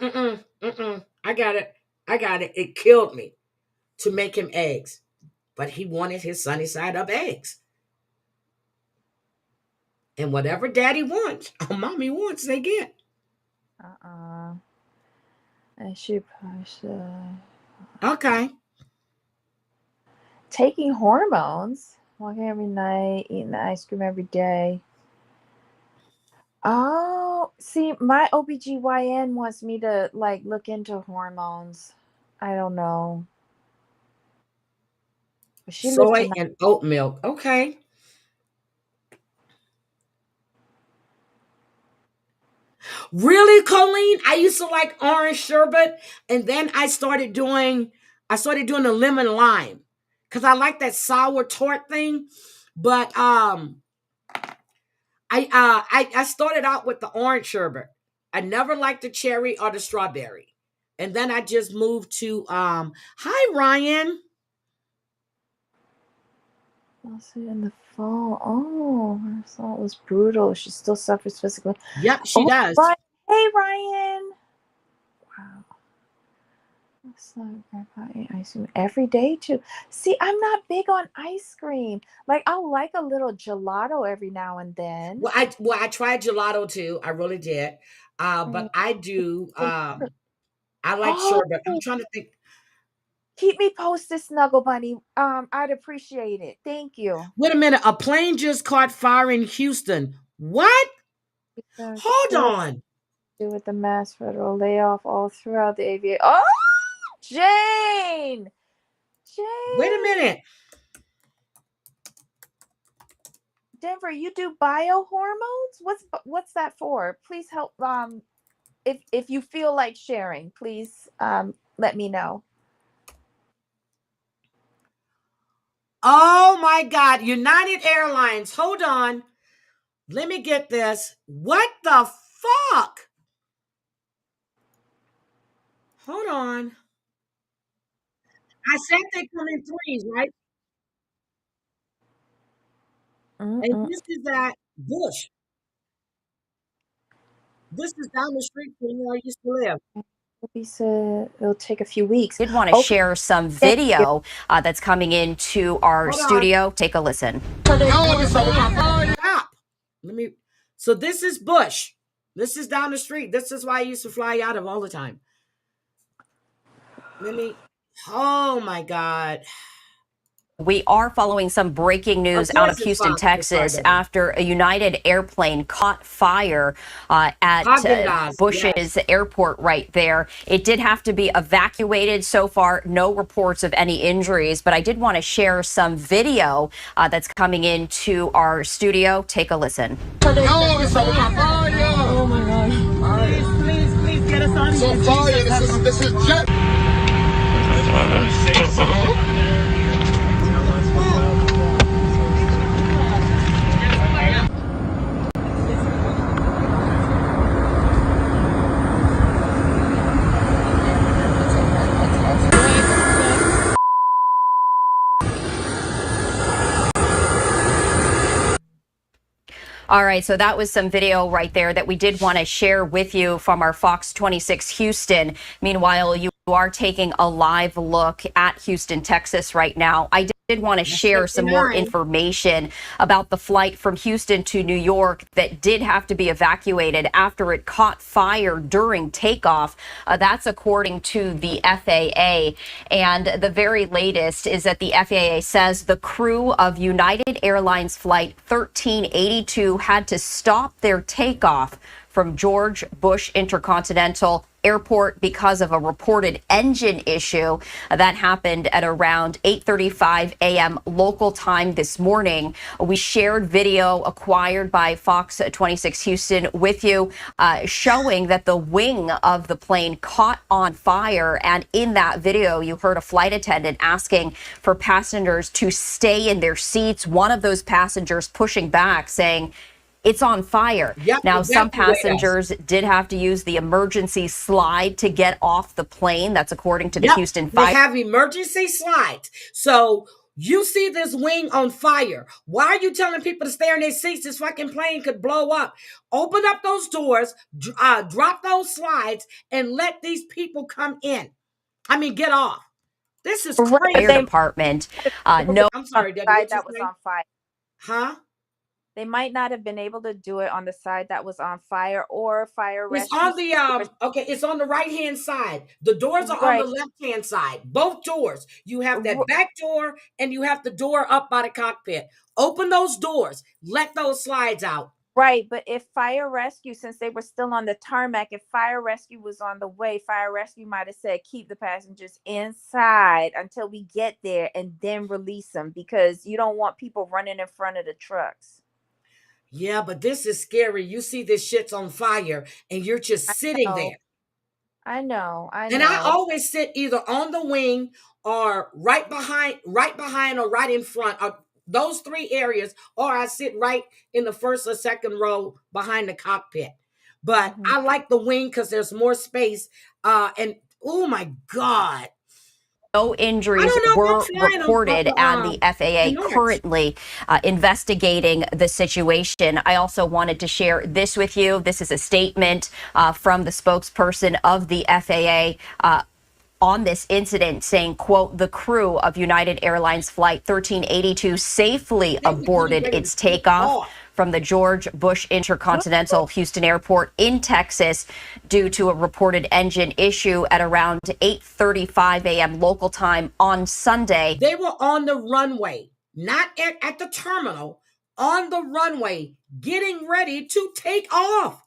I got it. I got it. It killed me to make him eggs. But he wanted his sunny side up eggs. And whatever Daddy wants, or Mommy wants, they get. I should probably. Okay. Taking hormones, walking every night, eating the ice cream every day. Oh, see, my OBGYN wants me to look into hormones. I don't know. She lived Soy tonight. and oat milk. Okay. Really, Colleen? I used to like orange sherbet, and then I started doing the lemon lime because I like that sour tart thing. But I started out with the orange sherbet. I never liked the cherry or the strawberry, and then I just moved to Hi Ryan. Also in the fall. Oh, her assault was brutal. She still suffers physically. Yep, she does. Ryan. Hey, Ryan. Wow. That's not Grandpa ate ice cream every day too. See, I'm not big on ice cream. I'll like a little gelato every now and then. Well, I tried gelato too. I really did. But I do. I like sherbet. I'm trying to think. Keep me posted, Snuggle Bunny. I'd appreciate it. Thank you. Wait a minute. A plane just caught fire in Houston. What? Hold on. Do with the mass federal layoff all throughout the aviation. Oh, Jane. Wait a minute. Denver, you do biohormones? What's that for? Please help if you feel like sharing, please let me know. Oh my God, United Airlines. Hold on. Let me get this. What the fuck? Hold on. I said they come in threes, right? And this is at Bush. This is down the street from where I used to live. It'll take a few weeks. Did want to share some video that's coming into our studio. Take a listen. Stop. Let me. So this is Bush. This is down the street. This is why I used to fly out of all the time. Let me. Oh my God. We are following some breaking news out of Houston, Texas, after a United airplane caught fire at Bush's airport right there. It did have to be evacuated. So far, no reports of any injuries, but I did want to share some video that's coming into our studio. Take a listen. Oh my God. Please get us on. So fire, this is jet. All right, so that was some video right there that we did want to share with you from our Fox 26 Houston. Meanwhile, you are taking a live look at Houston, Texas right now. I did want to share some more information about the flight from Houston to New York that did have to be evacuated after it caught fire during takeoff. That's according to the FAA. And the very latest is that the FAA says the crew of United Airlines Flight 1382 had to stop their takeoff from George Bush Intercontinental Airport because of a reported engine issue. That happened at around 8:35 a.m. local time this morning. We shared video acquired by Fox 26 Houston with you, showing that the wing of the plane caught on fire. And in that video, you heard a flight attendant asking for passengers to stay in their seats. One of those passengers pushing back, saying, "It's on fire." Yep, now, exactly some passengers did have to use the emergency slide to get off the plane. That's according to the Houston Fire. They have emergency slides. So you see this wing on fire. Why are you telling people to stay in their seats? This fucking plane could blow up. Open up those doors, drop those slides, and let these people come in. I mean, get off. This is crazy. Fire department. No. I'm sorry, Debbie. Side that was on fire. Huh? They might not have been able to do it on the side that was on fire or fire It's rescue. on the okay, it's on the right-hand side. The doors are on the left-hand side. Both doors. You have that back door and you have the door up by the cockpit. Open those doors. Let those slides out. Right, but if fire rescue, since they were still on the tarmac, if fire rescue was on the way, fire rescue might have said keep the passengers inside until we get there and then release them, because you don't want people running in front of the trucks. Yeah, but this is scary. You see this shit's on fire and you're just sitting there. I know. And I always sit either on the wing or right behind or right in front of those three areas, or I sit right in the first or second row behind the cockpit. But I like the wing because there's more space. And oh my God. No injuries were reported, and the FAA currently investigating the situation. I also wanted to share this with you. This is a statement from the spokesperson of the FAA on this incident, saying, quote, "The crew of United Airlines Flight 1382 safely aborted its takeoff from the George Bush Intercontinental Houston Airport in Texas due to a reported engine issue at around 8:35 a.m. local time on Sunday." They were on the runway, not at the terminal, on the runway, getting ready to take off.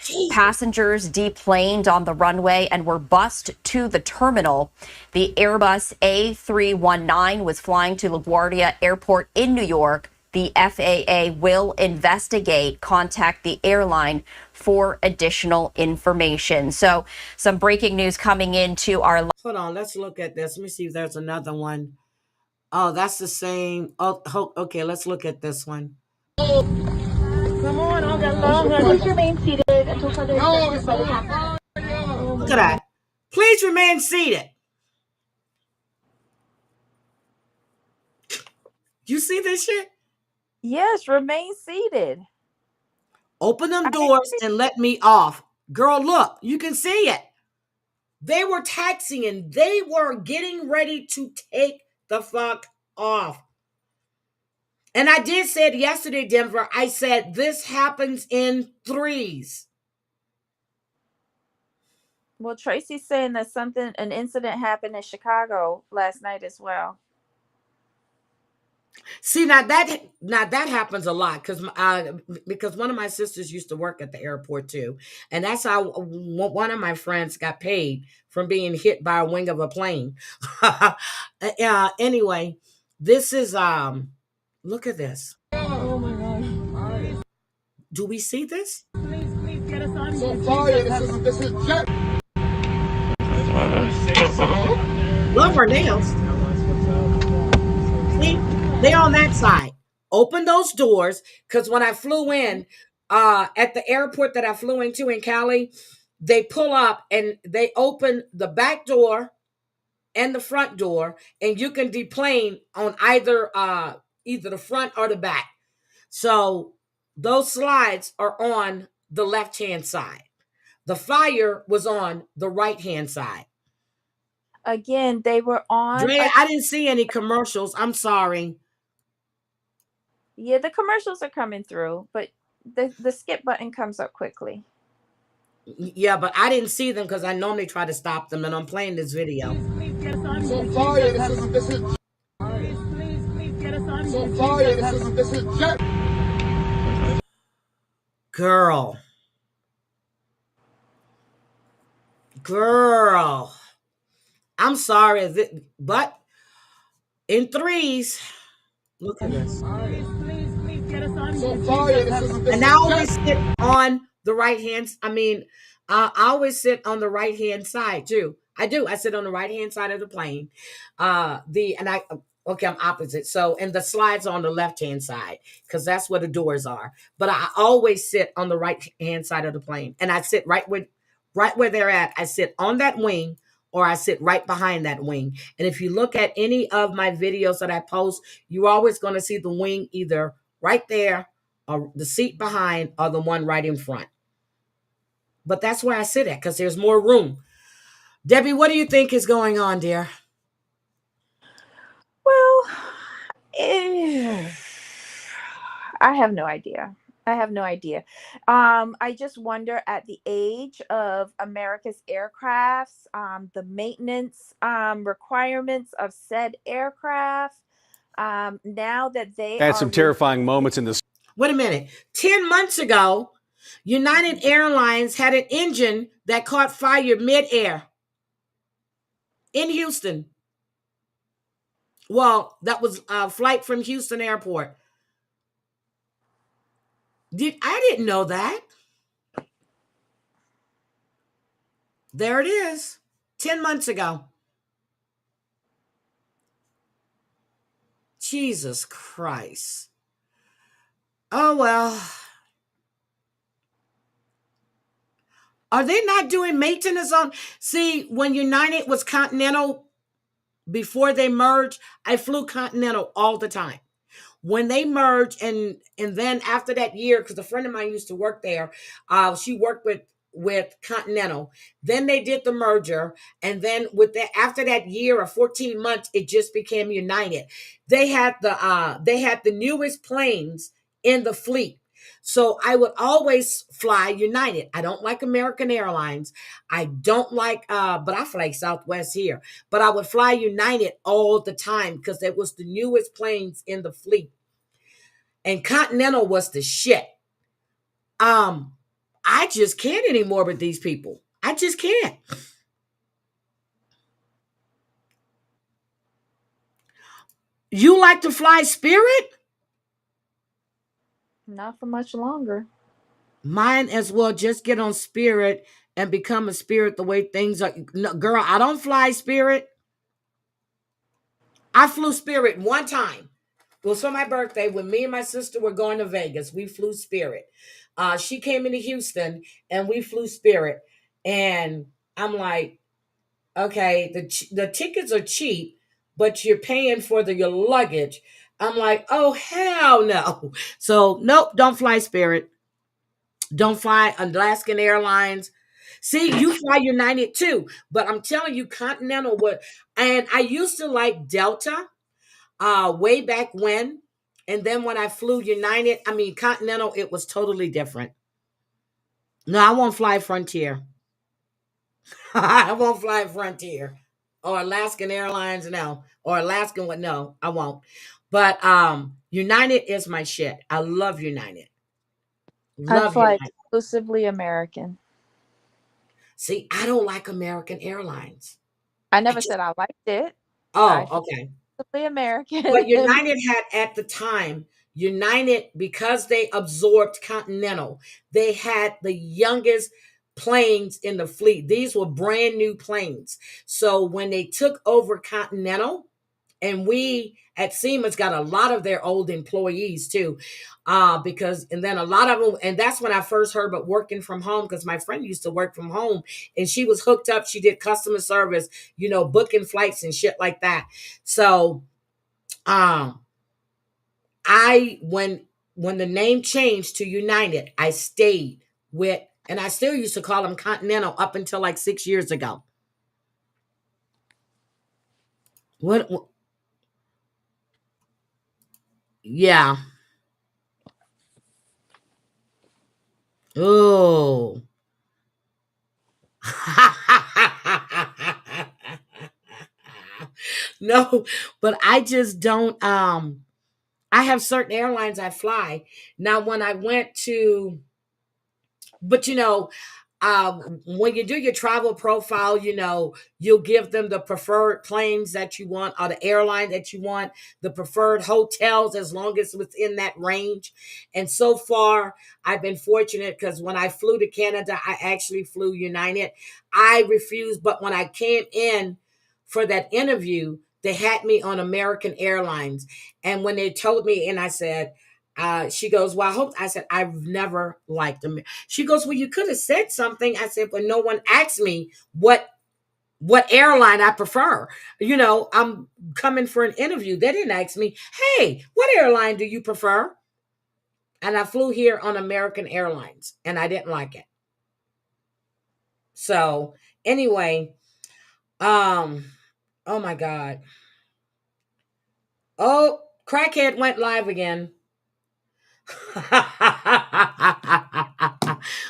Jesus. Passengers deplaned on the runway and were bused to the terminal. The Airbus A319 was flying to LaGuardia Airport in New York. the FAA will investigate. Contact the airline for additional information. So some breaking news coming into our... Hold on, let's look at this. Let me see if there's another one. Oh, that's the same. Oh, okay, let's look at this one. Come on, I'll get longer. Please remain seated until further instructions happen. Look at that. Please remain seated. You see this shit? Yes, remain seated. Open them doors and let me off. Girl, look, you can see it. They were taxiing. They were getting ready to take the fuck off. And I did say it yesterday, Denver. I said this happens in threes. Well, Tracy's saying that an incident happened in Chicago last night as well. See, now that happens a lot because one of my sisters used to work at the airport too, and that's how one of my friends got paid from being hit by a wing of a plane. Anyway, this is look at this. Oh my God. Do we see this? Please get us on. So fire, this is jet. Love her nails. See, they on that side. Open those doors, because when I flew in at the airport that I flew into in Cali, they pull up and they open the back door and the front door, and you can deplane on either the front or the back. So those slides are on the left-hand side. The fire was on the right-hand side. Again, they were on. Drea, I didn't see any commercials. I'm sorry. Yeah, the commercials are coming through, but the skip button comes up quickly. Yeah, but I didn't see them because I normally try to stop them, and I'm playing this video. Please get us on. So fire, this is please get us on. So fire, this is jet. Girl. I'm sorry, but in threes, look at this. Please get us on. So fire, and I always sit on the right hand. I always sit on the right hand side too. I do. I sit on the right hand side of the plane. I'm opposite. So, and the slides on the left hand side because that's where the doors are. But I always sit on the right hand side of the plane, and I sit right where they're at. I sit on that wing, or I sit right behind that wing. And if you look at any of my videos that I post, you're always going to see the wing either right there, or the seat behind, or the one right in front. But that's where I sit at because there's more room. Debbie, what do you think is going on, dear? Well, I have no idea. I just wonder at the age of America's aircrafts, the maintenance requirements of said aircraft, now that they had some terrifying moments in this. Wait a minute. 10 months ago, United Airlines had an engine that caught fire midair in Houston. Well, that was a flight from Houston Airport. I didn't know that. There it is. 10 months ago. Jesus Christ. Oh, well. Are they not doing maintenance on? See, when United was Continental, before they merged, I flew Continental all the time. When they merged, and then after that year, because a friend of mine used to work there, she worked with Continental. Then they did the merger, and then after that year or 14 months, it just became United. They had the newest planes in the fleet. So I would always fly United. I don't like American Airlines. I don't like, but I fly Southwest here. But I would fly United all the time because it was the newest planes in the fleet. And Continental was the shit. I just can't anymore with these people. I just can't. You like to fly Spirit? Not for much longer. Mine as well. Just get on Spirit and become a Spirit the way things are. No, girl, I don't fly Spirit. I flew Spirit one time. It was for my birthday when me and my sister were going to Vegas. We flew Spirit. She came into Houston and we flew Spirit. And I'm like, okay, the tickets are cheap, but you're paying for your luggage. I'm like, oh, hell no. So, nope, don't fly Spirit. Don't fly Alaskan Airlines. See, you fly United too, but I'm telling you, Continental would. And I used to like Delta way back when. And then when I flew Continental, it was totally different. No, I won't fly Frontier. I won't fly Frontier or Alaskan Airlines, no. Or Alaskan, what? No, I won't. But United is my shit. I love United. I Love fly United. exclusively American. See, I don't like American Airlines. I never said I liked it. I Oh, fly okay. exclusively But American. United had at the time, United, because they absorbed Continental, they had the youngest planes in the fleet. These were brand new planes. So when they took over Continental, and we at Siemens got a lot of their old employees too, because and then a lot of them, and that's when I first heard about working from home because my friend used to work from home and she was hooked up. She did customer service, booking flights and shit like that. So I when the name changed to United, I stayed with, and I still used to call them Continental up until like 6 years ago. What? Yeah. Oh. No, but I just don't. I have certain airlines I fly. Now, when I went to, but when you do your travel profile, you'll give them the preferred planes that you want or the airline that you want, the preferred hotels as long as it's within that range. And so far, I've been fortunate because when I flew to Canada, I actually flew United. I refused, but when I came in for that interview, they had me on American Airlines. And when they told me, and I said, she goes, well, I hope, I said, I've never liked them. She goes, well, you could have said something. I said, but no one asked me what airline I prefer. I'm coming for an interview. They didn't ask me, hey, what airline do you prefer? And I flew here on American Airlines and I didn't like it. So anyway, oh my God. Oh, crackhead went live again.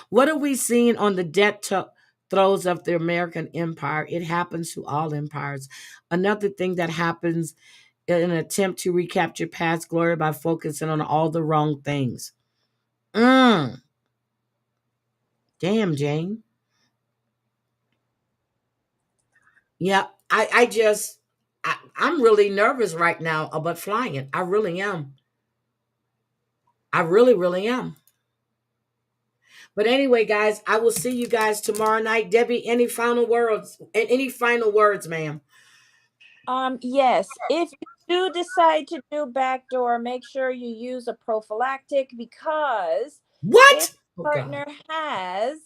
What are we seeing on the throes of the American empire? It happens to all empires. Another thing that happens in an attempt to recapture past glory by focusing on all the wrong things. Damn, Jane. Yeah, I'm really nervous right now about flying. I really am. I really, really am. But anyway, guys, I will see you guys tomorrow night. Debbie, any final words? Any final words, ma'am? Yes. If you do decide to do backdoor, make sure you use a prophylactic because if What? the partner has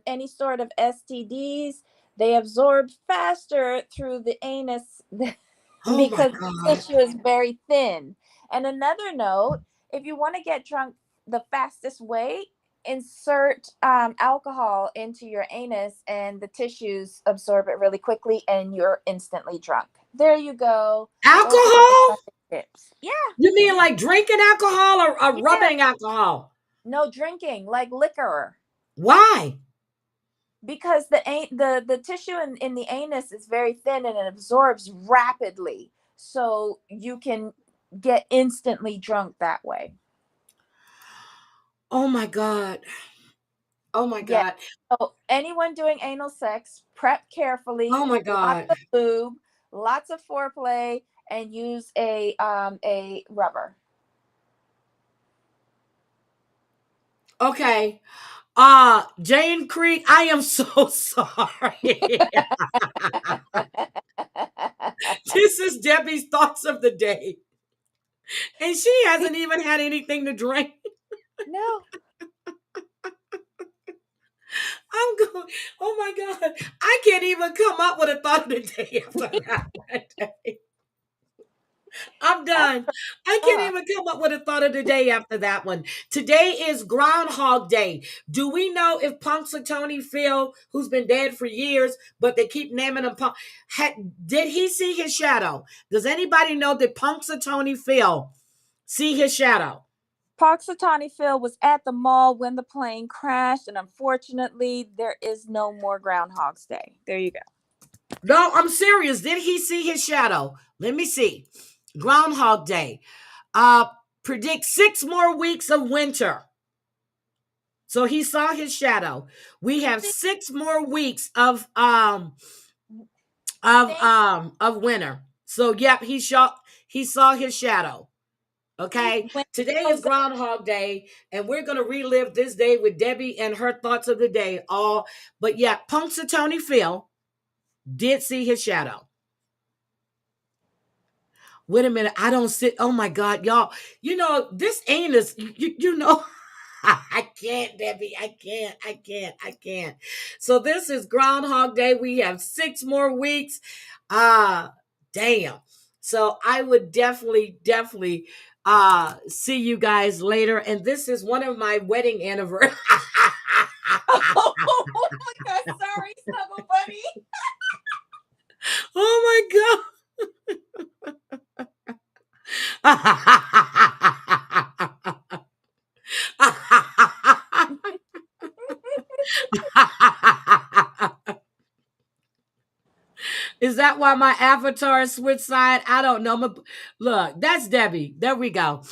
any sort of STDs, they absorb faster through the anus Oh my because the God. tissue is very thin. And another note, if you want to get drunk the fastest way, insert alcohol into your anus and the tissues absorb it really quickly and you're instantly drunk. There you go. Alcohol? Tips. Yeah. You mean like drinking alcohol or rubbing alcohol? No, drinking like liquor. Why? Because the tissue in the anus is very thin and it absorbs rapidly. So you can get instantly drunk that way. Oh my God. Oh my Yeah. God. So anyone doing anal sex, prep carefully. Oh my Lots God. of lube, lots of foreplay, and use a rubber. Okay. Jane Creek, I am so sorry. This is Debbie's thoughts of the day. And she hasn't even had anything to drink. No. I'm going, oh my God. I can't even come up with a thought of the day after that. I'm done. I can't even come up with a thought of the day after that one. Today is Groundhog Day. Do we know if Punxsutawney Phil, who's been dead for years, but they keep naming him Punk, did he see his shadow? Does anybody know that Punxsutawney Phil see his shadow? Punxsutawney Phil was at the mall when the plane crashed, and unfortunately, there is no more Groundhog's Day. There you go. No, I'm serious. Did he see his shadow? Let me see. Groundhog Day. Predict 6 more weeks of winter. So he saw his shadow. We have 6 more weeks of winter. So yep, he saw his shadow. Okay. Today is Groundhog Day, and we're gonna relive this day with Debbie and her thoughts of the day. But yeah, Punxsutawney Phil did see his shadow. Wait a minute, I don't sit. Oh my God, y'all. You know, this ain't as you know. I can't, Debbie. I can't. So this is Groundhog Day. We have 6 more weeks. Damn. So I would definitely see you guys later. And this is one of my wedding anniversaries. Oh my God, sorry, Snuggle Bunny. Oh my God. Is that why my avatar switched side? I don't know. Look, that's Debbie. There we go.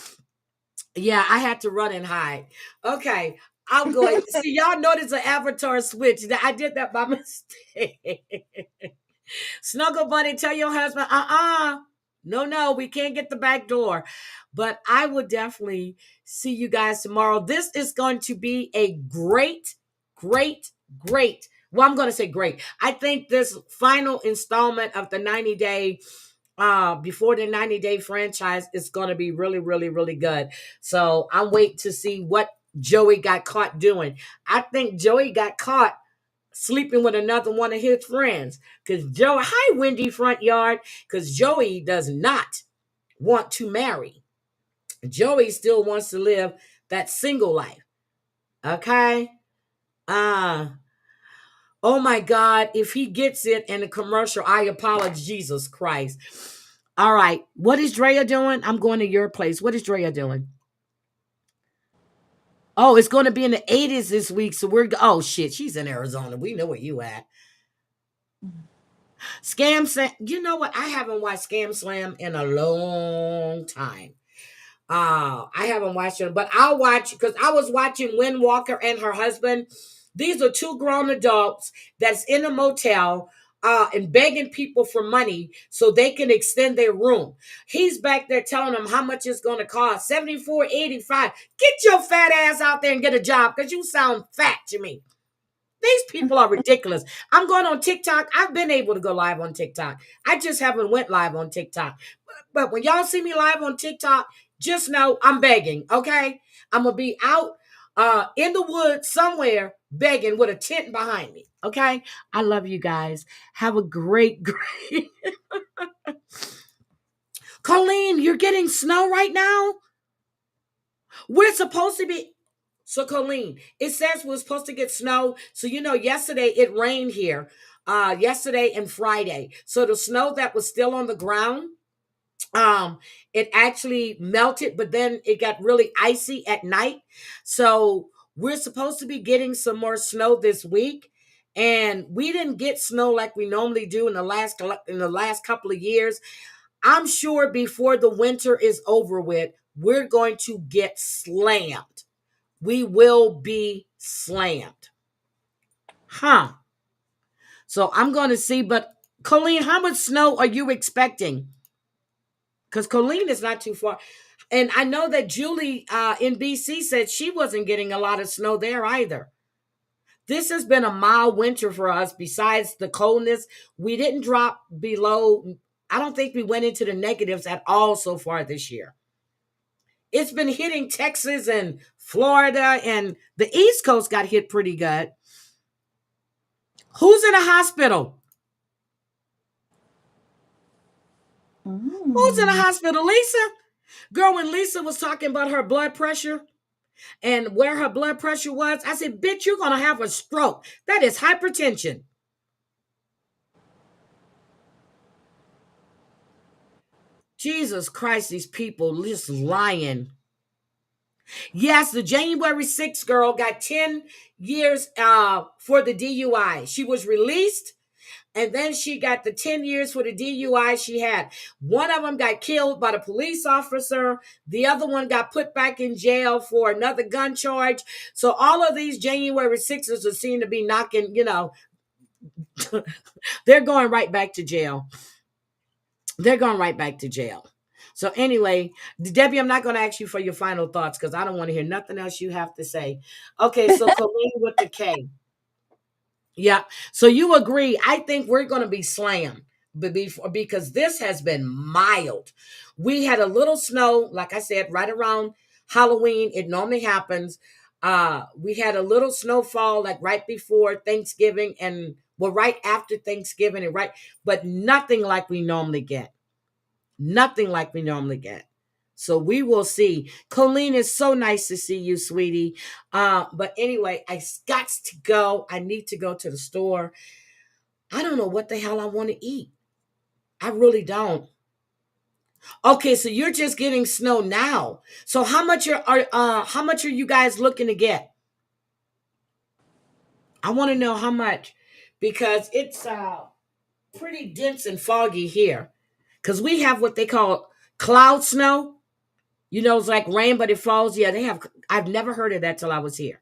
Yeah, I had to run and hide. Okay, I'm going. See, y'all notice an avatar switch. I did that by mistake. Snuggle Bunny, tell your husband, no, we can't get the back door. But I will definitely see you guys tomorrow. This is going to be a great. Well, I'm going to say great. I think this final installment of the 90-day before the 90-day franchise is going to be really good. So I'm waiting to see what Joey got caught doing. I think Joey got caught sleeping with another one of his friends. Because Joey, hi Wendy Front Yard, because Joey does not want to marry. Joey still wants to live that single life. Okay? Oh my God, if he gets it in a commercial, I apologize, Jesus Christ. All right, what is Drea doing? I'm going to your place. What is Drea doing? Oh, it's going to be in the 80s this week. So oh shit, she's in Arizona. We know where you at. Scam Slam. You know what? I haven't watched Scam Slam in a long time. I haven't watched it, but I'll watch because I was watching Wynn Walker and her husband. These are 2 grown adults that's in a motel and begging people for money so they can extend their room. He's back there telling them how much it's going to cost, $74.85. Get your fat ass out there and get a job because you sound fat to me. These people are ridiculous. I'm going on TikTok. I've been able to go live on TikTok. I just haven't went live on TikTok. But when y'all see me live on TikTok, just know I'm begging, okay? I'm going to be out in the woods somewhere begging with a tent behind me, okay? I love you guys. Have a great Colleen, you're getting snow right now? We're supposed to be... So, Colleen, it says we're supposed to get snow. So, yesterday it rained here, yesterday and Friday. So the snow that was still on the ground, it actually melted, but then it got really icy at night. So we're supposed to be getting some more snow this week. And we didn't get snow like we normally do in the last couple of years. I'm sure before the winter is over with, we're going to get slammed. We will be slammed. So I'm going to see, but Colleen, how much snow are you expecting? Because Colleen is not too far. And I know that Julie in BC said she wasn't getting a lot of snow there either. This has been a mild winter for us. Besides the coldness, we didn't drop below. I don't think we went into the negatives at all so far this year. It's been hitting Texas and Florida, and the East Coast got hit pretty good. Who's in a hospital? Who's in a hospital? Lisa? Girl, when Lisa was talking about her blood pressure and where her blood pressure was, I said, bitch, you're going to have a stroke. That is hypertension. Jesus Christ, these people just lying. Yes, the January 6th girl got 10 years for the DUI. She was released, and then she got the 10 years for the DUI she had. One of them got killed by the police officer. The other one got put back in jail for another gun charge. So all of these January 6ers are seen to be knocking, they're going right back to jail. They're going right back to jail. So anyway, Debbie, I'm not going to ask you for your final thoughts because I don't want to hear nothing else you have to say. Okay, so Colleen with the K. Yeah. So you agree. I think we're going to be slammed because this has been mild. We had a little snow, like I said, right around Halloween. It normally happens. We had a little snowfall like right before Thanksgiving and right after Thanksgiving but nothing like we normally get. Nothing like we normally get. So we will see. Colleen, it's so nice to see you, sweetie. But anyway, I got to go. I need to go to the store. I don't know what the hell I want to eat. I really don't. Okay, so you're just getting snow now. So how much are you guys looking to get? I want to know how much because it's pretty dense and foggy here. Because we have what they call cloud snow. It's like rain, but it falls. Yeah, they have. I've never heard of that till I was here.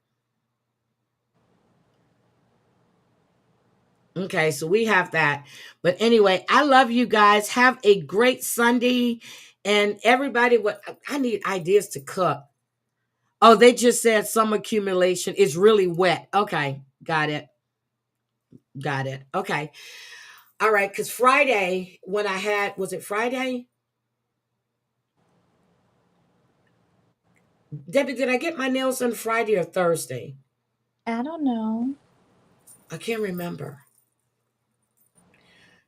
Okay, so we have that. But anyway, I love you guys. Have a great Sunday. And everybody, I need ideas to cook. Oh, they just said some accumulation is really wet. Okay, got it. Okay. All right, because Friday, when was it Friday? Debbie, did I get my nails done Friday or Thursday? I don't know. I can't remember.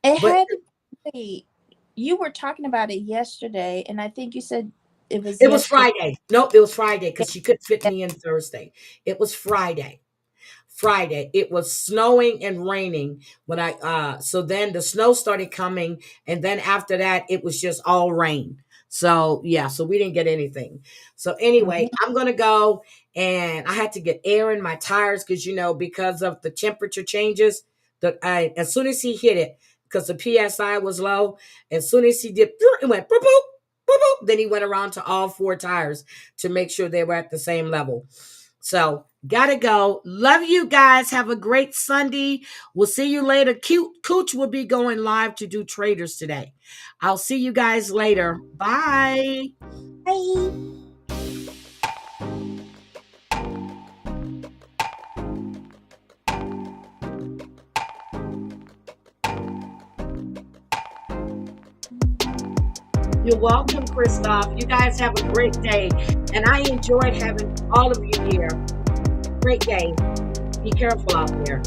Wait, you were talking about it yesterday, and I think you said it was Friday. Nope, it was Friday because she couldn't fit me in Thursday. It was Friday. It was snowing and raining when so then the snow started coming, and then after that it was just all rain. So yeah, so we didn't get anything. So anyway, I'm gonna go, and I had to get air in my tires because of the temperature changes. As soon as he hit it, because the PSI was low, as soon as he did, it went boop boop boop boop. Then he went around to all 4 tires to make sure they were at the same level. So gotta go. Love you guys. Have a great Sunday. We'll see you later. Cooch will be going live to do traders today. I'll see you guys later. Bye. Bye. You're welcome, Christoph. You guys have a great day. And I enjoyed having all of you here. Great day. Be careful out there.